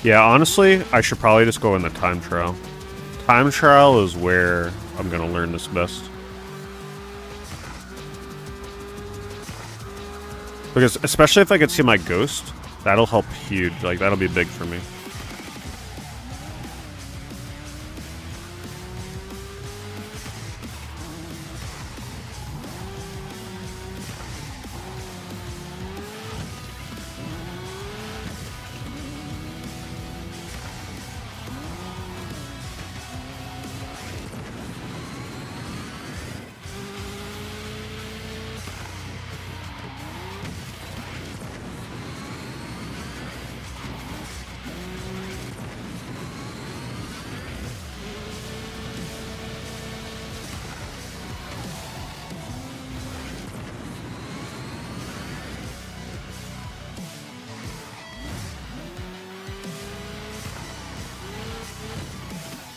Yeah, honestly, I should probably just go in the time trial. Time trial is where I'm gonna learn this best. Because, especially if I could see my ghost, that'll help huge. Like, that'll be big for me.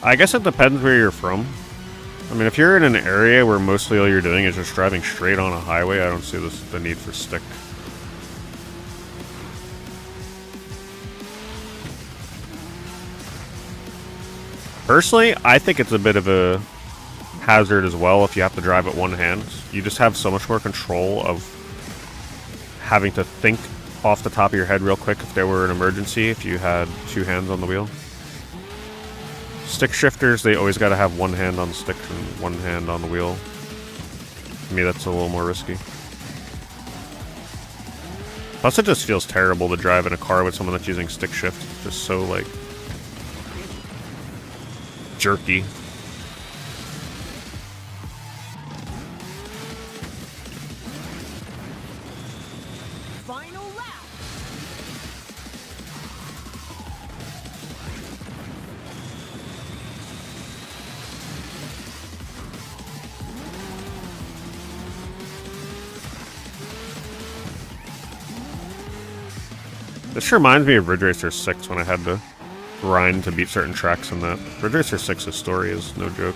I guess it depends where you're from. I mean, if you're in an area where mostly all you're doing is just driving straight on a highway, I don't see the need for stick. Personally, I think it's a bit of a hazard as well if you have to drive at one hand. You just have so much more control of having to think off the top of your head real quick if there were an emergency if you had two hands on the wheel. Stick shifters, they always got to have one hand on the stick and one hand on the wheel. To me, that's a little more risky. Plus, it just feels terrible to drive in a car with someone that's using stick shift. It's just so, like, jerky. Final lap. This reminds me of Ridge Racer 6 when I had to grind to beat certain tracks in that. Ridge Racer 6's story is no joke.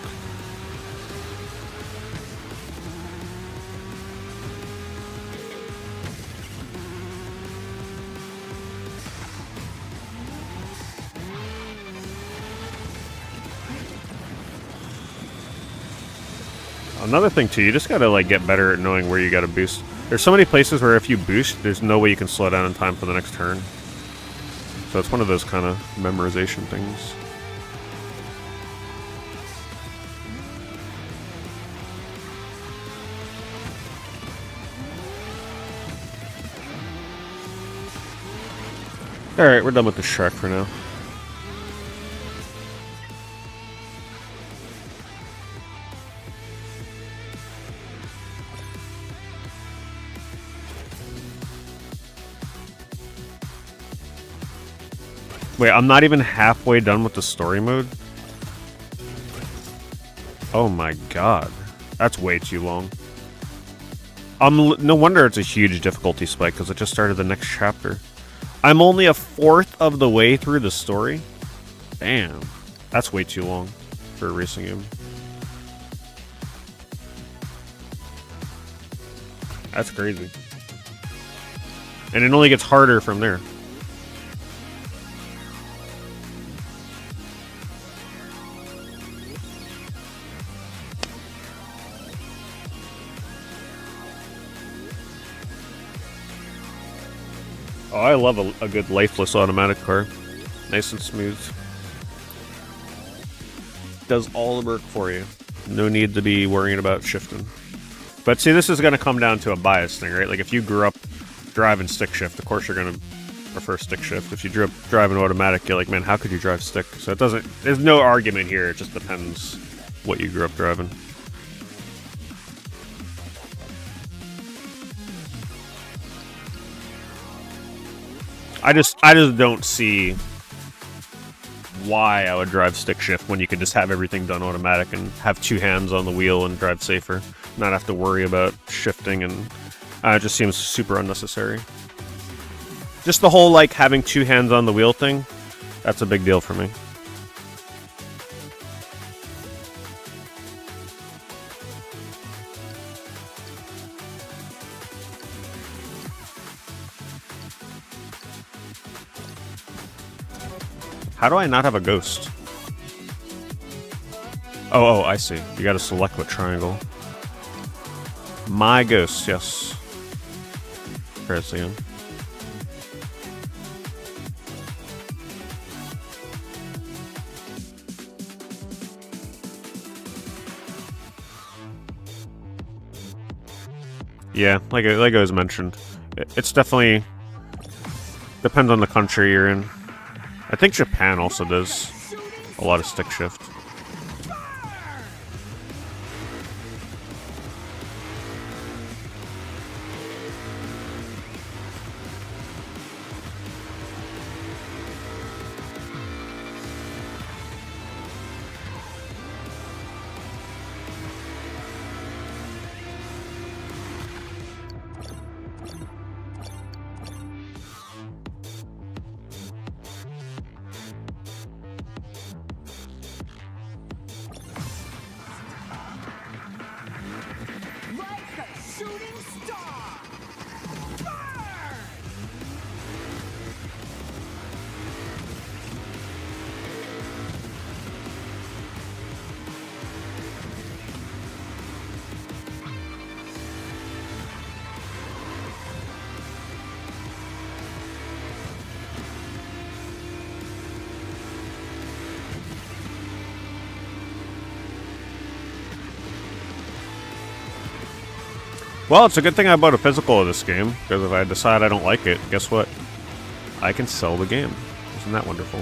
Another thing too, you just gotta like get better at knowing where you gotta boost. There's so many places where if you boost, there's no way you can slow down in time for the next turn. So it's one of those kind of memorization things. Alright, we're done with this track for now. Wait, I'm not even halfway done with the story mode? Oh my god. That's way too long. No wonder it's a huge difficulty spike, because it just started the next chapter. I'm only a fourth of the way through the story? Damn. That's way too long for a racing game. That's crazy. And it only gets harder from there. Oh, I love a good lifeless automatic car. Nice and smooth. Does all the work for you. No need to be worrying about shifting. But see, this is going to come down to a bias thing, right? Like if you grew up driving stick shift, of course you're going to prefer stick shift. If you grew up driving automatic, you're like, man, how could you drive stick? So it doesn't, there's no argument here. It just depends what you grew up driving. I just don't see why I would drive stick shift when you could just have everything done automatic and have two hands on the wheel and drive safer, not have to worry about shifting, and it just seems super unnecessary. Just the whole like having two hands on the wheel thing, that's a big deal for me. How do I not have a ghost? Oh, I see. You gotta select what triangle. My ghost, yes. Press again. Yeah, like I was mentioned, it's definitely depends on the country you're in. I think Japan also does a lot of stick shift. Well, it's a good thing I bought a physical of this game, because if I decide I don't like it, guess what? I can sell the game. Isn't that wonderful?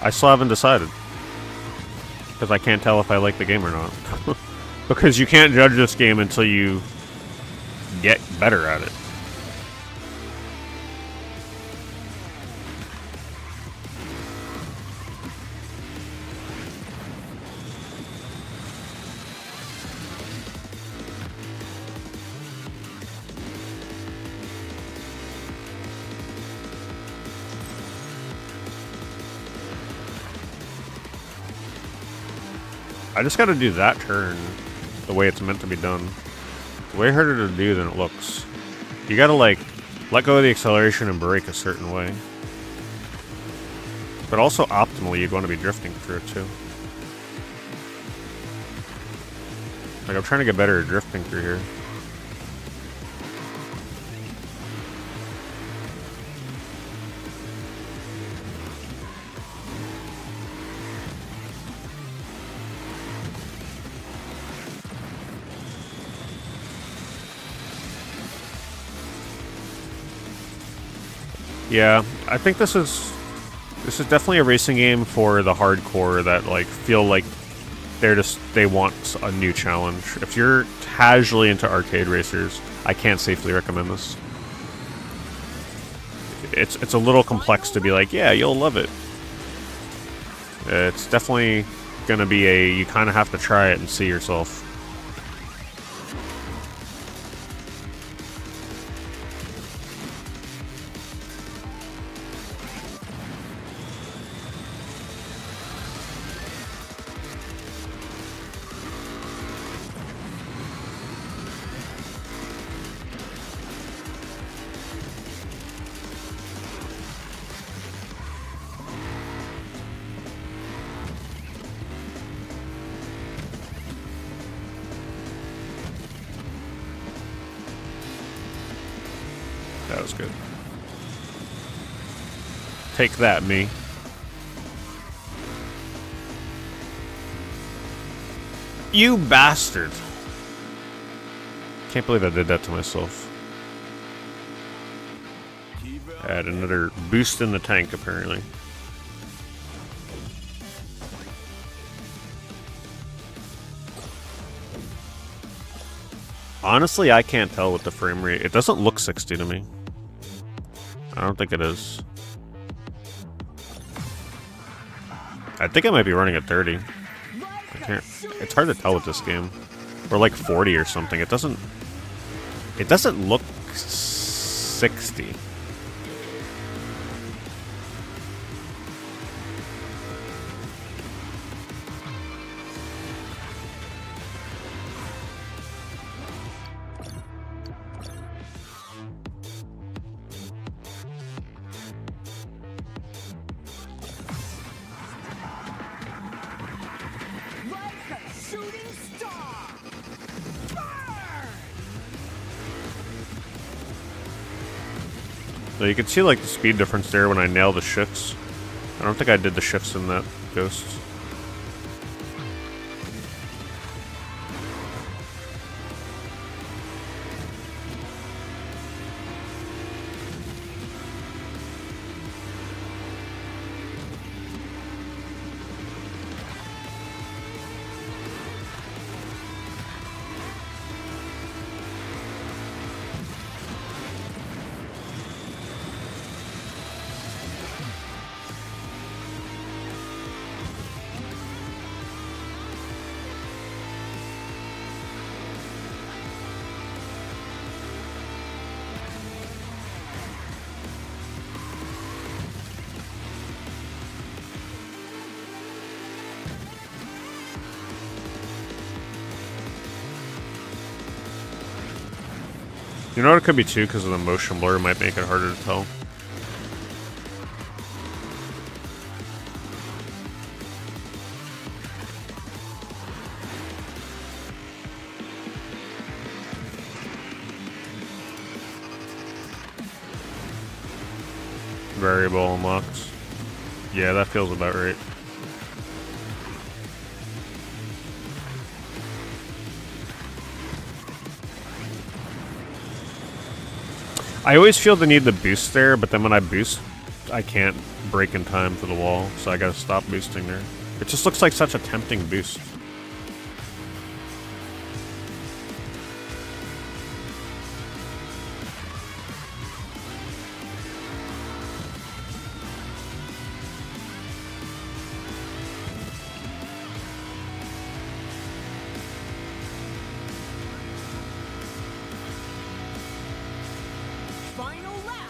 I still haven't decided. Because I can't tell if I like the game or not. Because you can't judge this game until you get better at it. I just gotta do that turn the way it's meant to be done. Way harder to do than it looks. You gotta, like, let go of the acceleration and brake a certain way. But also, optimally, you'd want to be drifting through it, too. Like, I'm trying to get better at drifting through here. Yeah, I think this is definitely a racing game for the hardcore that like feel like they want a new challenge. If you're casually into arcade racers, I can't safely recommend this. It's a little complex to be like, yeah, you'll love it. It's definitely gonna be you kind of have to try it and see yourself. That was good. Take that, me. You bastard! Can't believe I did that to myself. Add another boost in the tank, apparently. Honestly, I can't tell with the frame rate. It doesn't look 60 to me. I don't think it is. I think I might be running at 30. I can't. It's hard to tell with this game. Or like 40 or something. It doesn't look 60. So you can see like the speed difference there when I nail the shifts. I don't think I did the shifts in that Ghost. You know what it could be too, because of the motion blur might make it harder to tell. Variable unlocks. Yeah, that feels about right. I always feel the need to boost there, but then when I boost, I can't break in time for the wall, so I gotta stop boosting there. It just looks like such a tempting boost. Final lap.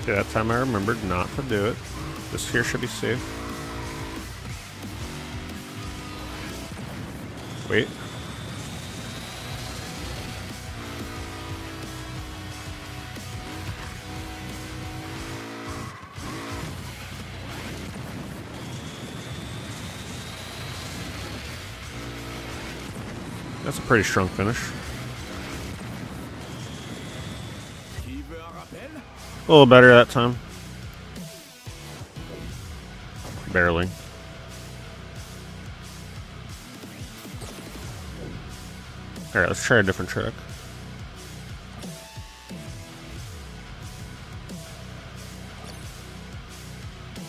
Okay, that time I remembered not to do it. This here should be safe. Wait. That's a pretty strong finish. A little better that time. Barely. Alright, let's try a different track.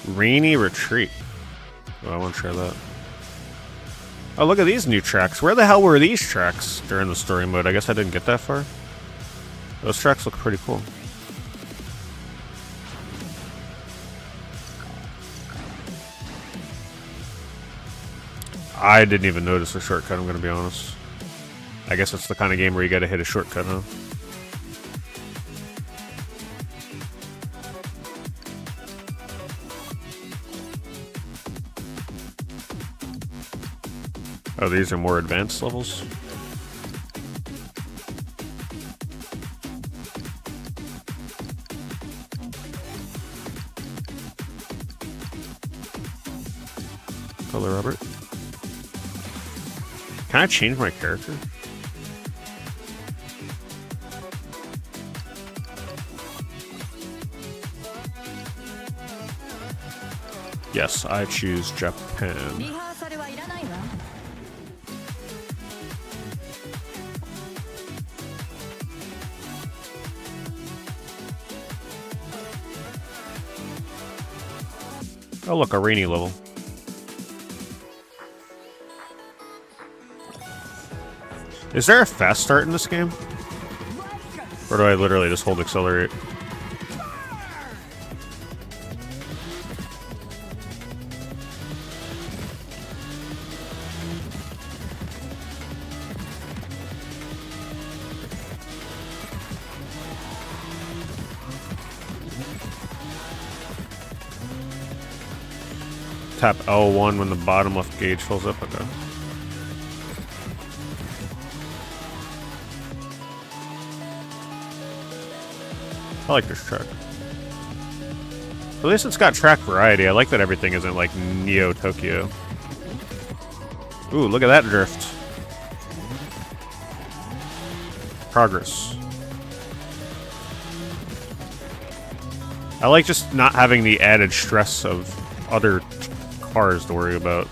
Rainy Retreat. Oh, I want to try that. Oh, look at these new tracks. Where the hell were these tracks during the story mode? I guess I didn't get that far. Those tracks look pretty cool. I didn't even notice the shortcut, I'm gonna be honest. I guess it's the kind of game where you gotta hit a shortcut, huh? Oh, these are more advanced levels? Hello, Robert. Can I change my character? Yes, I choose Japan. Oh look, a rainy level. Is there a fast start in this game? Or do I literally just hold accelerate? Tap L1 when the bottom left gauge fills up. Okay. I like this track. At least it's got track variety. I like that everything isn't like Neo Tokyo. Ooh, look at that drift. Progress. I like just not having the added stress of other cars to worry about.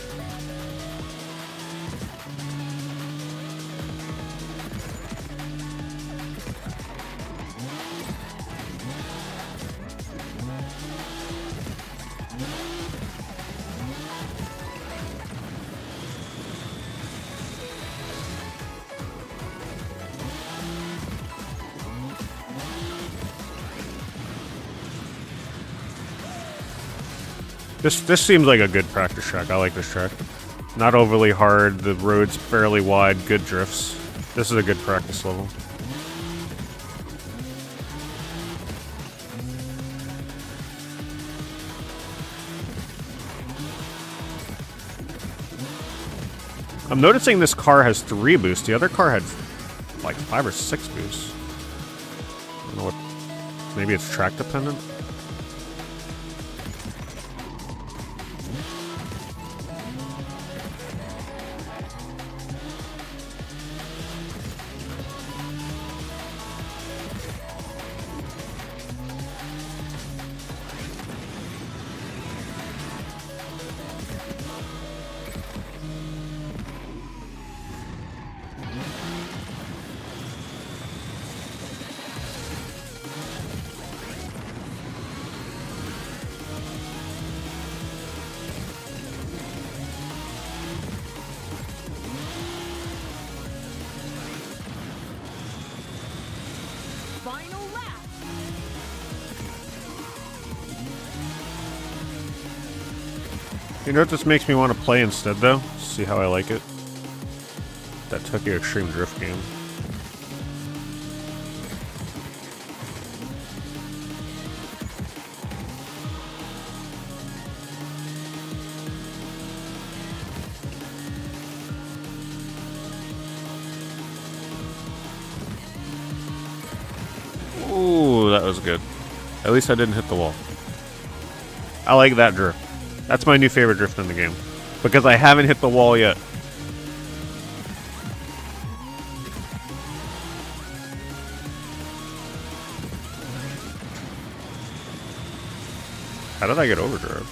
This seems like a good practice track. I like this track. Not overly hard, the road's fairly wide, good drifts. This is a good practice level. I'm noticing this car has 3 boosts. The other car had like 5 or 6 boosts. I don't know what. Maybe it's track dependent? Final lap. You know what this makes me want to play instead, though? See how I like it? That Tokyo Extreme Drift game. Ooh, that was good. At least I didn't hit the wall. I like that drift. That's my new favorite drift in the game. Because I haven't hit the wall yet. How did I get overdrive?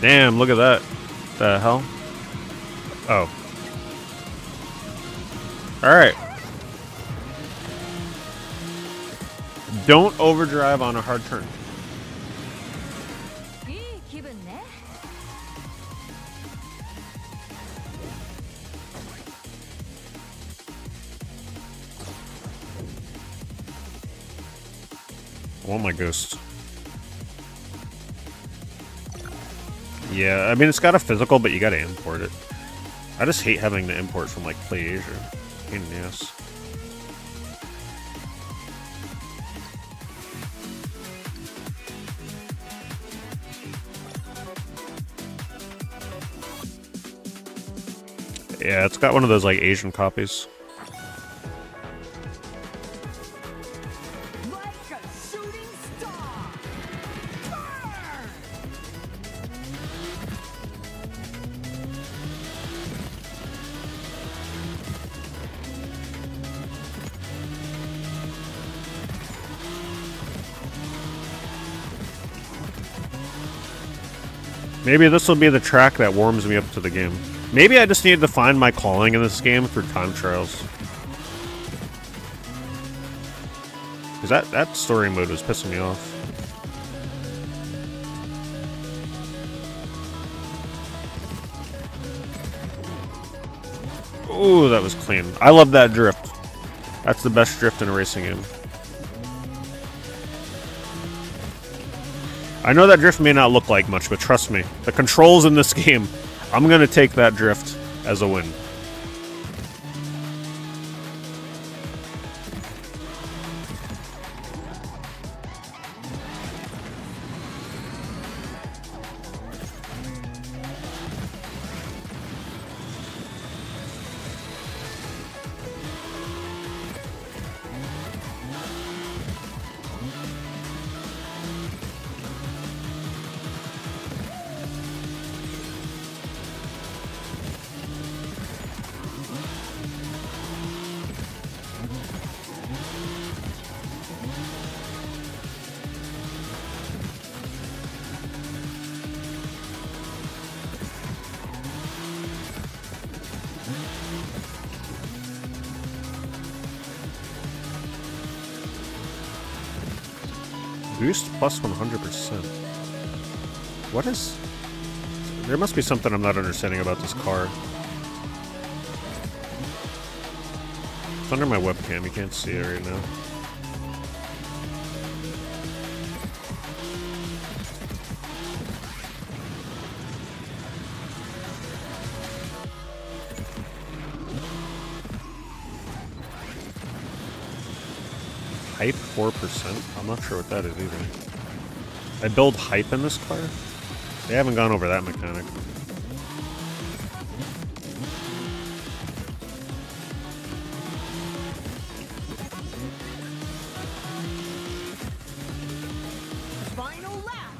Damn, look at that. The hell? Oh. Alright. Don't overdrive on a hard turn. I want my ghost. Yeah, I mean, it's got a physical, but you gotta import it. I just hate having to import from, like, PlayAsia. Pain in the ass. Yeah, it's got one of those, like, Asian copies. Maybe this will be the track that warms me up to the game. Maybe I just need to find my calling in this game through time trials. Because that story mode was pissing me off. Ooh, that was clean. I love that drift. That's the best drift in a racing game. I know that drift may not look like much, but trust me, the controls in this game, I'm gonna take that drift as a win. Boost plus 100%. What is... There must be something I'm not understanding about this car. It's under my webcam, you can't see it right now. Hype 4%? I'm not sure what that is either. I build hype in this car? They haven't gone over that mechanic. Final lap.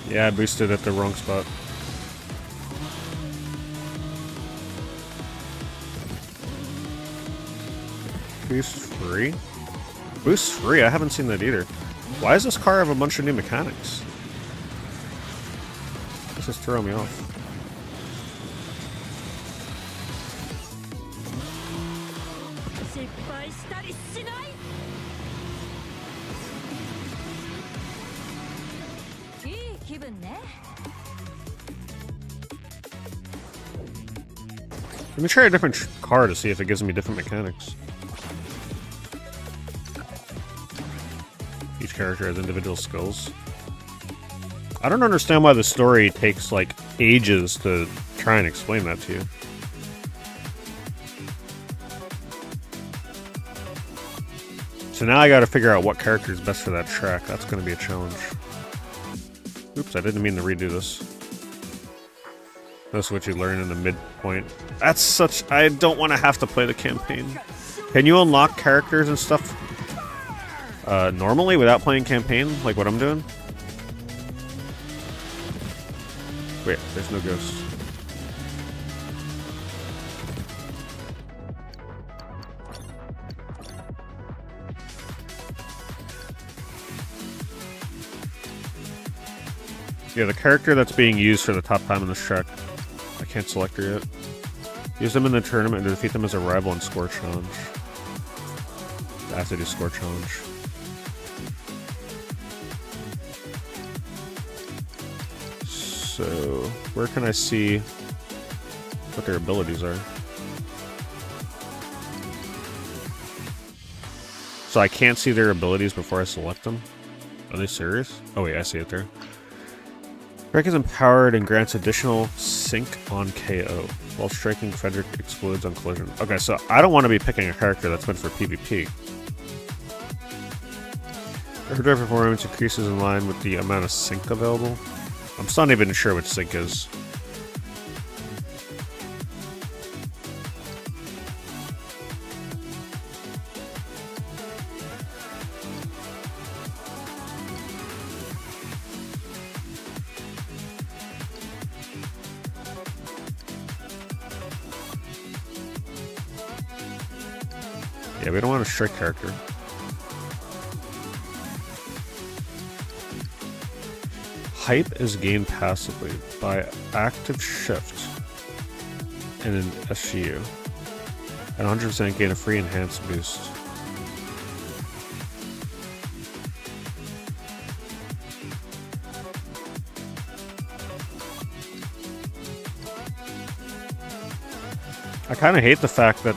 Yeah, I boosted at the wrong spot. Boost free? Boost free? I haven't seen that either. Why does this car have a bunch of new mechanics? This is throwing me off. Let me try a different car to see if it gives me different mechanics. Each character has individual skills. I don't understand why the story takes, like, ages to try and explain that to you. So now I gotta figure out what character is best for that track. That's gonna be a challenge. Oops, I didn't mean to redo this. That's what you learn in the midpoint. That's such... I don't want to have to play the campaign. Can you unlock characters and stuff normally without playing campaign, like what I'm doing? Wait, there's no ghosts. Yeah, the character that's being used for the top time in this track. I can't select her yet. Use them in the tournament to defeat them as a rival and score challenge. I have to do score challenge. So, where can I see what their abilities are? So I can't see their abilities before I select them? Are they serious? Oh wait, I see it there. Strike is empowered and grants additional sync on KO. While striking, Frederick explodes on collision. Okay, so I don't want to be picking a character that's meant for PvP. Overdrive performance increases in line with the amount of sync available. I'm still not even sure which sync is. Yeah, we don't want a strict character. Hype is gained passively by active shift in an SGU. At 100% gain a free enhanced boost. I kind of hate the fact that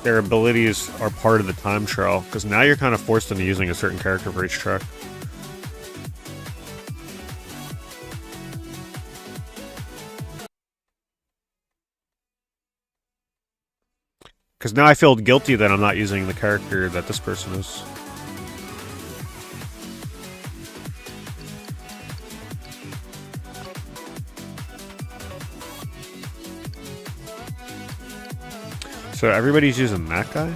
their abilities are part of the time trial, because now you're kind of forced into using a certain character for each track. Because now I feel guilty that I'm not using the character that this person is. So everybody's using that guy?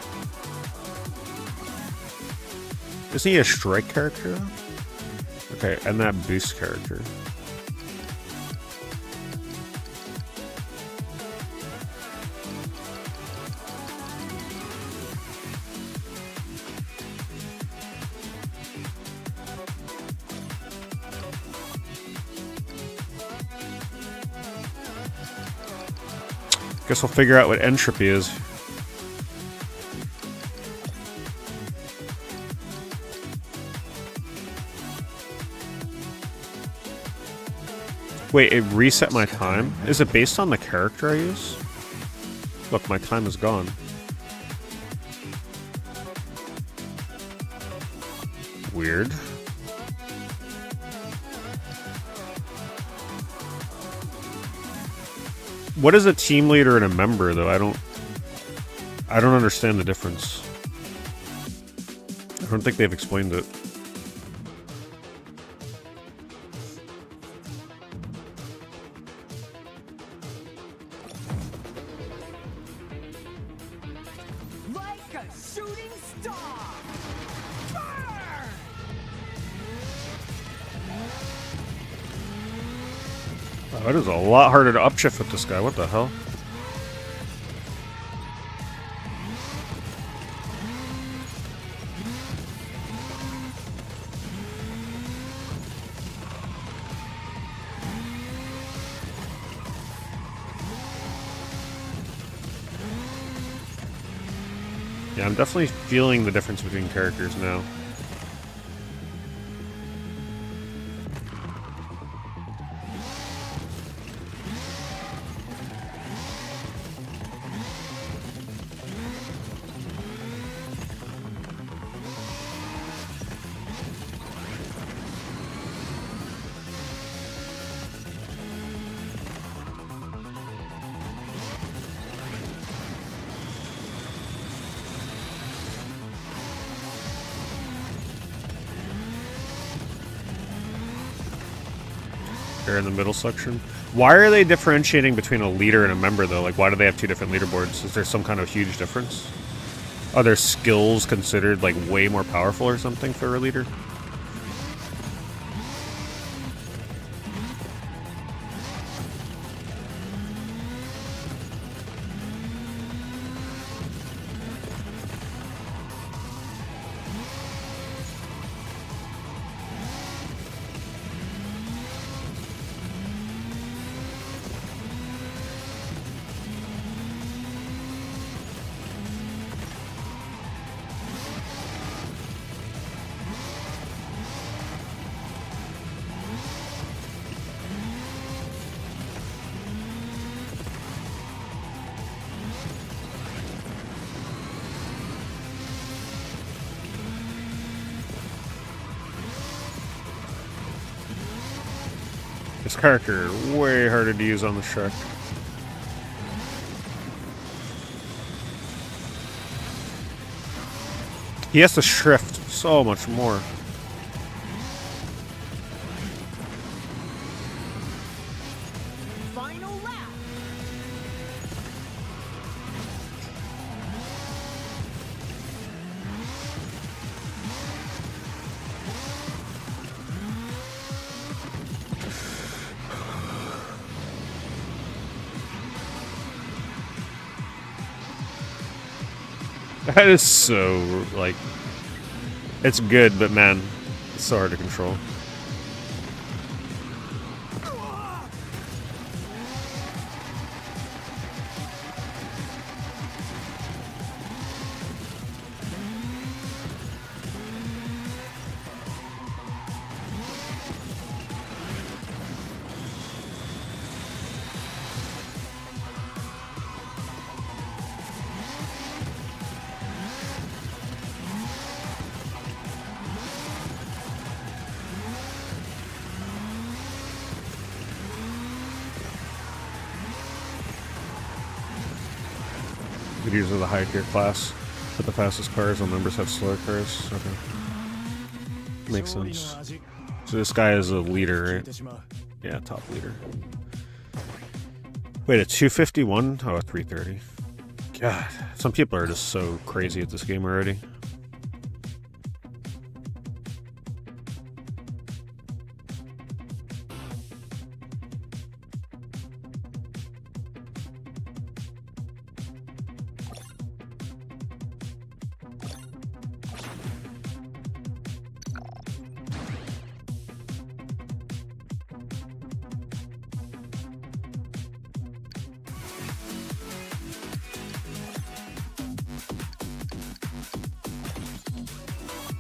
Isn't he a strike character? Okay, and that boost character. Guess we'll figure out what entropy is. Wait, it reset my time? Is it based on the character I use? Look, my time is gone. Weird. What is a team leader and a member, though? I don't understand the difference. I don't think they've explained it. Like a shooting star! Burn! Oh, it is a lot harder to upshift with this guy. What the hell? Yeah, I'm definitely feeling the difference between characters now. Here in the middle section. Why are they differentiating between a leader and a member, though? Like, why do they have two different leaderboards? Is there some kind of huge difference? Are their skills considered, like, way more powerful or something for a leader? This character way harder to use on the Shrek. He has to shrift so much more. Final lap. That is so, like, it's good, but man, it's so hard to control. These are the high tier class, but the fastest cars on members have slower cars. Okay. Makes sense. So this guy is a leader, right? Yeah, top leader. Wait, a 251? Oh, a 330. God, some people are just so crazy at this game already.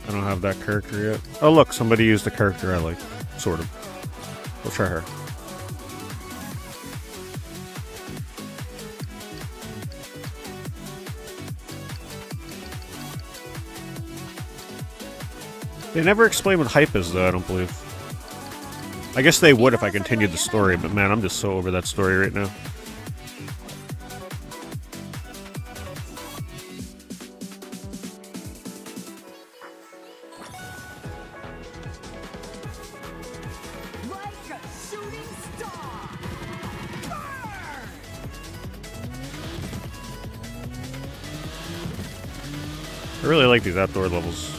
I don't have that character yet. Oh look, somebody used a character I like. Sort of. We'll try her. They never explain what hype is, though, I don't believe. I guess they would if I continued the story, but man, I'm just so over that story right now. Like a shooting star. Burn! I really like these outdoor levels.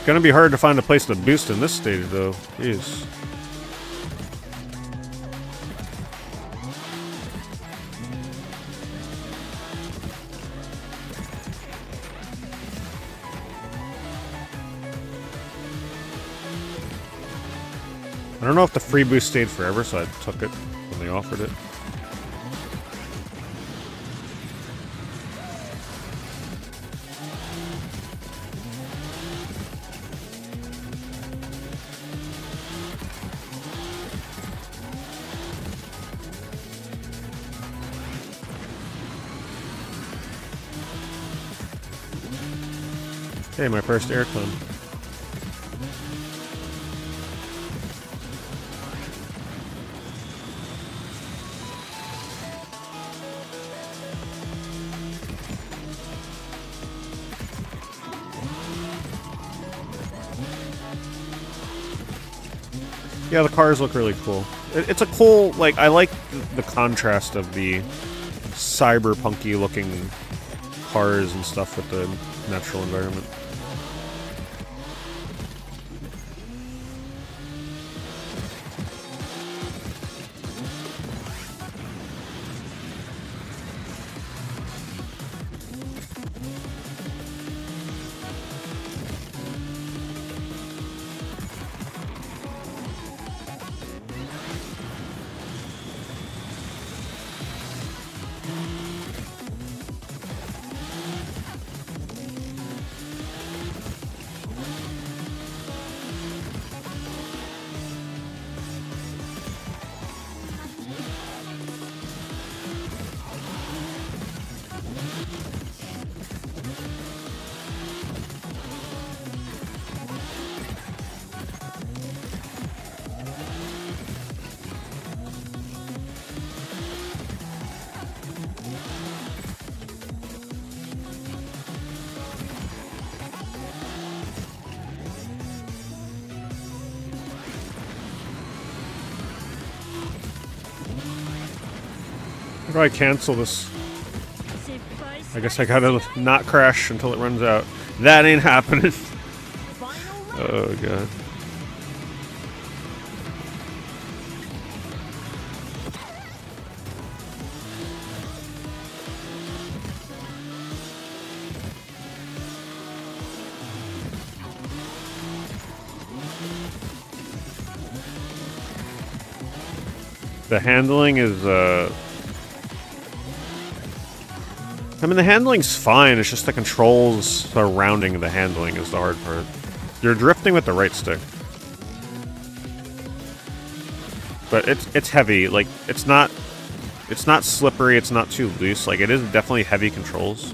Gonna be hard to find a place to boost in this stage, though. Jeez. I don't know if the free boost stayed forever, so I took it when they offered it. Hey, my first aircon. Yeah, the cars look really cool. It's a cool, like, I like the contrast of the cyberpunky looking cars and stuff with the natural environment. How do I cancel this? I guess I gotta not crash until it runs out. That ain't happening. Oh god. The handling is, I mean, the handling's fine, it's just the controls surrounding the handling is the hard part. You're drifting with the right stick. But it's heavy, like, it's not slippery, it's not too loose, like, it is definitely heavy controls.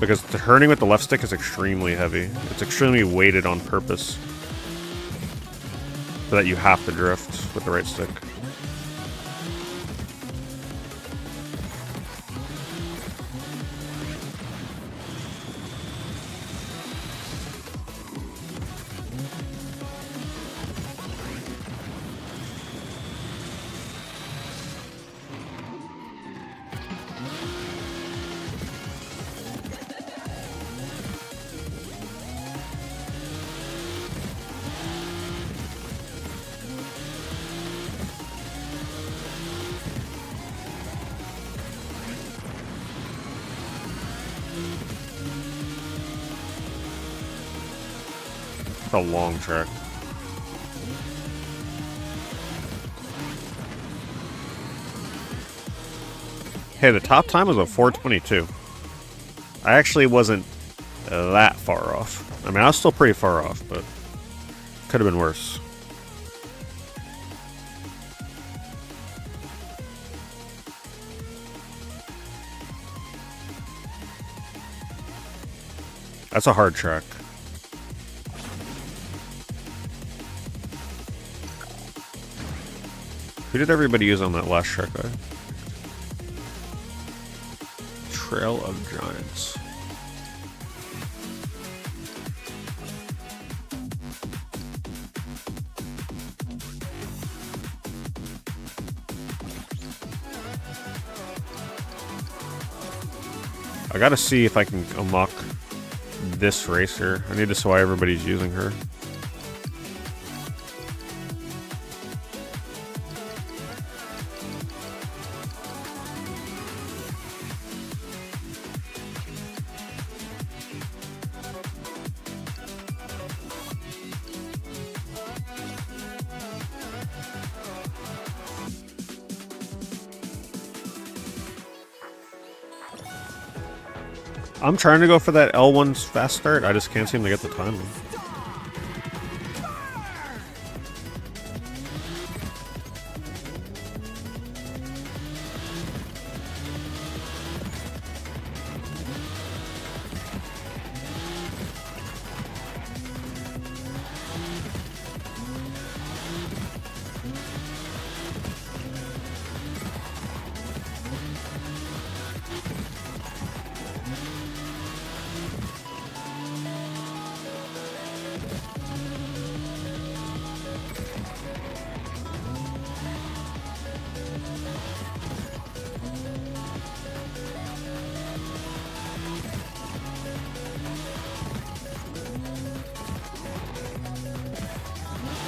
Because turning with the left stick is extremely heavy. It's extremely weighted on purpose. So that you have to drift with the right stick. A long track. Hey, the top time was a 4:22. I actually wasn't that far off. I mean, I was still pretty far off, but could have been worse. That's a hard track. Who did everybody use on that last track? Trail of Giants. I gotta see if I can unlock this racer. I need to see why everybody's using her. I'm trying to go for that L1's fast start. I just can't seem to get the timing.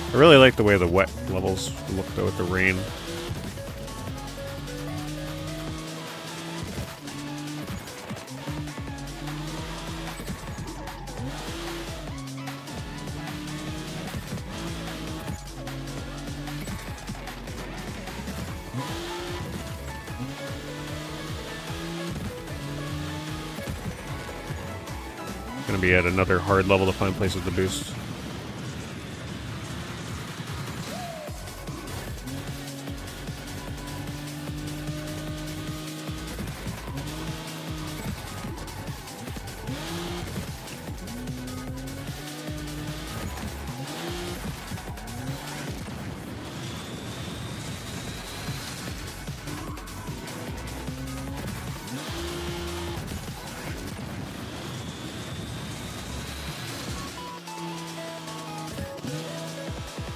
I really like the way the wet levels look though with the rain. Gonna be at another hard level to find places to boost.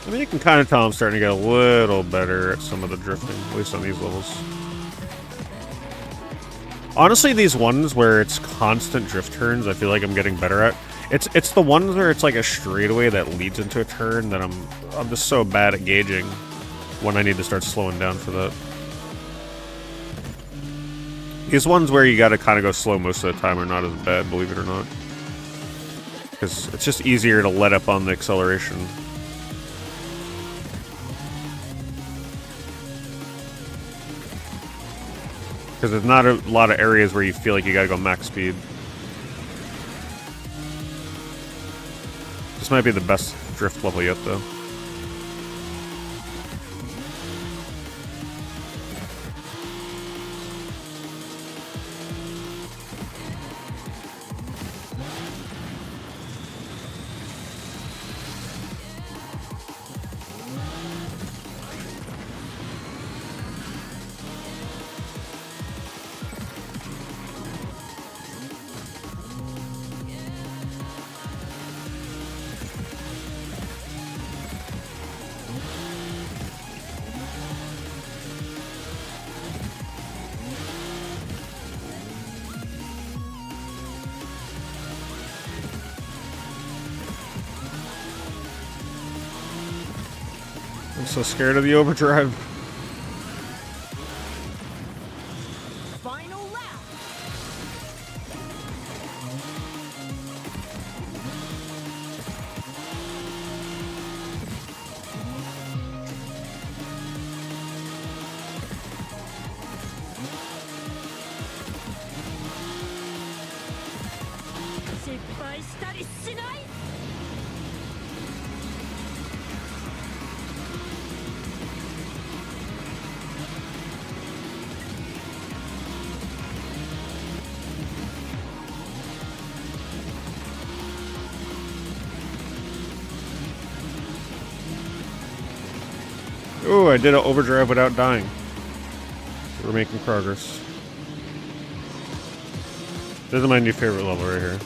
I mean, you can kind of tell I'm starting to get a little better at some of the drifting, at least on these levels. Honestly, these ones where it's constant drift turns, I feel like I'm getting better at. It's the ones where it's like a straightaway that leads into a turn that I'm just so bad at gauging when I need to start slowing down for that. These ones where you gotta kind of go slow most of the time are not as bad, believe it or not. Because it's just easier to let up on the acceleration. Because there's not a lot of areas where you feel like you gotta go max speed. This might be the best drift level yet, though. I'm so scared of the overdrive. Final lap. Ooh, I did an overdrive without dying. We're making progress. This is my new favorite level right here.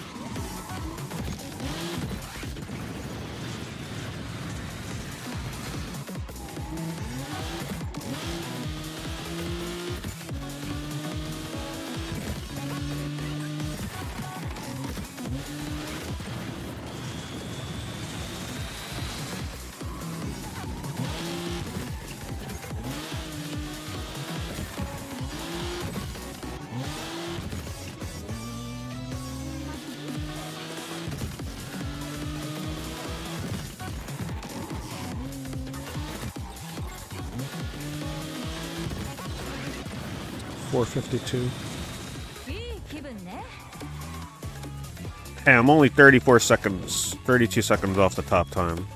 4:52. いい気分ね。 Hey, I'm only 34 seconds, 32 seconds off the top time.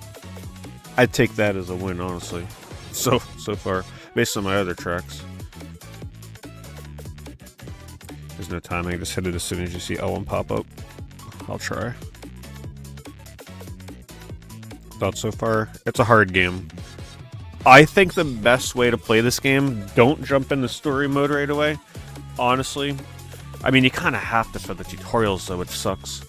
I'd take that as a win, honestly. So far, based on my other tracks. There's no timing, just hit it as soon as you see L1 pop up. I'll try. Thoughts so far? It's a hard game. I think the best way to play this game, don't jump in the story mode right away. Honestly. I mean, you kind of have to for the tutorials, though, which sucks.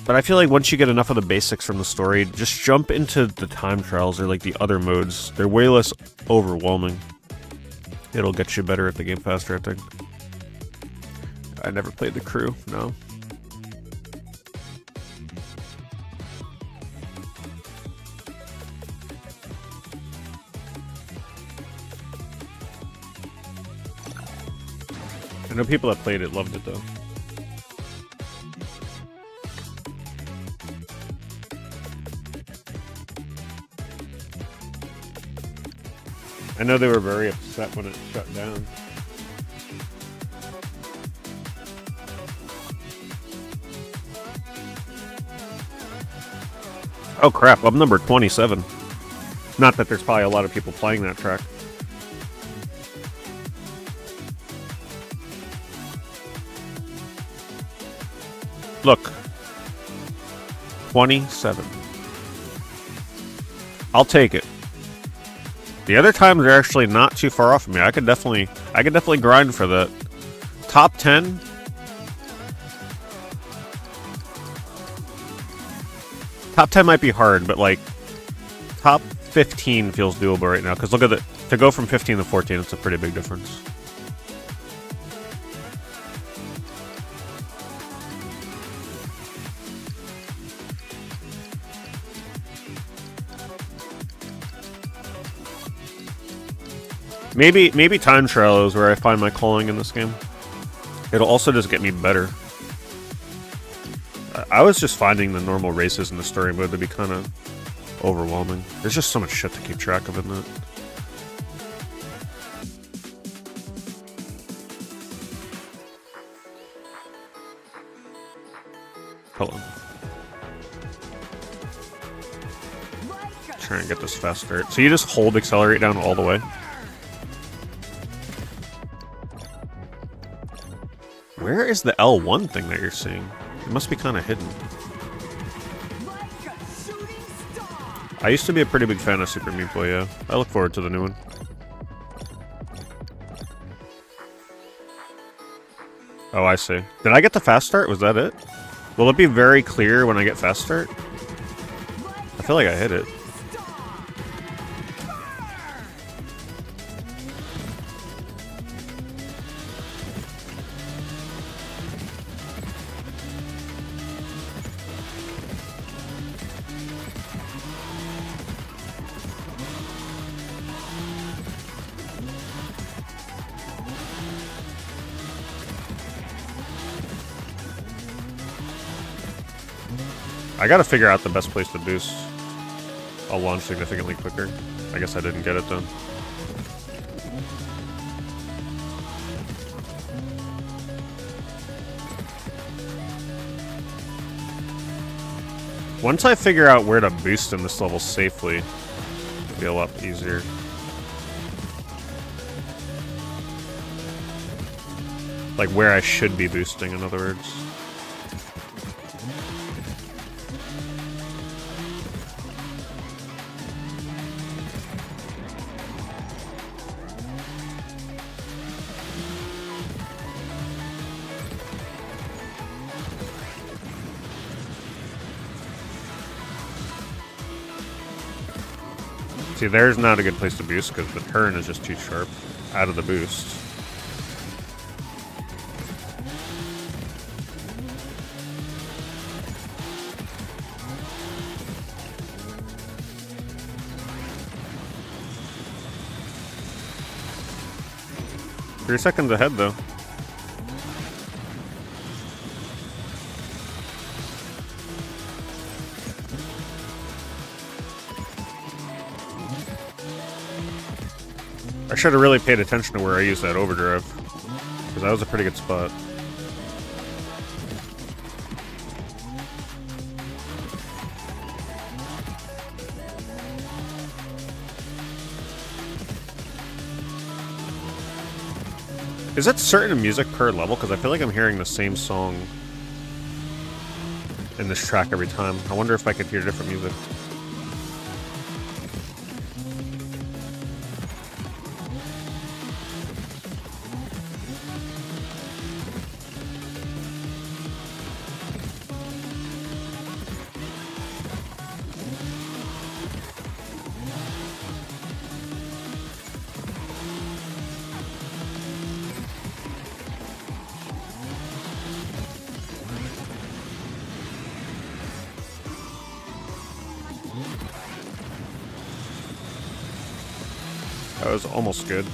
But I feel like once you get enough of the basics from the story, just jump into the time trials or like the other modes. They're way less overwhelming. It'll get you better at the game faster, I think. I never played the crew, no. I know people that played it loved it though. I know they were very upset when it shut down. Oh crap, I'm number 27. Not that there's probably a lot of people playing that track. Look. 27. I'll take it. The other times are actually not too far off of me. I could definitely grind for that. Top 10. Top 10 might be hard, but like top 15 feels doable right now. Because look at it. To go from 15 to 14, it's a pretty big difference. Maybe time trial is where I find my calling in this game. It'll also just get me better. I was just finding the normal races in the story mode to be kind of overwhelming. There's just so much shit to keep track of in that. Hold on. Try and get this fast start. So you just hold accelerate down all the way. Where is the L1 thing that you're seeing? It must be kind of hidden. I used to be a pretty big fan of Super Meat Boy, yeah. I look forward to the new one. Oh, I see. Did I get the fast start? Was that it? Will it be very clear when I get fast start? I feel like I hit it. I gotta figure out the best place to boost. I'll launch significantly quicker. I guess I didn't get it then. Once I figure out where to boost in this level safely, it'll be a lot easier. Like where I should be boosting, in other words. See, there's not a good place to boost because the turn is just too sharp out of the boost. Three seconds ahead, though. I should have really paid attention to where I used that overdrive, because that was a pretty good spot. Is it certain music per level? Because I feel like I'm hearing the same song in this track every time. I wonder if I could hear different music. That was almost good.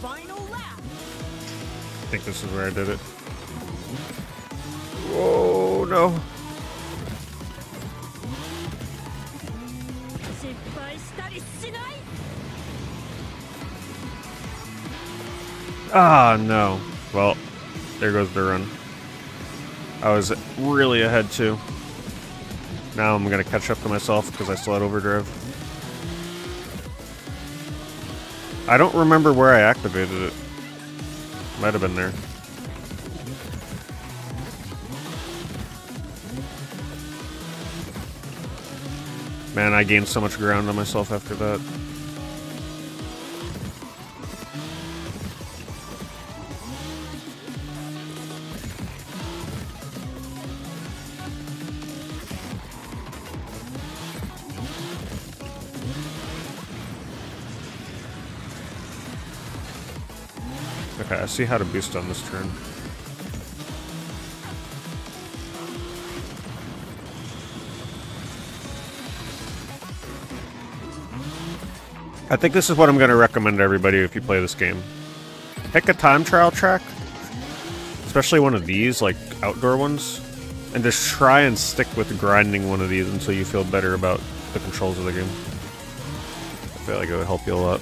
Final lap. I think this is where I did it. Whoa, no. Ah, no. Well, there goes the run. I was really ahead, too. Now I'm going to catch up to myself because I still had overdrive. I don't remember where I activated it. Might have been there. Man, I gained so much ground on myself after that. Okay, I see how to boost on this turn. I think this is what I'm going to recommend to everybody if you play this game. Pick a time trial track, especially one of these, like outdoor ones, and just try and stick with grinding one of these until you feel better about the controls of the game. I feel like it would help you a lot.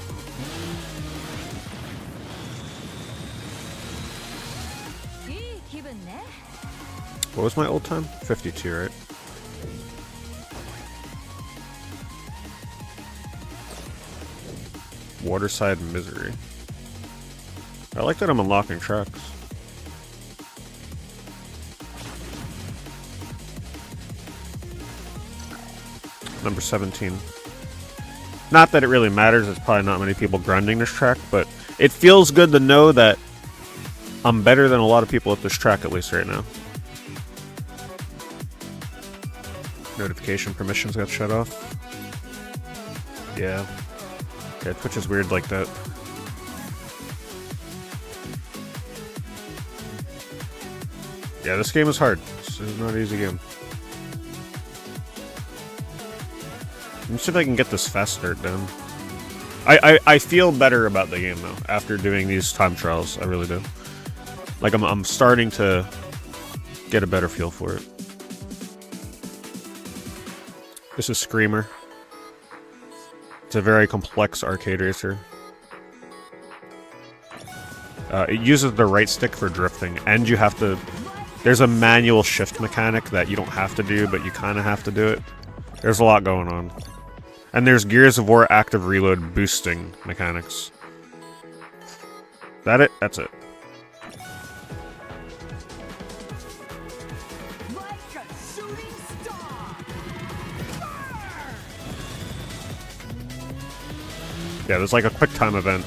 What was my old time? 52, right? Waterside Misery. I like that I'm unlocking tracks. Number 17. Not that it really matters, there's probably not many people grinding this track, but it feels good to know that I'm better than a lot of people at this track, at least right now. Notification permissions got shut off. Yeah. Yeah, Twitch is weird like that. Yeah, this game is hard. This is not an easy game. Let me see if I can get this fast start done. I feel better about the game though after doing these time trials. I really do. Like I'm starting to get a better feel for it. This is Screamer. It's a very complex arcade racer. It uses the right stick for drifting, and you have to... There's a manual shift mechanic that you don't have to do, but you kind of have to do it. There's a lot going on. And there's Gears of War active reload boosting mechanics. That it? That's it. Yeah, there's like a quick time event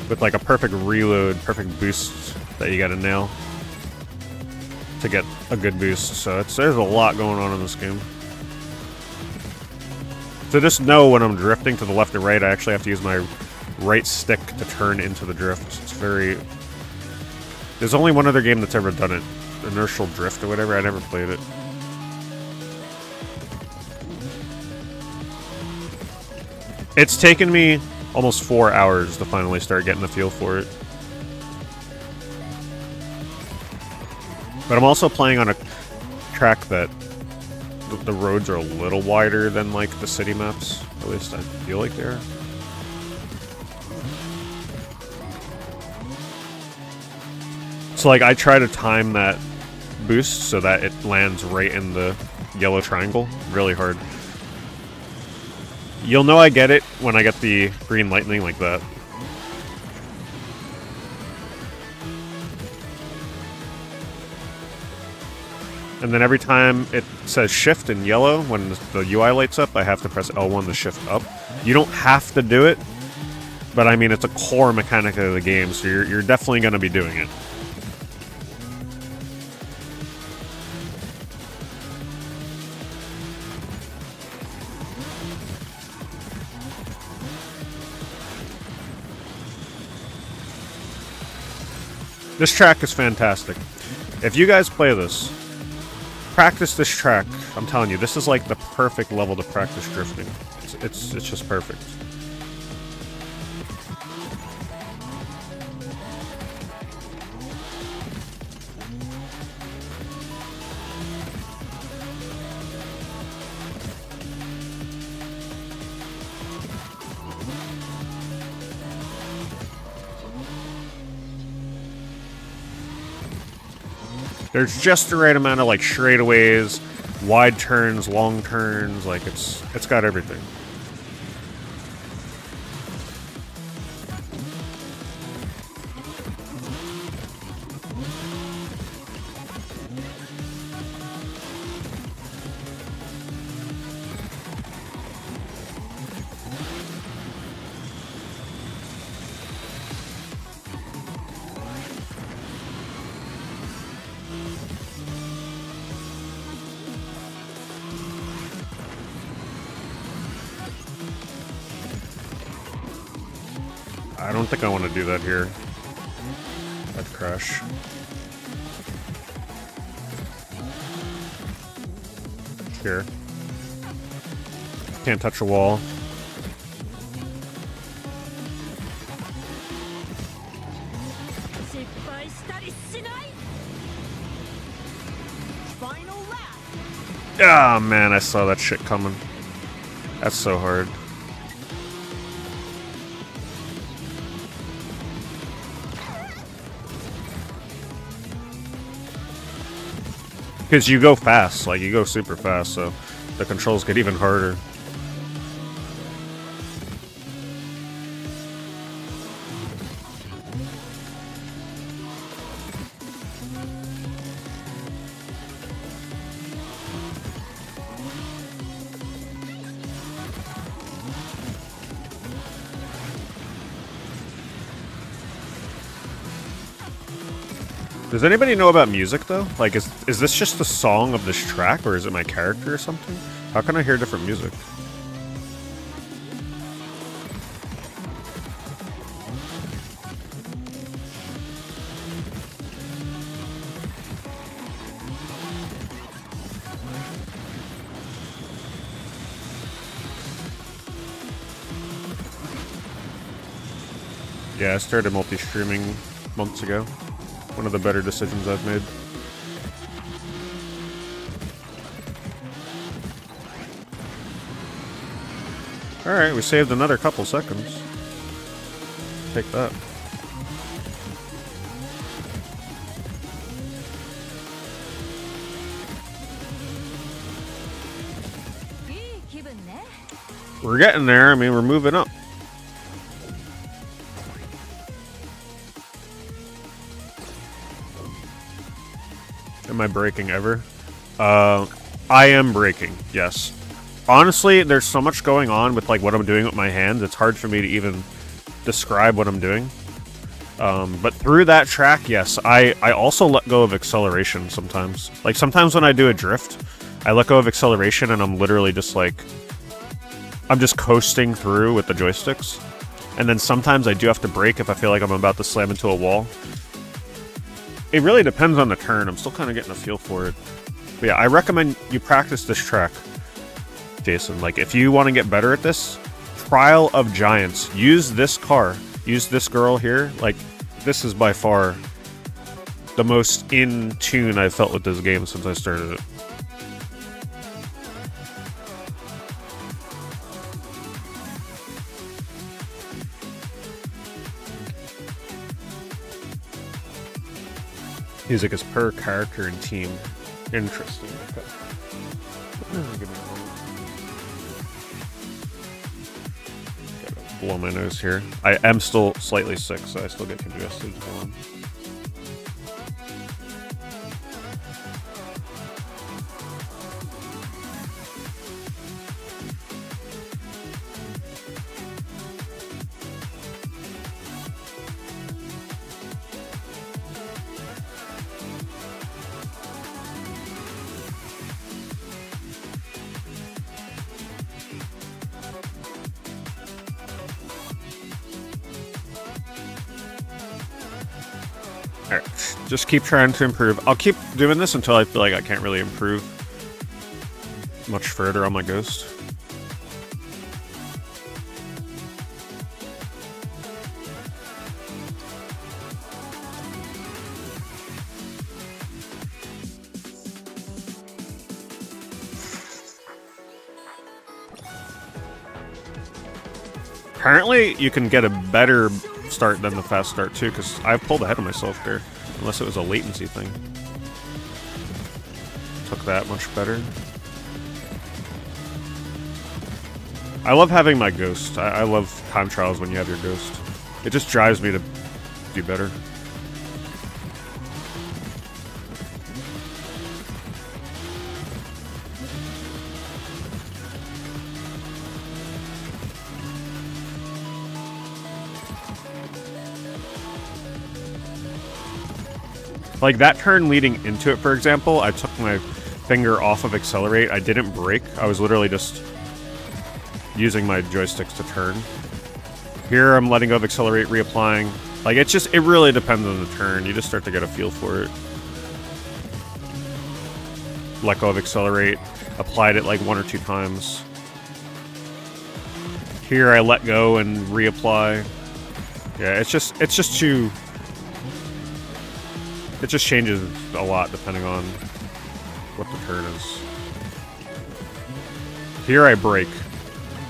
with like a perfect reload, perfect boost that you gotta nail to get a good boost. So there's a lot going on in this game. So just know when I'm drifting to the left or right, I actually have to use my right stick to turn into the drift. It's very There's only one other game that's ever done it. Inertial Drift or whatever. I never played it. It's taken me almost 4 hours to finally start getting the feel for it. But I'm also playing on a track that the roads are a little wider than, like, the city maps. At least I feel like they are. So, like, I try to time that boost so that it lands right in the yellow triangle. Really hard. You'll know I get it when I get the green lightning like that. And then every time it says shift in yellow, when the UI lights up, I have to press L1 to shift up. You don't have to do it, but I mean, it's a core mechanic of the game, so you're definitely going to be doing it. This track is fantastic. If you guys play this, practice this track. I'm telling you, this is like the perfect level to practice drifting. It's just perfect. There's just the right amount of like straightaways, wide turns, long turns, like it's got everything. I don't think I want to do that here. I'd crash. Here. Can't touch a wall. Ah, man, I saw that shit coming. That's so hard. Because you go fast, like you go super fast, so the controls get even harder. Does anybody know about music, though? Like, is this just the song of this track, or is it my character or something? How can I hear different music? Yeah, I started multi-streaming months ago. One of the better decisions I've made. Alright, we saved another couple seconds. Take that. We're getting there. I mean, we're moving up. Am I braking ever? I am braking, yes. Honestly, there's so much going on with like what I'm doing with my hands, it's hard for me to even describe what I'm doing. But through that track, yes, I also let go of acceleration sometimes. Like sometimes when I do a drift, I let go of acceleration and I'm literally just like, I'm just coasting through with the joysticks. And then sometimes I do have to brake if I feel like I'm about to slam into a wall. it really depends on the turn. I'm still kind of getting a feel for it. But yeah, I recommend you practice this track, Jason. Like, if you want to get better at this, Trial of Giants. Use this car. Use this girl here. Like, this is by far the most in tune I've felt with this game since I started it. Music is per character and team. Interesting. Okay. Give me a moment. Gotta blow my nose here. I am still slightly sick, so I still get congested. Hold on. Alright, just keep trying to improve. I'll keep doing this until I feel like I can't really improve much further on my Ghost. Apparently, you can get a better start than the fast start too, because I pulled ahead of myself there, unless it was a latency thing. Took that much better. I love having my Ghost. I love time trials when you have your Ghost. It just drives me to do better. Like that turn leading into it, for example, I took my finger off of accelerate. I didn't brake. I was literally just using my joysticks to turn. Here I'm letting go of accelerate, reapplying. Like it really depends on the turn. You just start to get a feel for it. Let go of accelerate, applied it like 1 or 2 times. Here I let go and reapply. Yeah, it's just too... It just changes a lot depending on what the turn is. Here I brake,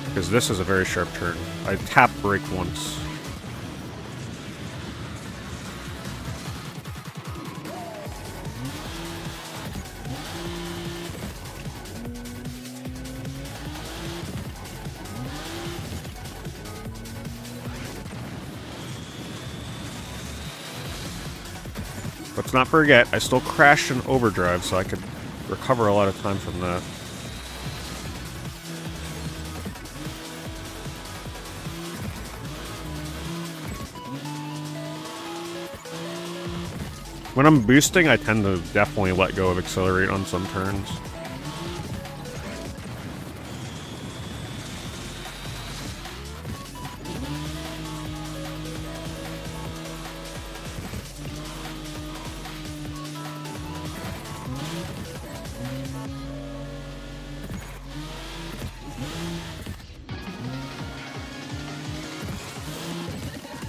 because this is a very sharp turn. I tap brake once. Let's not forget, I still crashed in overdrive, so I could recover a lot of time from that. When I'm boosting, I tend to definitely let go of accelerate on some turns.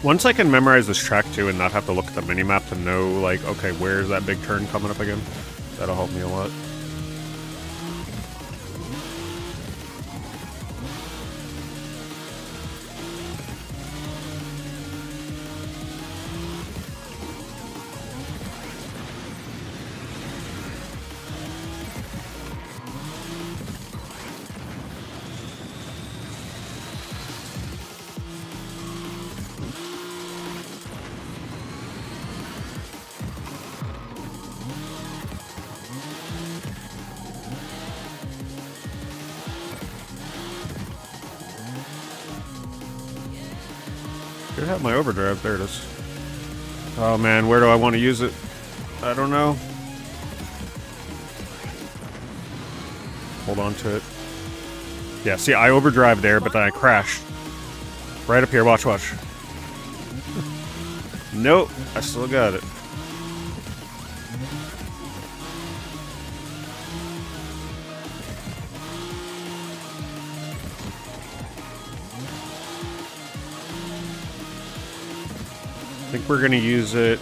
Once I can memorize this track too and not have to look at the minimap to know, like, okay, where's that big turn coming up again? That'll help me a lot. Should have my overdrive. There it is. Oh man, where do I want to use it? I don't know. Hold on to it. Yeah, see, I overdrive there, but then I crashed. Right up here, watch. Nope, I still got it. think we're gonna use it.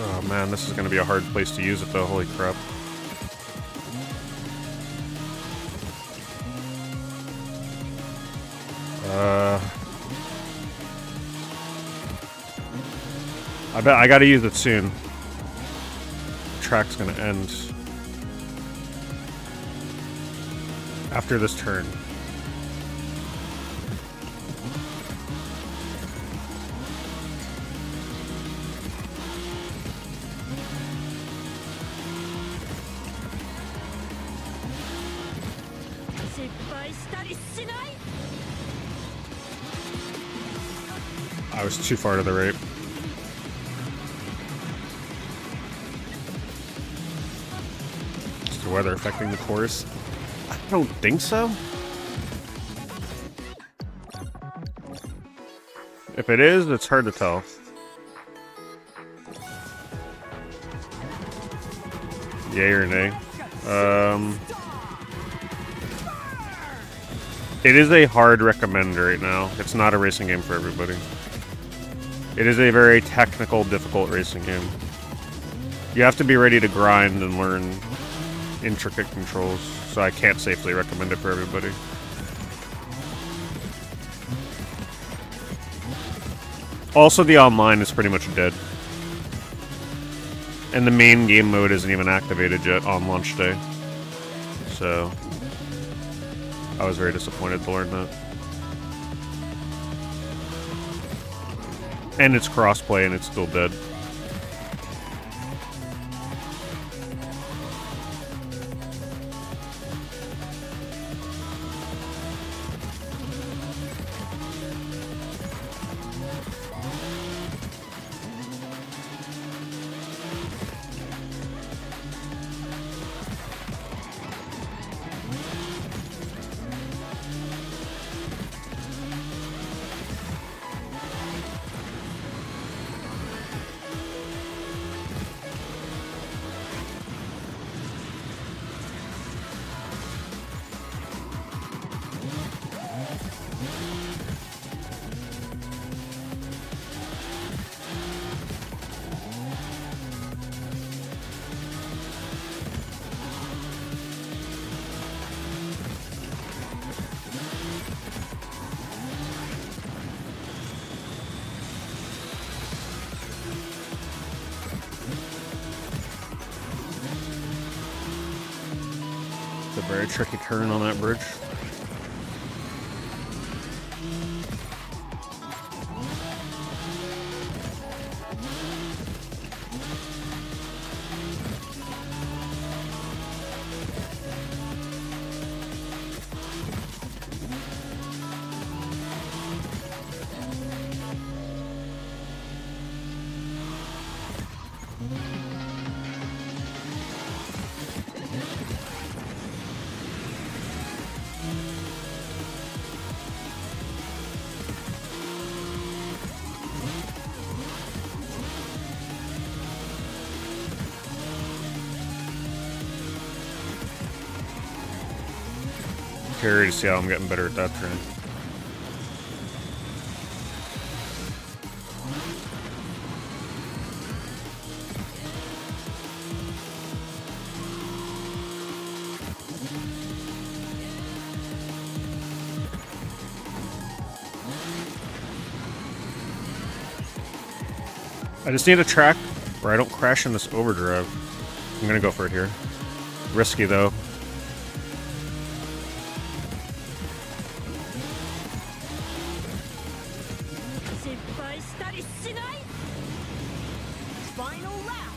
Oh man, this is gonna be a hard place to use it though, holy crap. I bet I gotta use it soon. The track's gonna end after this turn. I was too far to the right. Is the weather affecting the course? I don't think so. If it is, it's hard to tell. Yay or nay? It is a hard recommend right now. It's not a racing game for everybody. It is a very technical, difficult racing game. You have to be ready to grind and learn intricate controls, so I can't safely recommend it for everybody. Also, the online is pretty much dead. And the main game mode isn't even activated yet on launch day. So, I was very disappointed to learn that. And it's crossplay and it's still dead. It's a very tricky turn on that bridge. Curious to see how I'm getting better at that turn. I just need a track where I don't crash in this overdrive. I'm gonna go for it here. Risky though. Final lap.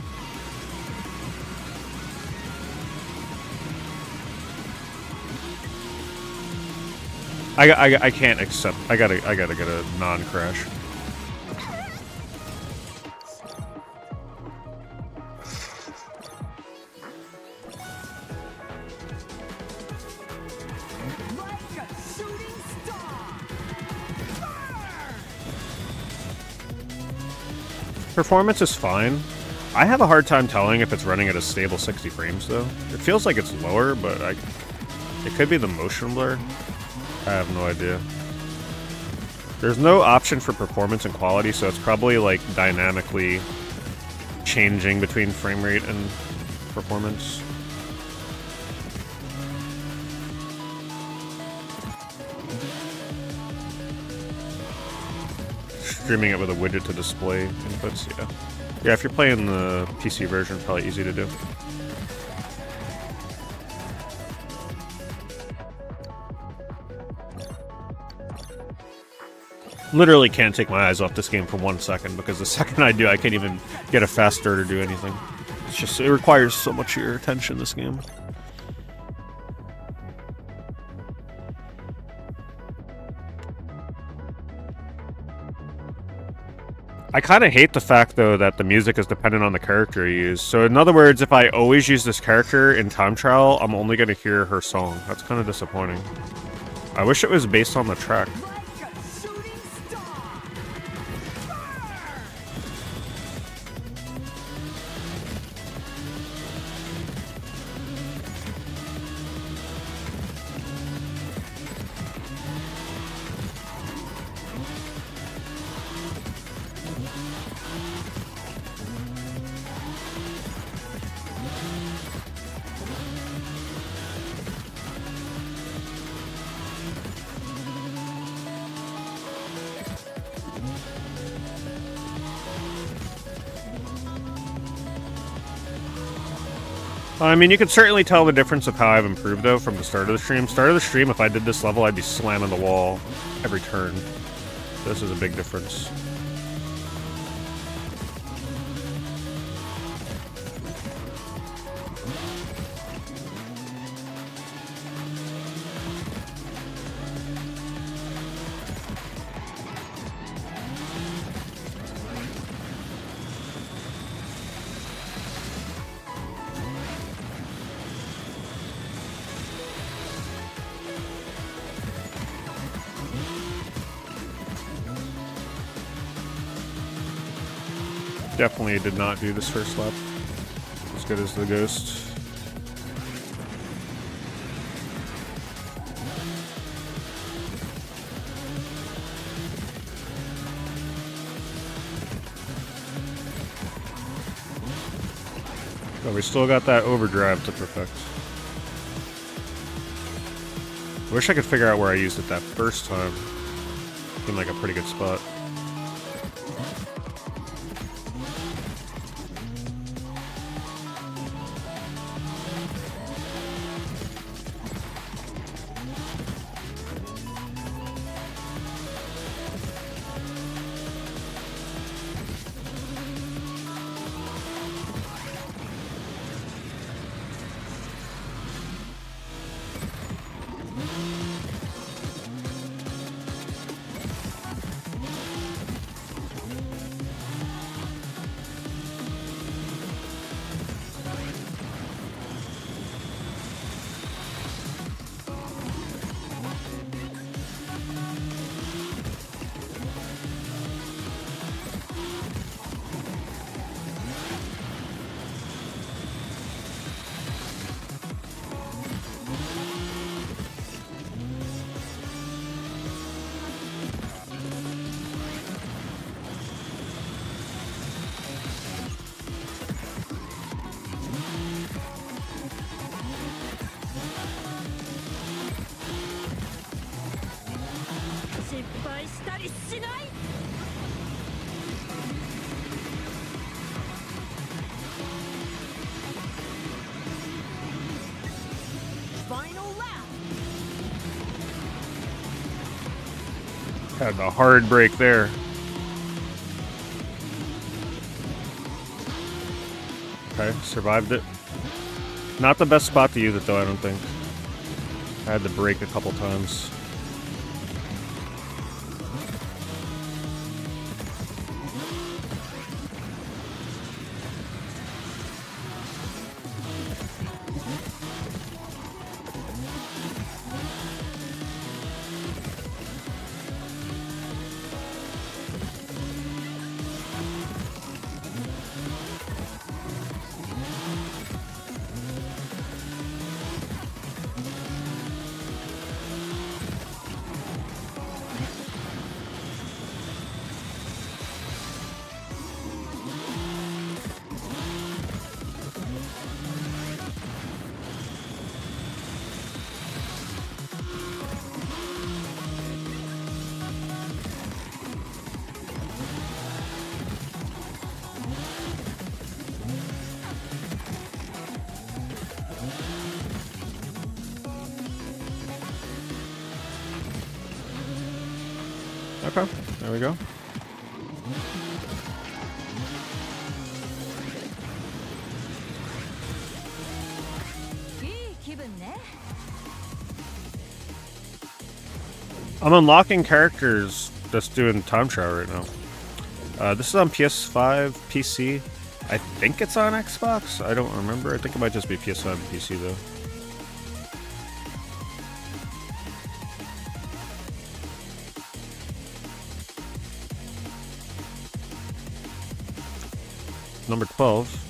I can't accept. I gotta get a non-crash. Performance is fine. I have a hard time telling if it's running at a stable 60 frames though. It feels like it's lower, but it could be the motion blur. I have no idea. There's no option for performance and quality, so it's probably like dynamically changing between frame rate and performance. Streaming it with a widget to display inputs, yeah. Yeah, if you're playing the PC version, probably easy to do. Literally can't take my eyes off this game for 1 second, because the second I do, I can't even get a fast start or do anything. It's just, it requires so much of your attention, this game. I kind of hate the fact, though, that the music is dependent on the character you use. So, in other words, if I always use this character in time trial, I'm only going to hear her song. That's kind of disappointing. I wish it was based on the track. I mean, you can certainly tell the difference of how I've improved, though, from the start of the stream. Start of the stream, if I did this level, I'd be slamming the wall every turn. This is a big difference. Definitely did not do this first lap as good as the Ghost. But we still got that overdrive to perfect. I wish I could figure out where I used it that first time. Seemed like a pretty good spot. Had the hard break there. Okay, survived it. Not the best spot to use it though, I don't think. I had to brake a couple times. Okay, there we go. I'm unlocking characters that's doing time trial right now. This is on PS5, PC. I think it's on Xbox. I don't remember. I think it might just be PS5 and PC though. Number 12.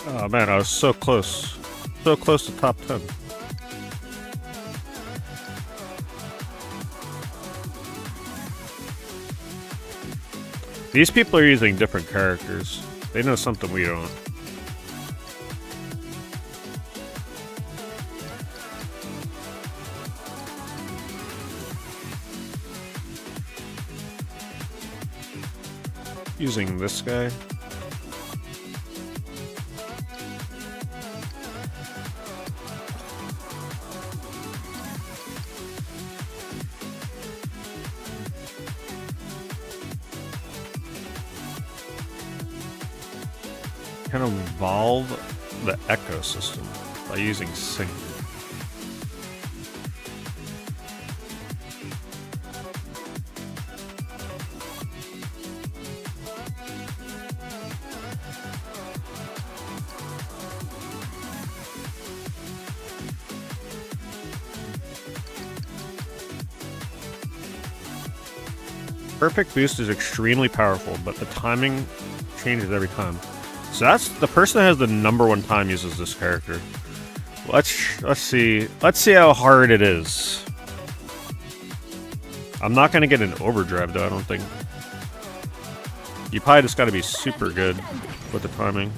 Oh man, I was so close. So close to top 10. These people are using different characters. They know something we don't. Using this guy. Kind of evolve the ecosystem by using sync. Perfect boost is extremely powerful, but the timing changes every time. So that's the person that has the #1 time uses this character. Let's see how hard it is. I'm not gonna get an overdrive though, I don't think. You probably just gotta be super good with the timing.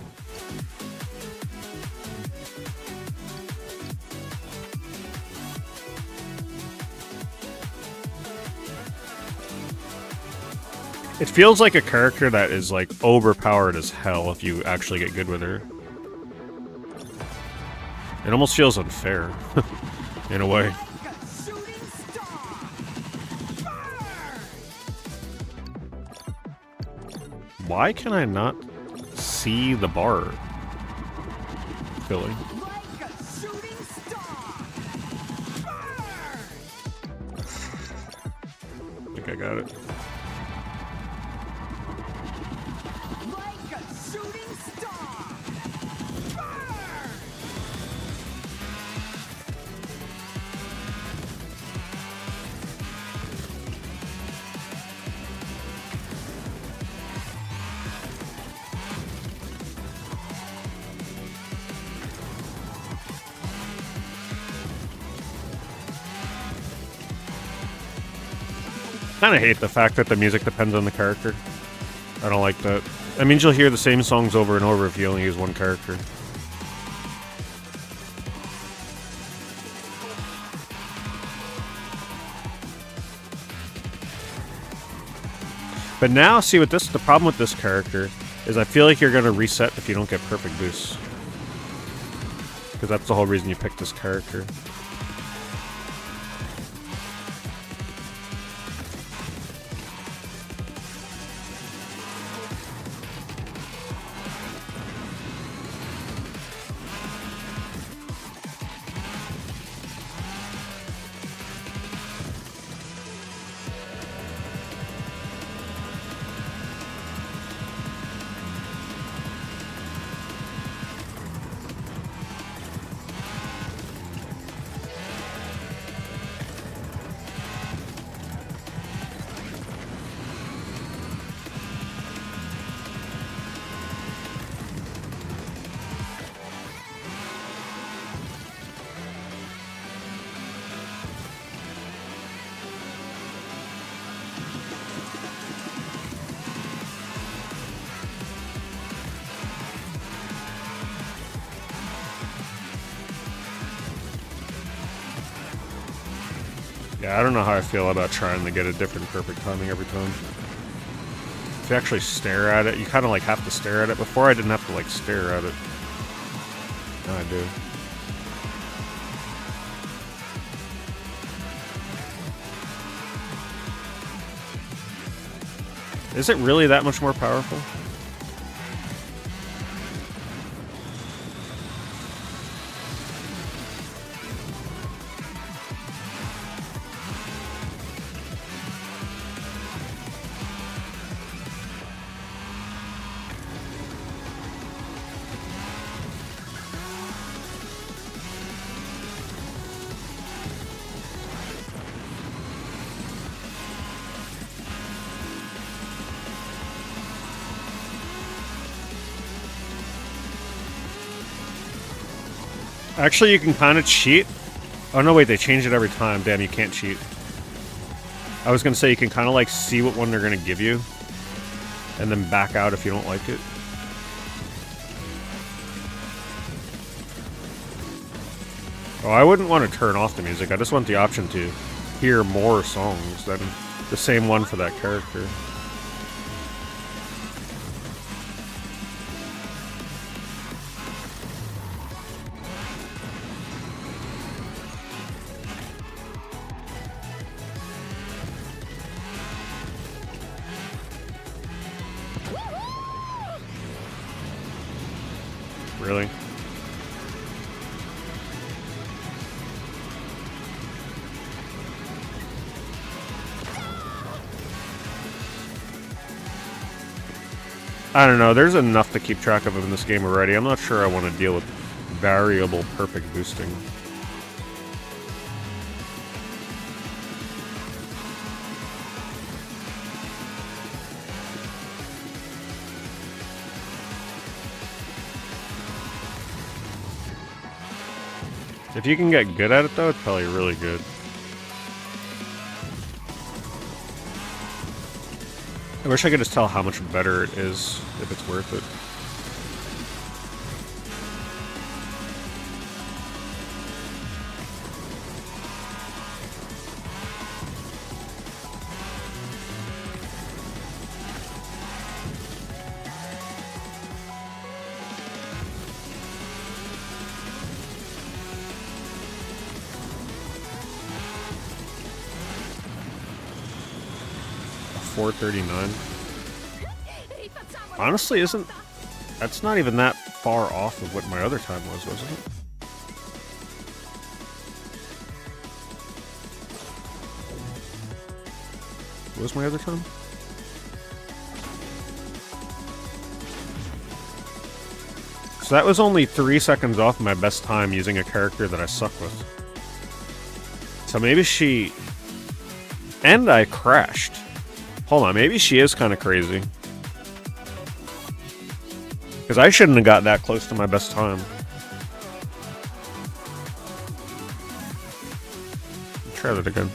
It feels like a character that is like overpowered as hell if you actually get good with her. It almost feels unfair, in a way. Why can I not see the bar filling? I think I got it. I kind of hate the fact that the music depends on the character. I don't like that. That means you'll hear the same songs over and over if you only use one character. But now, see, with this, the problem with this character is I feel like you're going to reset if you don't get perfect boosts. Because that's the whole reason you picked this character. Yeah, I don't know how I feel about trying to get a different perfect timing every time. If you actually stare at it, you kind of like have to stare at it. Before I didn't have to like stare at it. Now I do. Is it really that much more powerful? Actually, you can kind of cheat. Oh, no, wait, they change it every time. Damn, you can't cheat. I was going to say you can kind of, like, see what one they're going to give you. And then back out if you don't like it. Oh, I wouldn't want to turn off the music. I just want the option to hear more songs than the same one for that character. Really? I don't know, there's enough to keep track of in this game already. I'm not sure I want to deal with variable perfect boosting. If you can get good at it though, it's probably really good. I wish I could just tell how much better it is, if it's worth it. $4.39. Honestly, that's not even that far off of what my other time was it? What was my other time? So that was only 3 seconds off my best time using a character that I suck with. So maybe she... And I crashed. Hold on, maybe she is kind of crazy. Because I shouldn't have got that close to my best time. Try that again.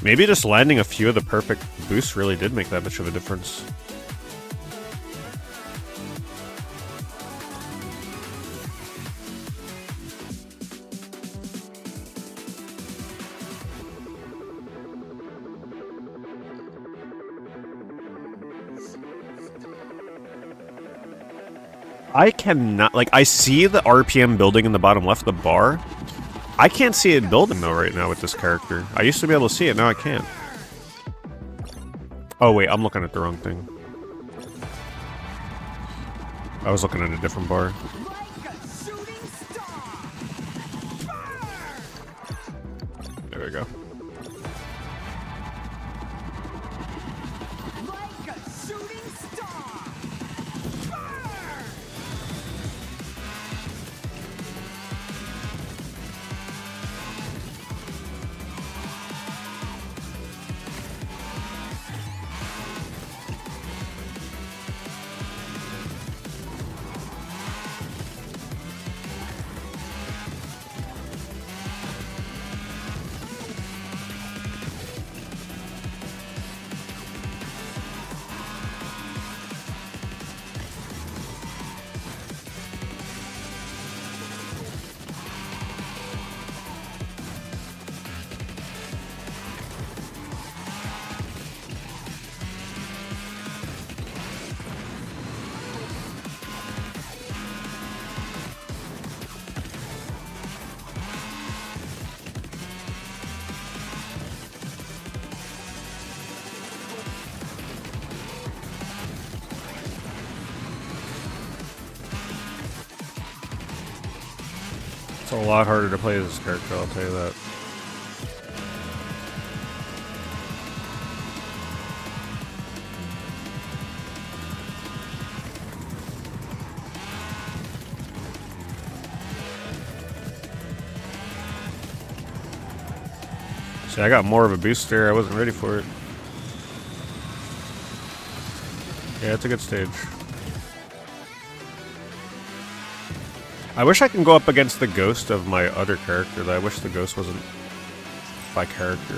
Maybe just landing a few of the perfect boosts really did make that much of a difference. I cannot, like, I see the RPM building in the bottom left, the bar. I can't see it building, though, right now with this character. I used to be able to see it, now I can't. Oh, wait, I'm looking at the wrong thing. I was looking at a different bar. There we go. It's a lot harder to play as this character, I'll tell you that. See, I got more of a boost there. I wasn't ready for it. Yeah, it's a good stage. I wish I can go up against the ghost of my other character. I wish the ghost wasn't by character.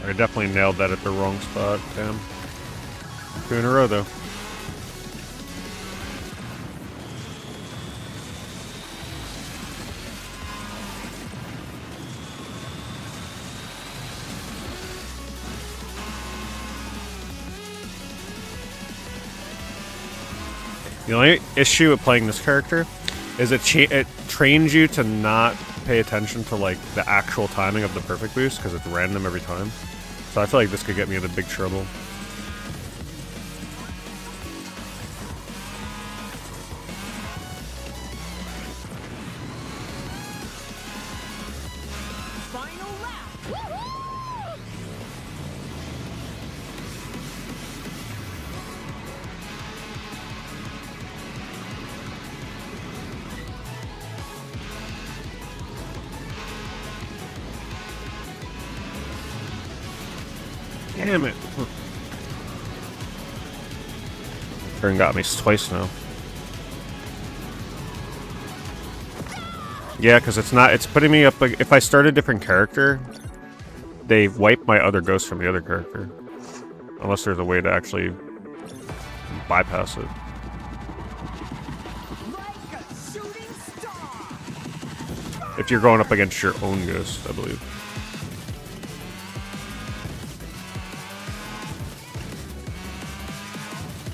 I definitely nailed that at the wrong spot. Damn. 2 in a row, though. The only issue with playing this character is it trains you to not pay attention to like the actual timing of the perfect boost because it's random every time. So I feel like this could get me into big trouble. Final lap. Damn it. Turn got me twice now. Yeah, because it's putting me up, like, if I start a different character, they wipe my other ghost from the other character. Unless there's a way to actually bypass it. Like a shooting star. If you're going up against your own ghost, I believe.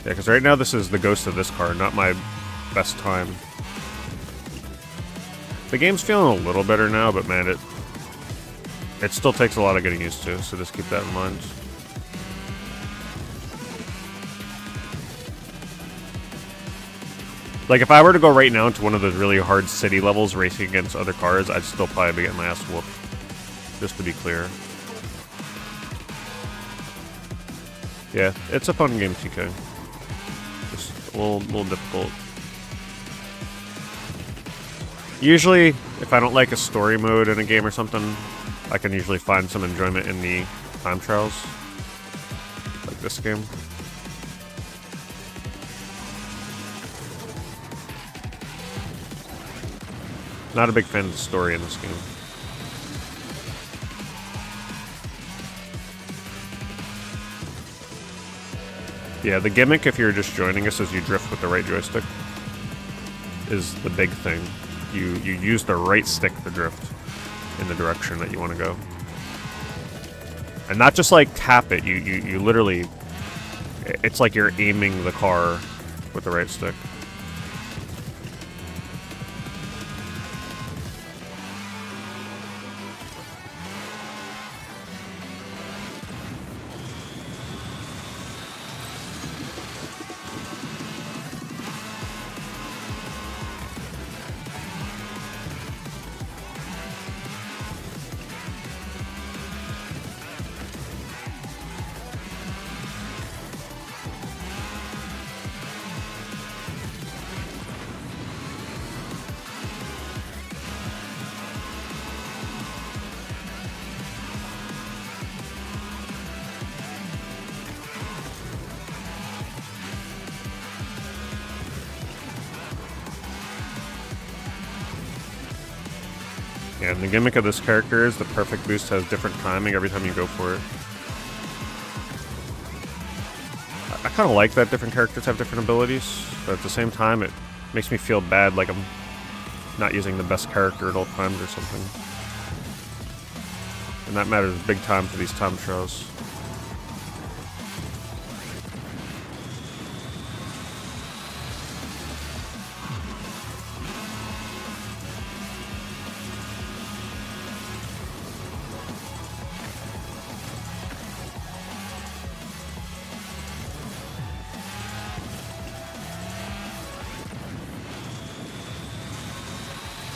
Yeah, because right now this is the ghost of this car, not my best time. The game's feeling a little better now, but man, it still takes a lot of getting used to, so just keep that in mind. Like, if I were to go right now into one of those really hard city levels racing against other cars, I'd still probably be getting my ass whooped. Just to be clear. Yeah, it's a fun game, TK. Just a little difficult. Usually, if I don't like a story mode in a game or something, I can usually find some enjoyment in the time trials. Like this game. Not a big fan of the story in this game. Yeah, the gimmick, if you're just joining us as you drift with the right joystick, is the big thing. You use the right stick to drift in the direction that you want to go. And not just like tap it, you literally, it's like you're aiming the car with the right stick. Yeah, and the gimmick of this character is the perfect boost has different timing every time you go for it. I kind of like that different characters have different abilities, but at the same time it makes me feel bad like I'm not using the best character at all times or something. And that matters big time for these time trials.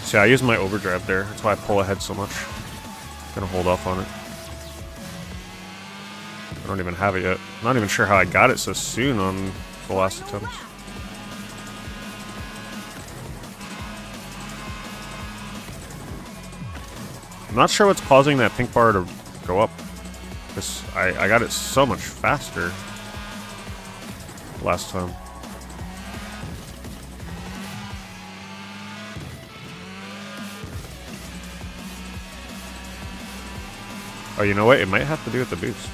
See, I use my overdrive there. That's why I pull ahead so much. I'm gonna hold off on it. I don't even have it yet. I'm not even sure how I got it so soon on the last attempts. I'm not sure what's causing that pink bar to go up. Because I got it so much faster last time. Oh, you know what? It might have to do with the boost.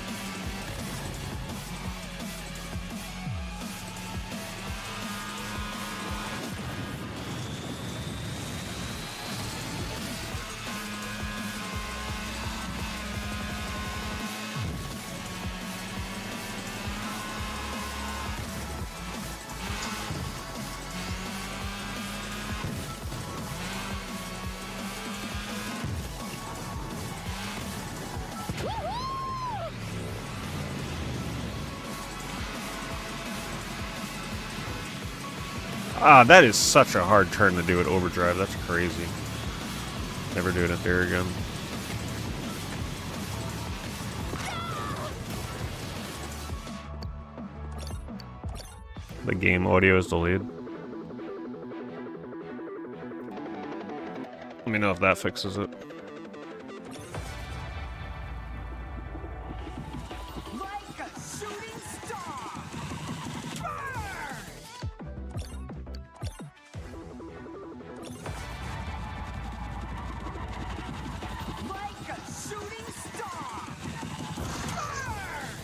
Ah, that is such a hard turn to do at overdrive. That's crazy. Never doing it there again. The game audio is delayed. Let me know if that fixes it.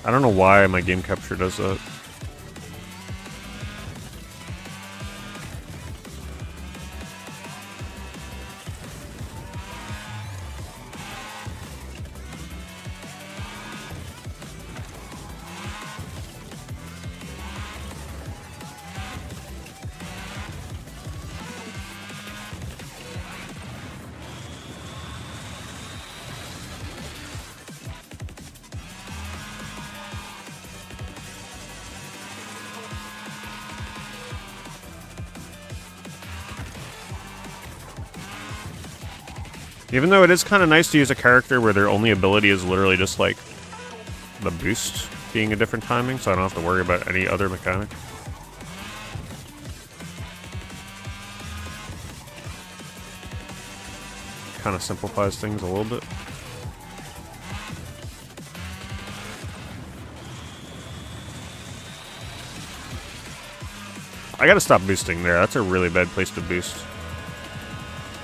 I don't know why my game capture does that. Even though it is kind of nice to use a character where their only ability is literally just like the boost being a different timing, so I don't have to worry about any other mechanic. Kind of simplifies things a little bit. I gotta stop boosting there. That's a really bad place to boost.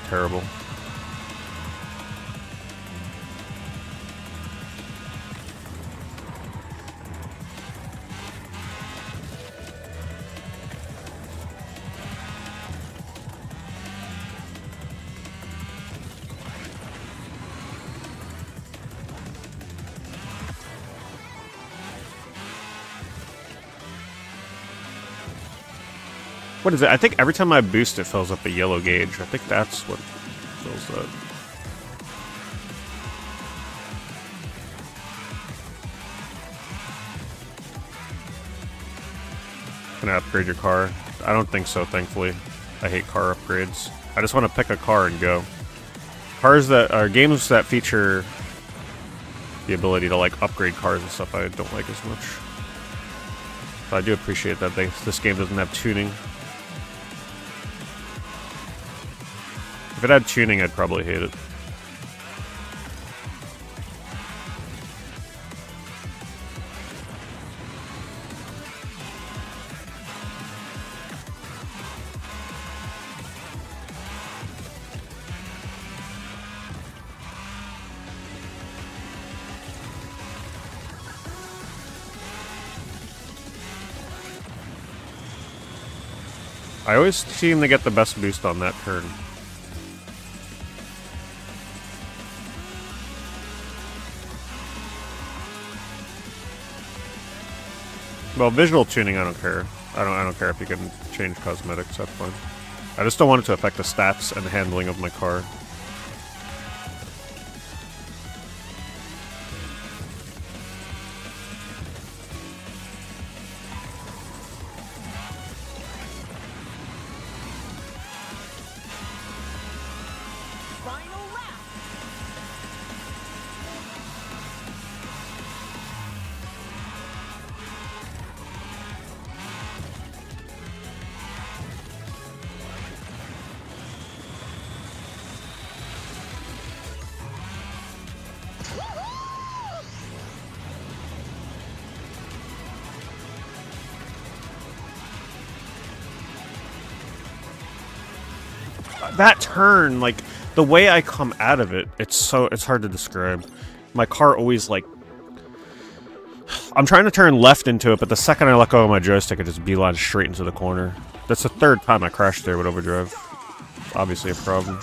Terrible. What is it? I think every time I boost it fills up a yellow gauge. I think that's what fills that. Can I upgrade your car? I don't think so, thankfully. I hate car upgrades. I just want to pick a car and go. Cars that are games that feature the ability to like upgrade cars and stuff I don't like as much. But I do appreciate that this game doesn't have tuning. If it had tuning, I'd probably hate it. I always seem to get the best boost on that turn. Well, visual tuning, I don't care. I don't care if you can change cosmetics. That's fine. I just don't want it to affect the stats and handling of my car. That turn, like, the way I come out of it, it's hard to describe. My car always, like... I'm trying to turn left into it, but the second I let go of my joystick, it just beelines straight into the corner. That's the third time I crashed there with overdrive. Obviously a problem.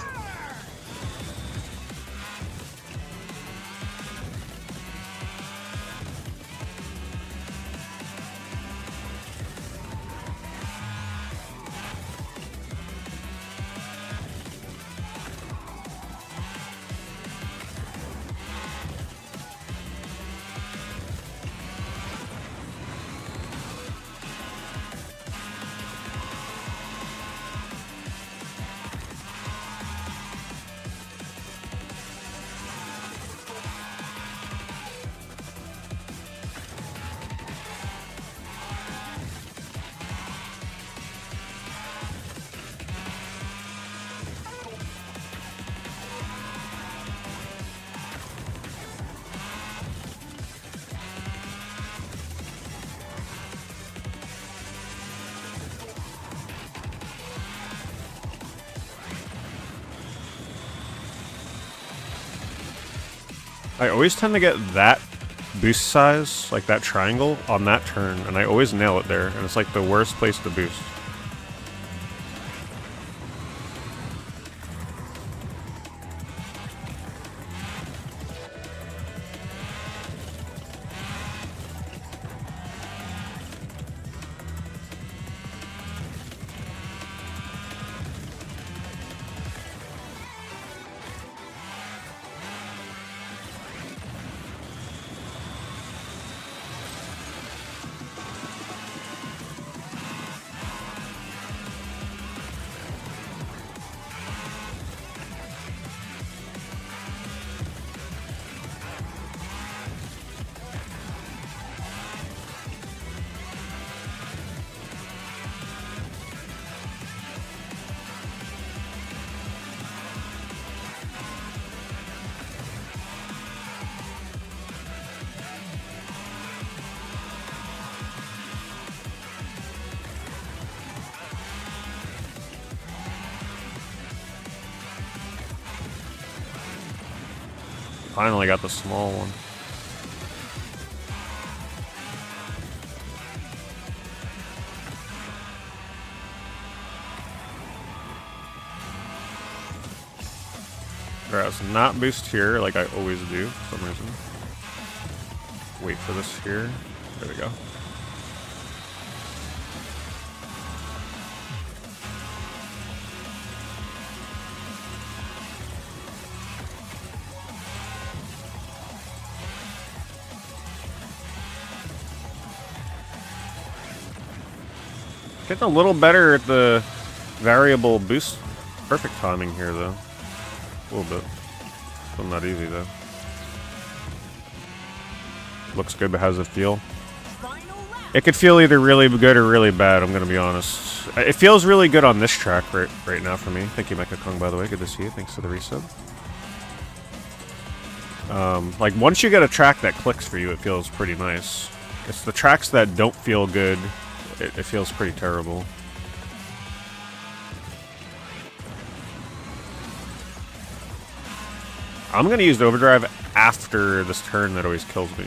I always tend to get that boost size, like that triangle, on that turn, and I always nail it there, and it's like the worst place to boost. Finally got the small one. Alright, let's not boost here like I always do for some reason. Wait for this here. There we go. Getting a little better at the variable boost. Perfect timing here, though. A little bit. Still not easy, though. Looks good, but how does it feel? It could feel either really good or really bad, I'm gonna be honest. It feels really good on this track right now for me. Thank you, Mecha Kong, by the way. Good to see you. Thanks for the resub. Like, once you get a track that clicks for you, it feels pretty nice. It's the tracks that don't feel good, it feels pretty terrible. I'm gonna use the overdrive after this turn that always kills me.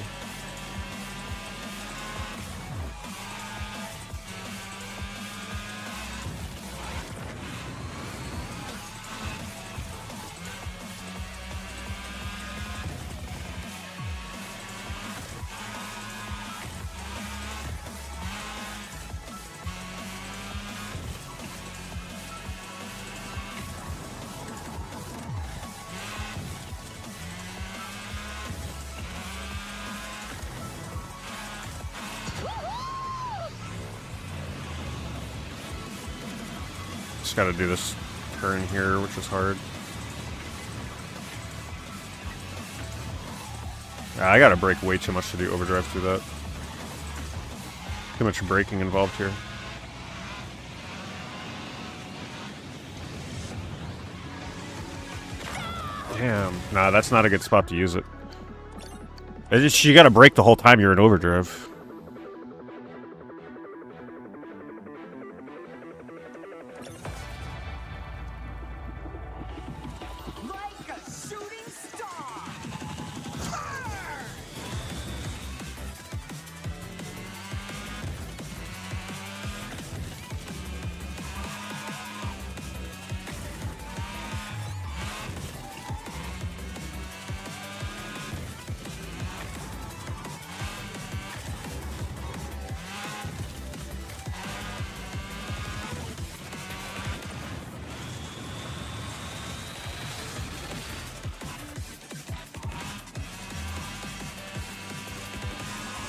gotta do this turn here, which is hard. I gotta brake way too much to do overdrive through that. Too much braking involved here. Damn. Nah, that's not a good spot to use it. You gotta brake the whole time you're in overdrive. Like a shooting star.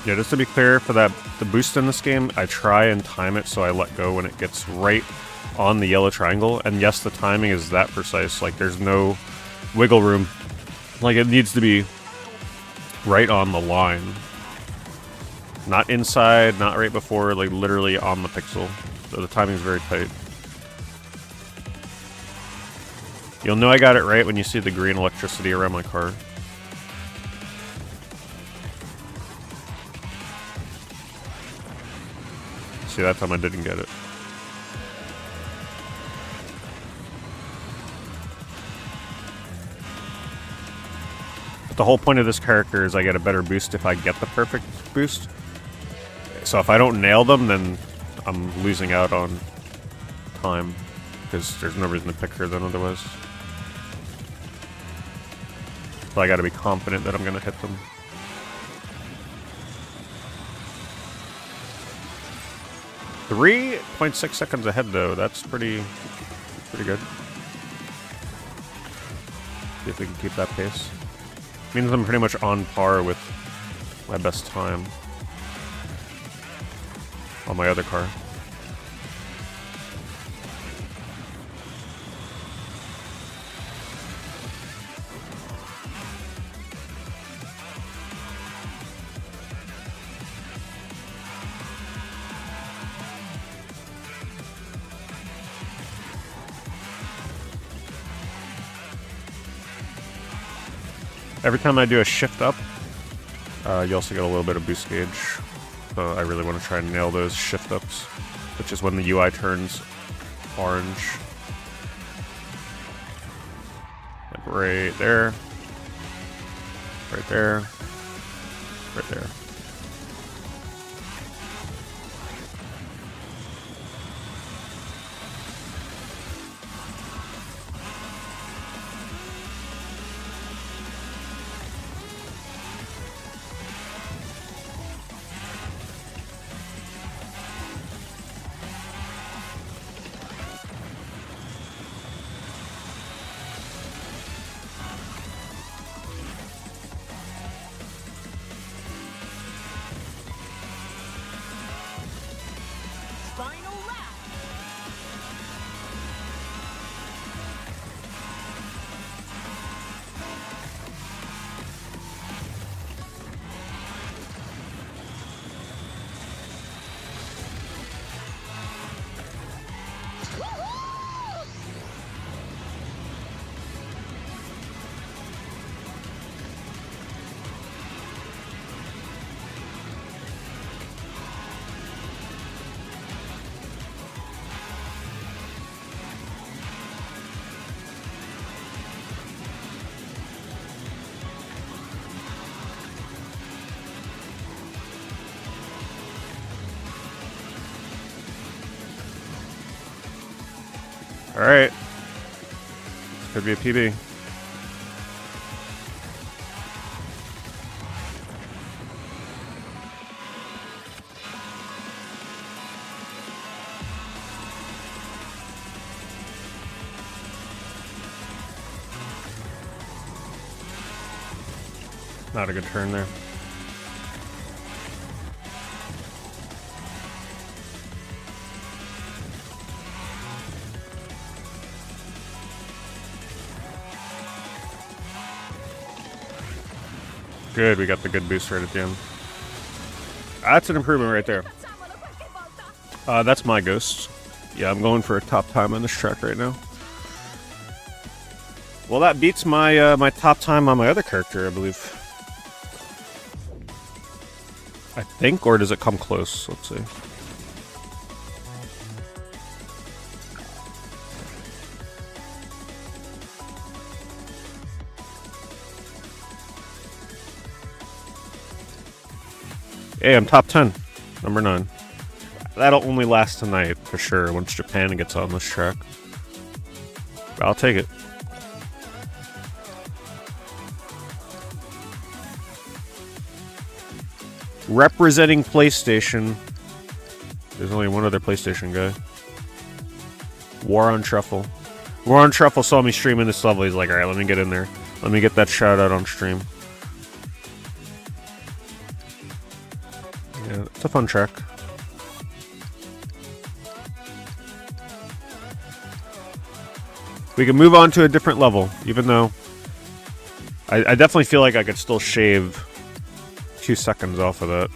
Yeah, just to be clear, for the boost in this game, I try and time it so I let go when it gets right on the yellow triangle. And yes, the timing is that precise. Like, there's no wiggle room. Like, it needs to be right on the line. Not inside, not right before, like literally on the pixel. So the timing is very tight. You'll know I got it right when you see the green electricity around my car. See, that time I didn't get it. But the whole point of this character is I get a better boost if I get the perfect boost. So if I don't nail them, then I'm losing out on time. Because there's no reason to pick her then otherwise. So I gotta be confident that I'm gonna hit them. 3.6 seconds ahead though, that's pretty good. See if we can keep that pace. Means I'm pretty much on par with my best time on my other car. Every time I do a shift up, you also get a little bit of boost gauge. So I really want to try and nail those shift ups, which is when the UI turns orange. Like right there. Right there. Right there. Final lap. Alright. Could be a PB. Not a good turn there. Good, we got the good boost right at the end. That's an improvement right there. That's my ghost. Yeah, I'm going for a top time on this track right now. Well, that beats my my top time on my other character, I believe. I think, or does it come close? Let's see. Hey, I'm top 10. Number 9. That'll only last tonight, for sure, once Japan gets on this track. But I'll take it. Representing PlayStation. There's only one other PlayStation guy. War on Truffle. War on Truffle saw me streaming this level. He's like, alright, let me get in there. Let me get that shout out on stream. Yeah, it's a fun track. We can move on to a different level, even though I definitely feel like I could still shave 2 seconds off of that.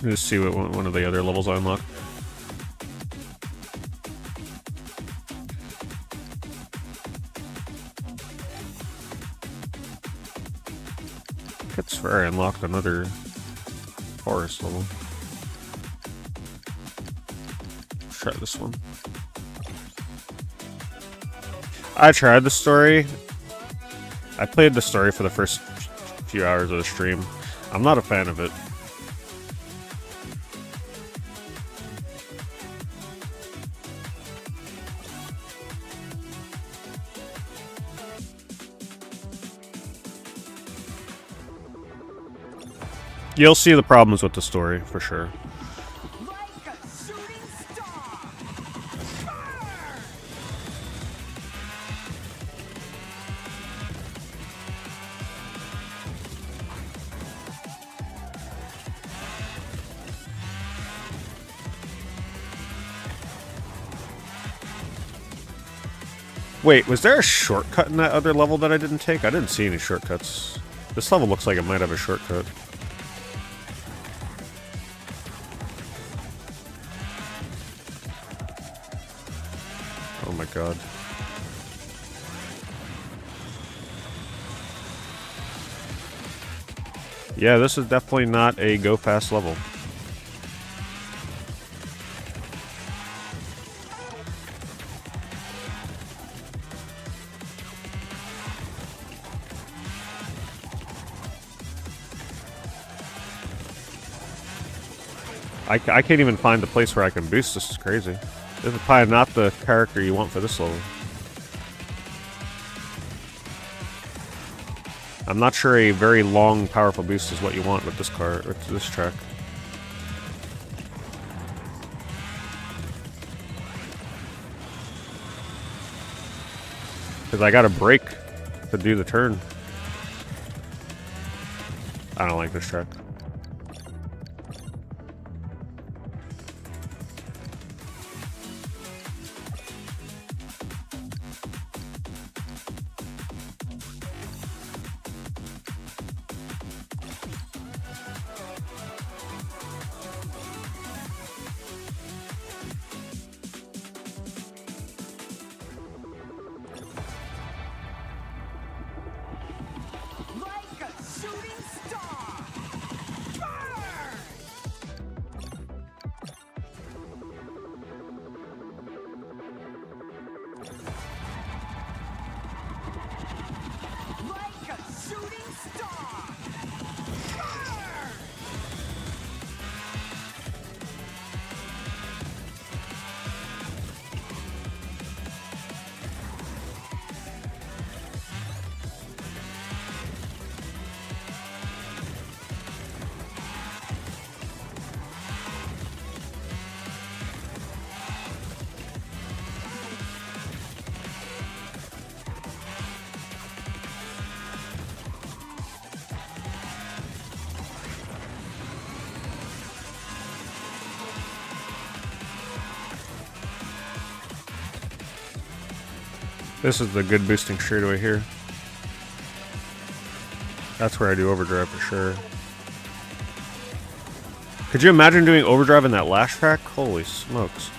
Let's see what one of the other levels I unlock. I swear I unlocked another forest level. Let's try this one. I tried the story. I played the story for the first few hours of the stream. I'm not a fan of it. You'll see the problems with the story, for sure. Like a shooting star. Wait, was there a shortcut in that other level that I didn't take? I didn't see any shortcuts. This level looks like it might have a shortcut. Oh my god. Yeah, this is definitely not a go fast level. I can't even find the place where I can boost. This is crazy. This is probably not the character you want for this level. I'm not sure a very long, powerful boost is what you want with this car, with this track. Because I got a brake to do the turn. I don't like this track. Like a shooting star. Like a shooting star. This is the good boosting straightaway here. That's where I do overdrive for sure. Could you imagine doing overdrive in that last track? Holy smokes.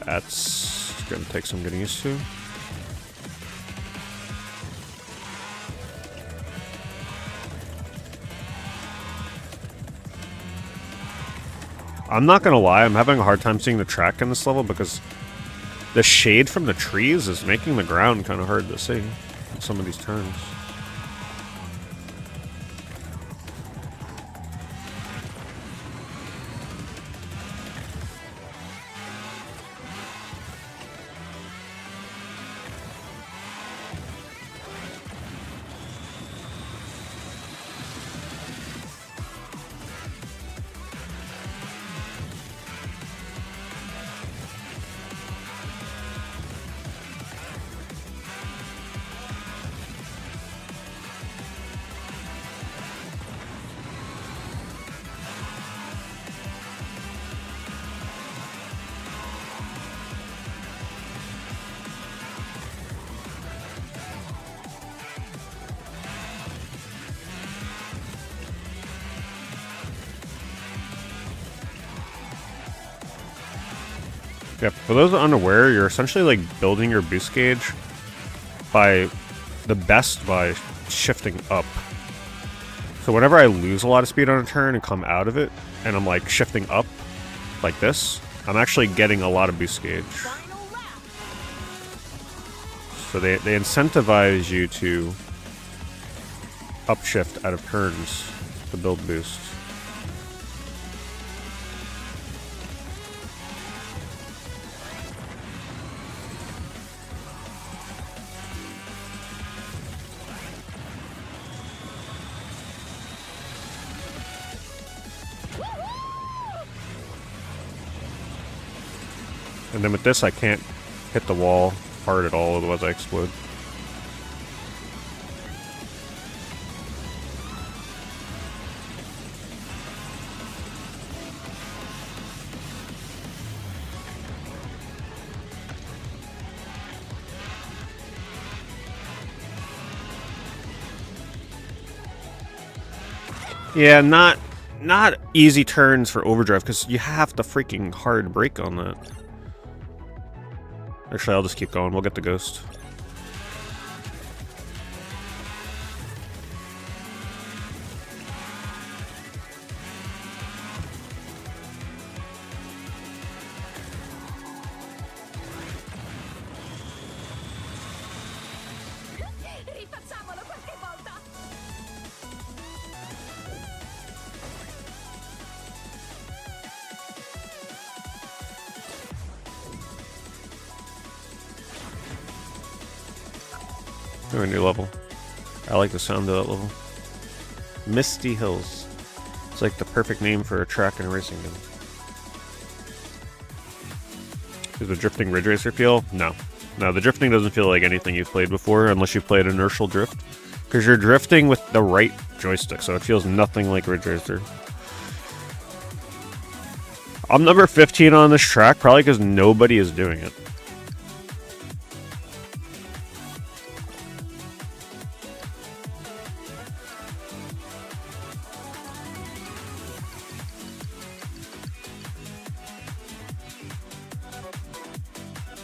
That's gonna take some getting used to. I'm not gonna lie, I'm having a hard time seeing the track in this level because the shade from the trees is making the ground kind of hard to see in some of these turns. Yeah, for those unaware, you're essentially like building your boost gauge by shifting up. So whenever I lose a lot of speed on a turn and come out of it, and I'm like shifting up like this, I'm actually getting a lot of boost gauge. So they incentivize you to upshift out of turns to build boost. And then with this, I can't hit the wall hard at all, otherwise I explode. Yeah, not easy turns for overdrive because you have to freaking hard brake on that. Actually, I'll just keep going. We'll get the ghost. Oh, a new level. I like the sound of that level. Misty Hills. It's like the perfect name for a track in a racing game. Does the drifting Ridge Racer feel? No. No, the drifting doesn't feel like anything you've played before unless you've played inertial drift. Because you're drifting with the right joystick, so it feels nothing like Ridge Racer. I'm number 15 on this track, probably because nobody is doing it.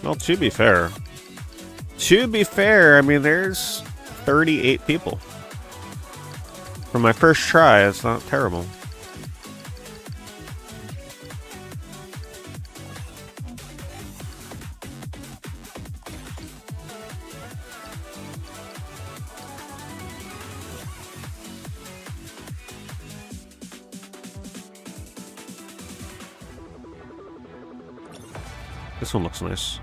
Well, to be fair, I mean, there's 38 people. For my first try, it's not terrible. This one looks nice.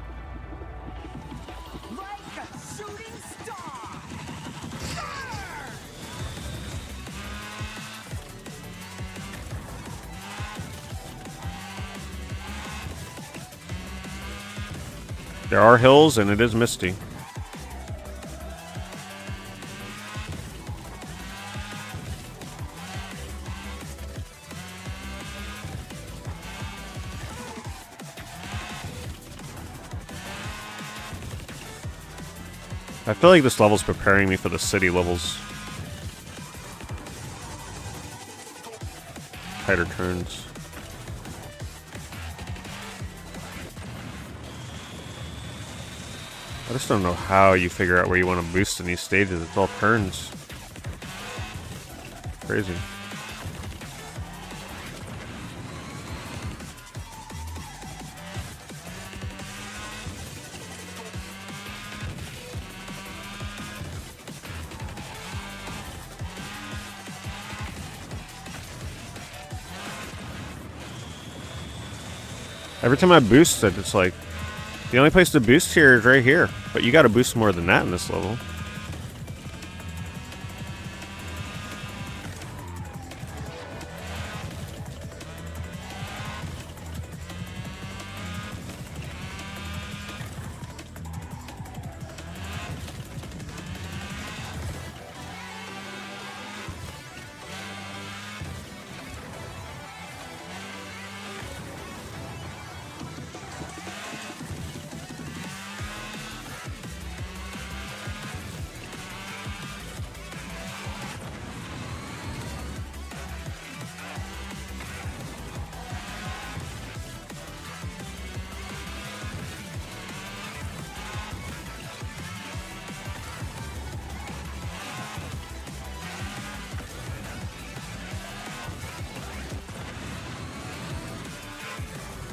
There are hills, and it is misty. I feel like this level's preparing me for the city levels. Tighter turns. I just don't know how you figure out where you want to boost in these stages. It's all turns. Crazy. Every time I boost it, it's like, the only place to boost here is right here. But you gotta boost more than that in this level.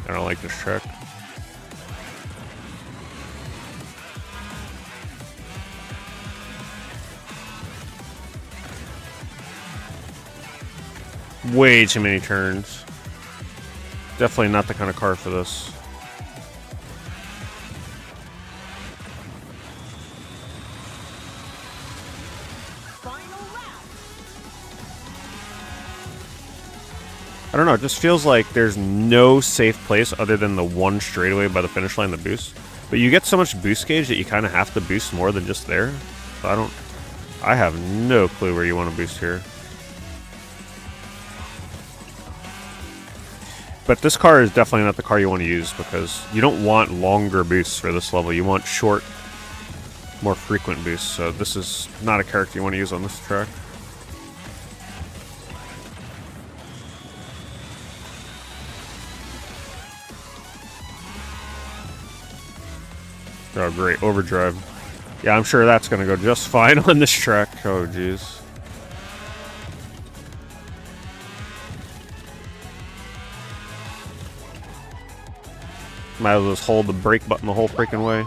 I don't like this track. Way too many turns. Definitely not the kind of car for this. I don't know, it just feels like there's no safe place other than the one straightaway by the finish line, the boost. But you get so much boost gauge that you kind of have to boost more than just there. So I have no clue where you want to boost here. But this car is definitely not the car you want to use because you don't want longer boosts for this level. You want short, more frequent boosts. So this is not a character you want to use on this track. Oh, great. Overdrive. Yeah, I'm sure that's going to go just fine on this track. Oh, jeez. Might as well just hold the brake button the whole freaking way.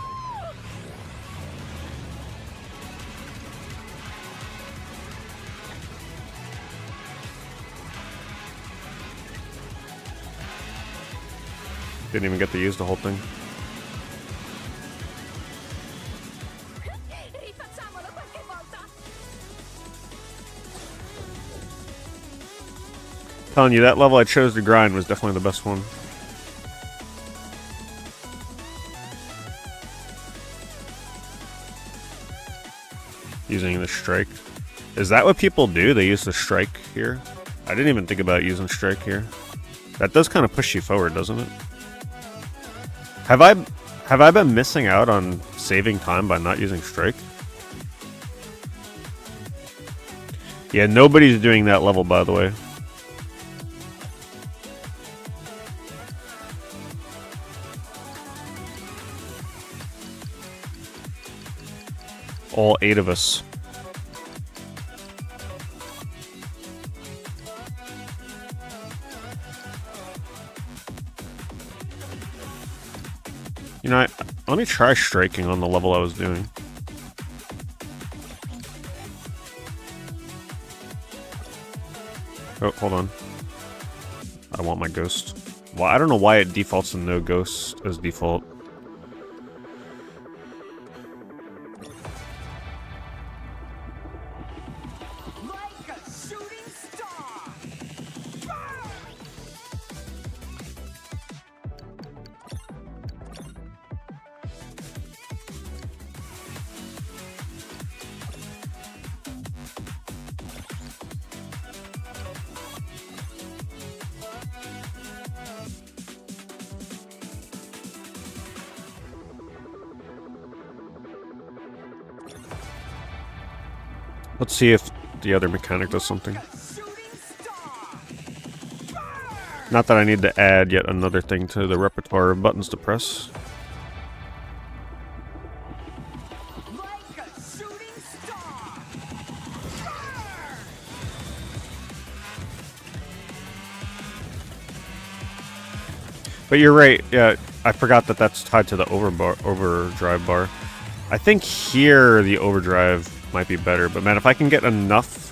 Didn't even get to use the whole thing. Telling you, that level I chose to grind was definitely the best one. Using the strike. Is that what people do? They use the strike here? I didn't even think about using strike here. That does kind of push you forward, doesn't it? Have I been missing out on saving time by not using strike? Yeah, nobody's doing that level, by the way. All 8 of us. You know, let me try striking on the level I was doing. Oh, hold on. I want my ghost. Well, I don't know why it defaults to no ghost as default. Let's see if the other mechanic does something. Not that I need to add yet another thing to the repertoire of buttons to press. But you're right, yeah, I forgot that that's tied to the overdrive bar. I think here the overdrive might be better, but man, if I can get enough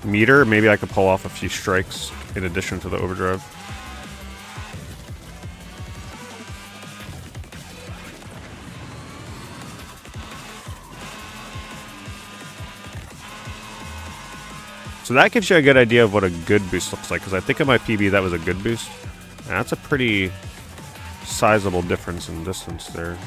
meter, maybe I could pull off a few strikes in addition to the overdrive. So that gives you a good idea of what a good boost looks like, because I think in my PB that was a good boost. And that's a pretty sizable difference in distance there.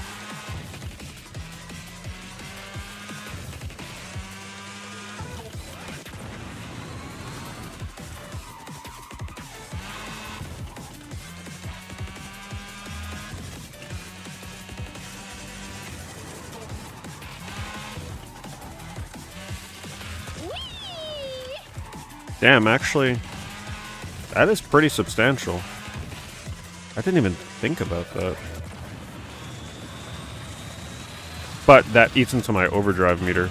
Damn, actually, that is pretty substantial. I didn't even think about that. But that eats into my overdrive meter.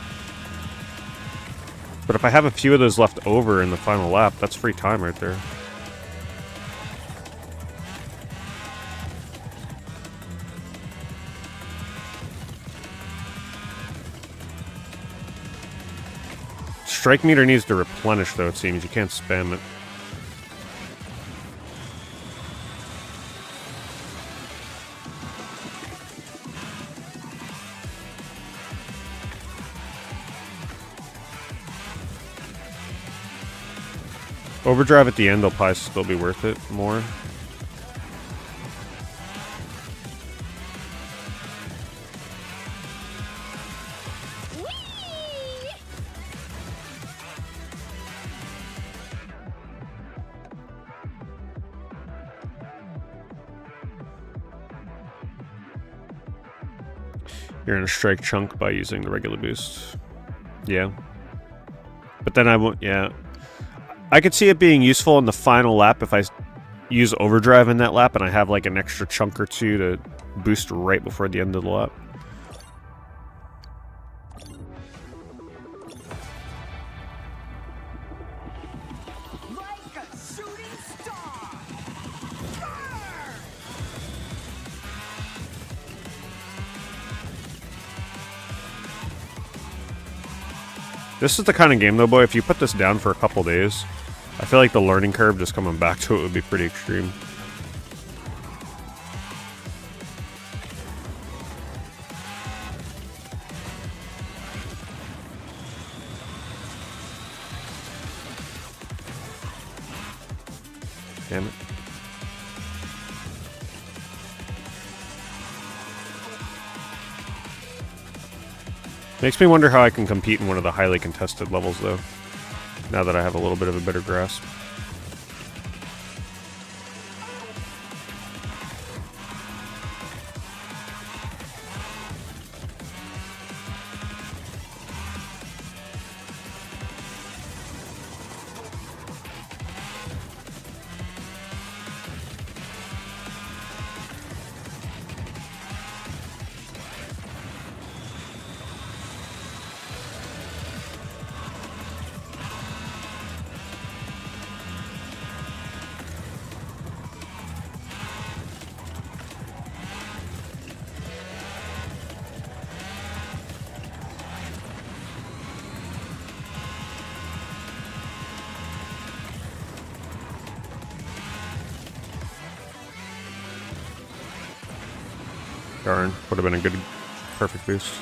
But if I have a few of those left over in the final lap, that's free time right there. Strike meter needs to replenish, though, it seems. You can't spam it. Overdrive at the end will probably still be worth it more. You're gonna strike chunk by using the regular boost. Yeah. But then I won't, yeah. I could see it being useful in the final lap if I use overdrive in that lap and I have like an extra chunk or two to boost right before the end of the lap. This is the kind of game, though, boy, if you put this down for a couple days, I feel like the learning curve just coming back to it would be pretty extreme. Damn it. Makes me wonder how I can compete in one of the highly contested levels, though, now that I have a little bit of a better grasp. Darn, would have been a good, perfect boost.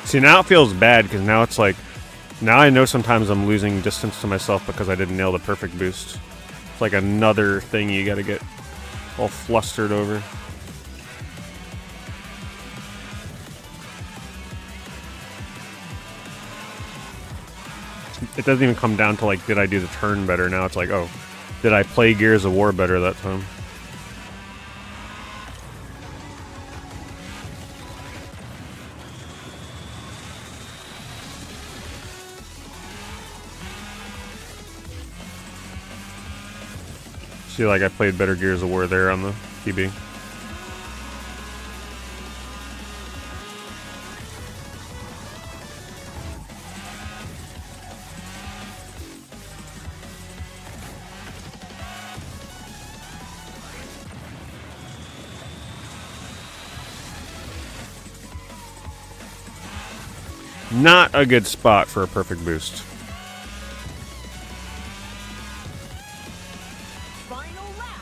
See, now it feels bad, because now it's like, now I know sometimes I'm losing distance to myself because I didn't nail the perfect boost. It's like another thing you gotta get all flustered over. It doesn't even come down to like, did I do the turn better? Now it's like, oh, did I play Gears of War better that time? See, like I played better Gears of War there on the PB. Not a good spot for a perfect boost. Final lap.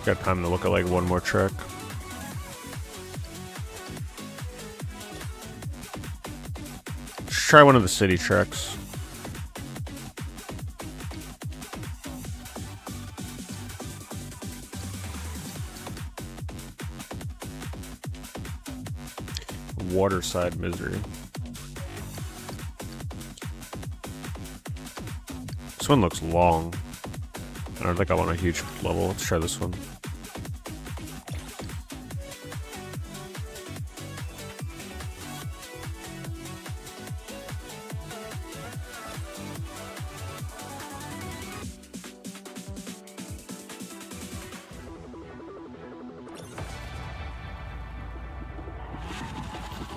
Got time to look at like one more track. Let's try one of the city tracks. Waterside Misery. This one looks long. I don't think I want a huge level. Let's try this one.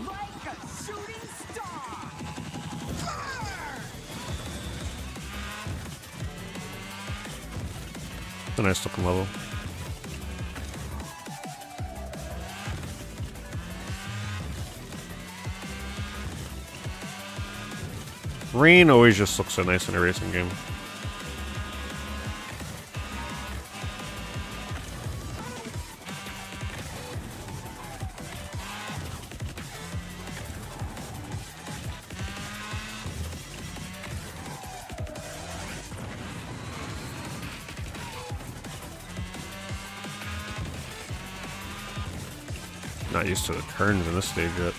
Like a shooting star. It's a nice looking level. Rain always just looks so nice in a racing game. Not used to the turns in this stage yet.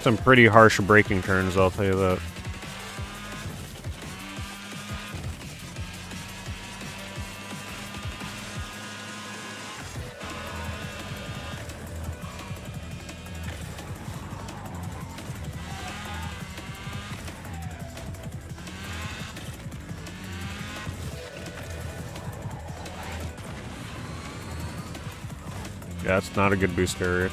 Some pretty harsh braking turns, I'll tell you that. Yeah, it's not a good boost area.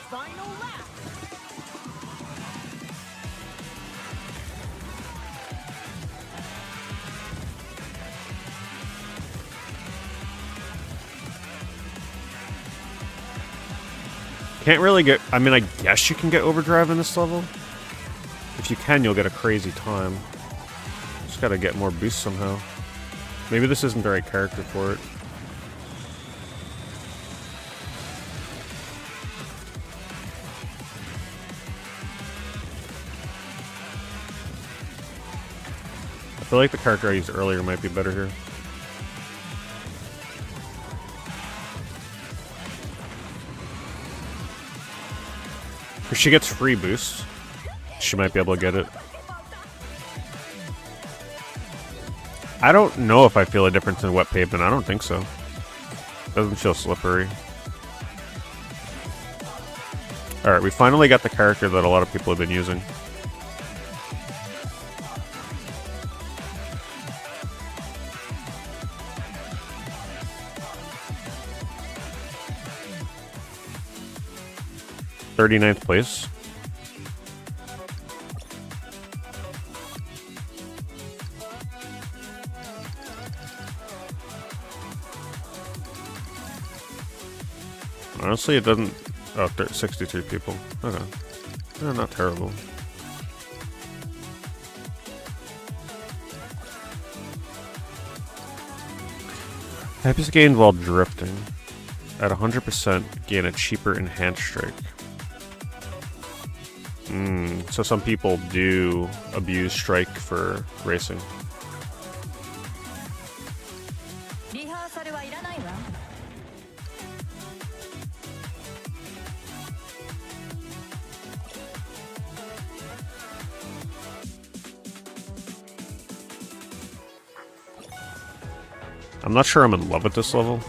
Final lap. Can't really get... I mean, I guess you can get overdrive in this level. If you can, you'll get a crazy time. Just gotta get more boost somehow. Maybe this isn't the right character for it. feel like the character I used earlier might be better here. If she gets free boost, she might be able to get it. I don't know if I feel a difference in wet pavement. I don't think so. Doesn't feel slippery. Alright, we finally got the character that a lot of people have been using. .39th place. Honestly, it doesn't... Oh, 63 people. Okay. No, not terrible. Types gained while drifting. At 100%, gain a cheaper enhanced strike. So some people do abuse strike for racing. I'm not sure I'm in love with this level.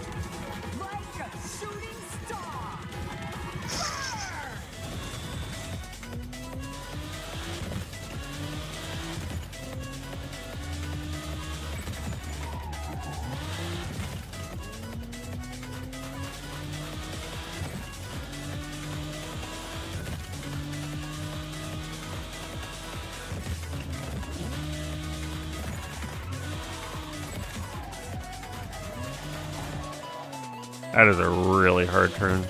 That is a really hard turn.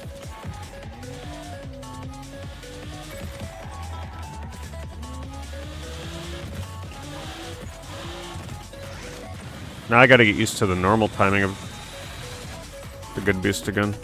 Now I gotta get used to the normal timing of the good boost again.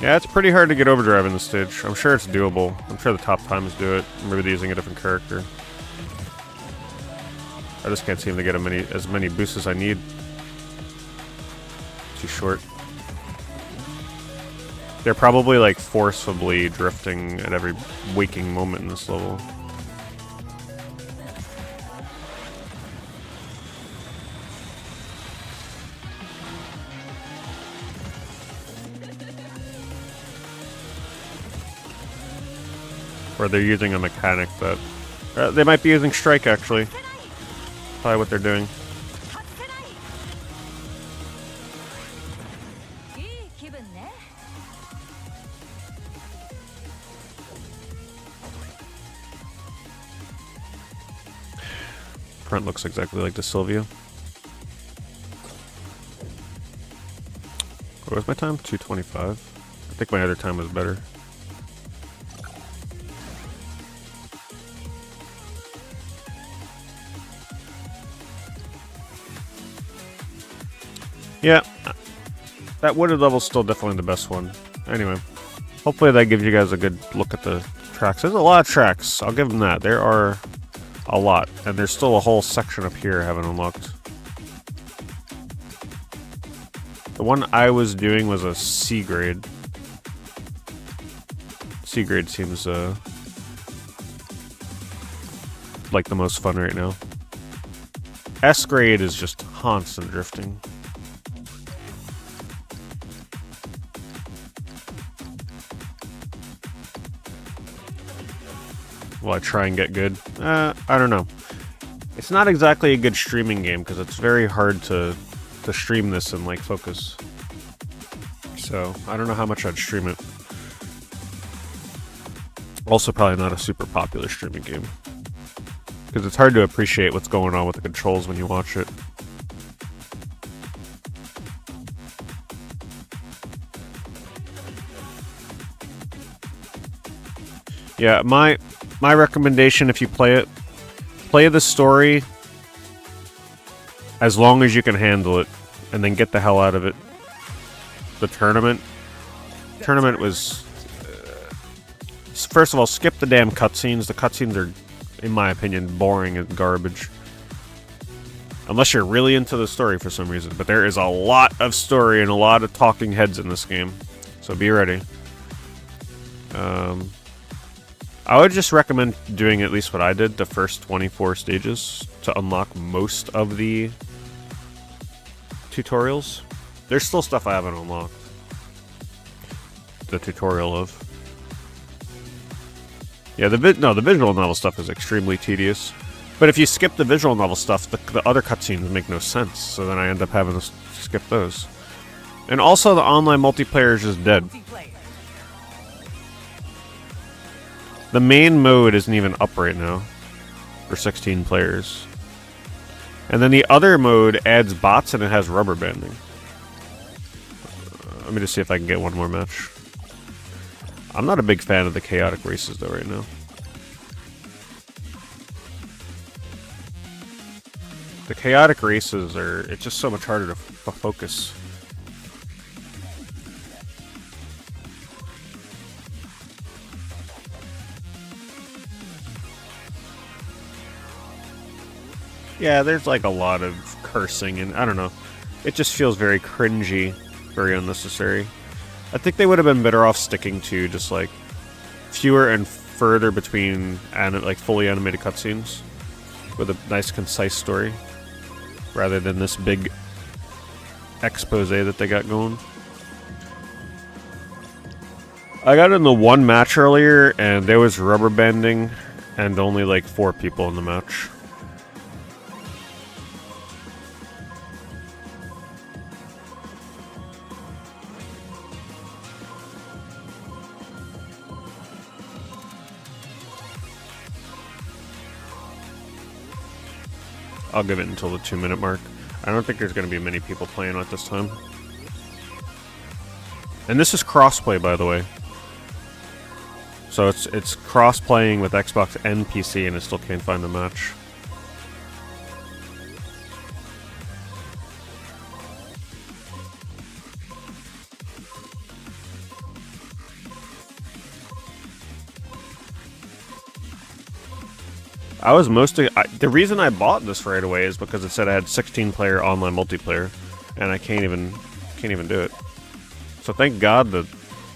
Yeah, it's pretty hard to get overdrive in this stage. I'm sure it's doable. I'm sure the top times do it. Maybe they're using a different character. I just can't seem to get as many boosts as I need. Too short. They're probably like forcibly drifting at every waking moment in this level. Or they're using a mechanic that... they might be using strike, actually. Probably what they're doing. Front looks exactly like the Sylvia. What was my time? 2:25. I think my other time was better. Yeah, that wooded level's still definitely the best one. Anyway, hopefully that gives you guys a good look at the tracks. There's a lot of tracks, I'll give them that. There are a lot, and there's still a whole section up here I haven't unlocked. The one I was doing was a C grade. C grade seems like the most fun right now. S grade is just constant drifting. Will I try and get good? I don't know. It's not exactly a good streaming game because it's very hard to stream this and like focus. So I don't know how much I'd stream it. Also probably not a super popular streaming game. Because it's hard to appreciate what's going on with the controls when you watch it. Yeah, my recommendation if you play it, play the story as long as you can handle it, and then get the hell out of it. The tournament was... first of all, skip the damn cutscenes. The cutscenes are, in my opinion, boring and garbage. Unless you're really into the story for some reason. But there is a lot of story and a lot of talking heads in this game. So be ready. I would just recommend doing at least what I did, the first 24 stages, to unlock most of the tutorials. There's still stuff I haven't unlocked. The tutorial of. Yeah, the visual novel stuff is extremely tedious. But if you skip the visual novel stuff, the other cutscenes make no sense. So then I end up having to skip those. And also the online multiplayer is just dead. The main mode isn't even up right now for 16 players. And then the other mode adds bots and it has rubber banding. Let me just see if I can get one more match. I'm not a big fan of the chaotic races though right now. The chaotic races it's just so much harder to focus. Yeah, there's like a lot of cursing and I don't know. It just feels very cringy, very unnecessary. I think they would have been better off sticking to just like fewer and further between like fully animated cutscenes with a nice concise story rather than this big expose that they got going. I got in the one match earlier and there was rubber banding and only like 4 people in the match. I'll give it until the 2-minute mark. I don't think there's going to be many people playing at this time. And this is crossplay, by the way. So it's cross-playing with Xbox and PC, and it still can't find a match. The reason I bought this right away is because it said I had 16-player online multiplayer, and I can't even do it. So thank God the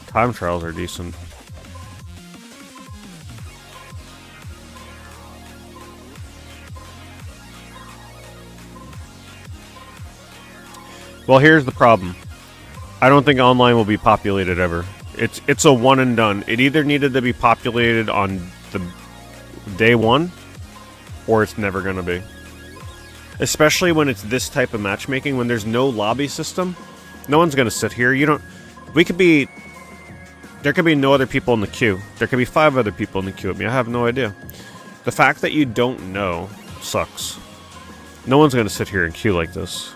time trials are decent. Well, here's the problem. I don't think online will be populated ever. It's a one and done. It either needed to be populated on the day one, or it's never going to be. Especially when it's this type of matchmaking, when there's no lobby system. No one's going to sit here. There could be no other people in the queue. There could be 5 other people in the queue with me. I have no idea. The fact that you don't know sucks. No one's going to sit here and queue like this.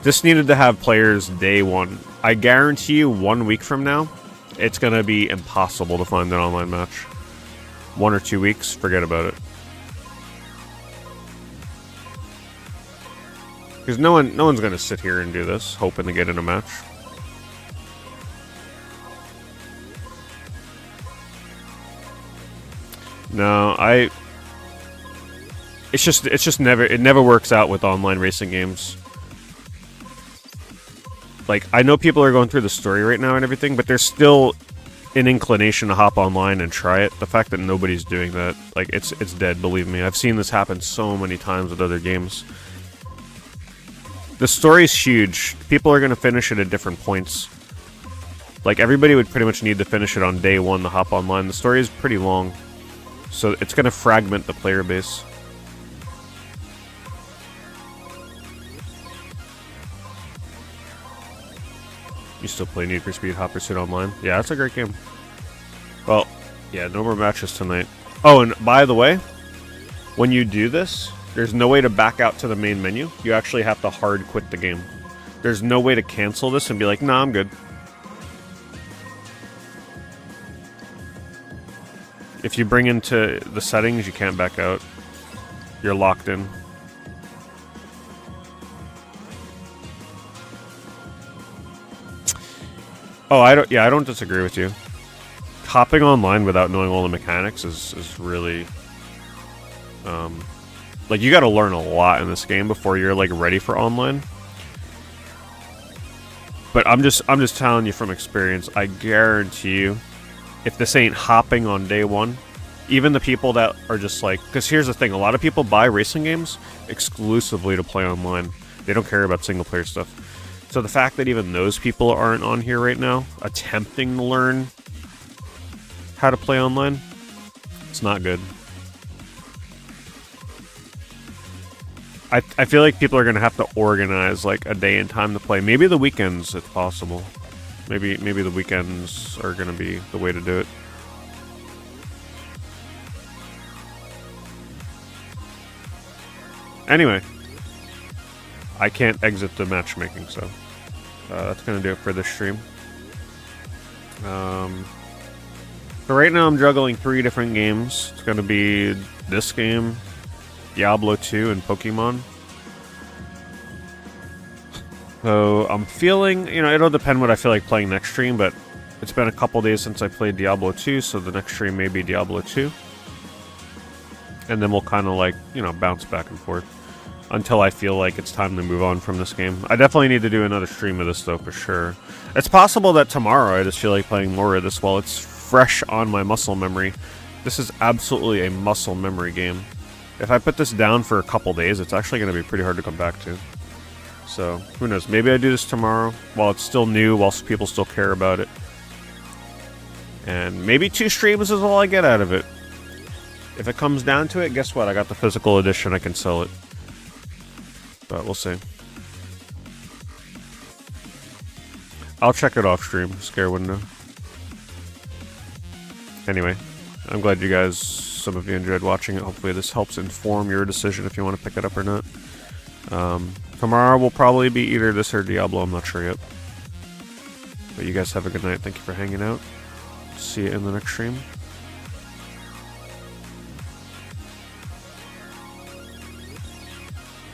This needed to have players day one. I guarantee you 1 week from now, it's going to be impossible to find an online match. 1 or 2 weeks, forget about it. Because no one's going to sit here and do this, hoping to get in a match. No, it never works out with online racing games. Like, I know people are going through the story right now and everything, but there's still an inclination to hop online and try it. The fact that nobody's doing that, like, it's dead, believe me. I've seen this happen so many times with other games. The story's huge. People are going to finish it at different points. Like, everybody would pretty much need to finish it on day one to hop online. The story is pretty long, so it's going to fragment the player base. You still play Need for Speed Hot Pursuit Online? Yeah, that's a great game. Well, yeah, no more matches tonight. Oh, and by the way, when you do this, there's no way to back out to the main menu. You actually have to hard quit the game. There's no way to cancel this and be like, nah, I'm good. If you bring into the settings, you can't back out. You're locked in. Oh, I don't disagree with you. Hopping online without knowing all the mechanics is really like, you got to learn a lot in this game before you're like ready for online. But I'm just telling you from experience, I guarantee you, if this ain't hopping on day one, even the people that are just like, because here's the thing, a lot of people buy racing games exclusively to play online. They don't care about single player stuff. So the fact that even those people aren't on here right now, attempting to learn how to play online, it's not good. I feel like people are going to have to organize like a day and time to play. Maybe the weekends, if possible. Maybe the weekends are going to be the way to do it. Anyway, I can't exit the matchmaking, so that's going to do it for this stream. So right now I'm juggling 3 different games. It's going to be this game, Diablo 2, and Pokemon. So I'm feeling, it'll depend what I feel like playing next stream, but it's been a couple days since I played Diablo 2, so the next stream may be Diablo 2. And then we'll kind of like, bounce back and forth until I feel like it's time to move on from this game. I definitely need to do another stream of this, though, for sure. It's possible that tomorrow I just feel like playing more of this while it's fresh on my muscle memory. This is absolutely a muscle memory game. If I put this down for a couple days, it's actually going to be pretty hard to come back to. So, who knows? Maybe I do this tomorrow while it's still new, while people still care about it. And maybe 2 streams is all I get out of it. If it comes down to it, guess what? I got the physical edition, I can sell it. But we'll see. I'll check it off stream, scare window. Anyway, I'm glad you guys, some of you enjoyed watching it. Hopefully this helps inform your decision if you want to pick it up or not. Tomorrow will probably be either this or Diablo, I'm not sure yet. But you guys have a good night. Thank you for hanging out. See you in the next stream.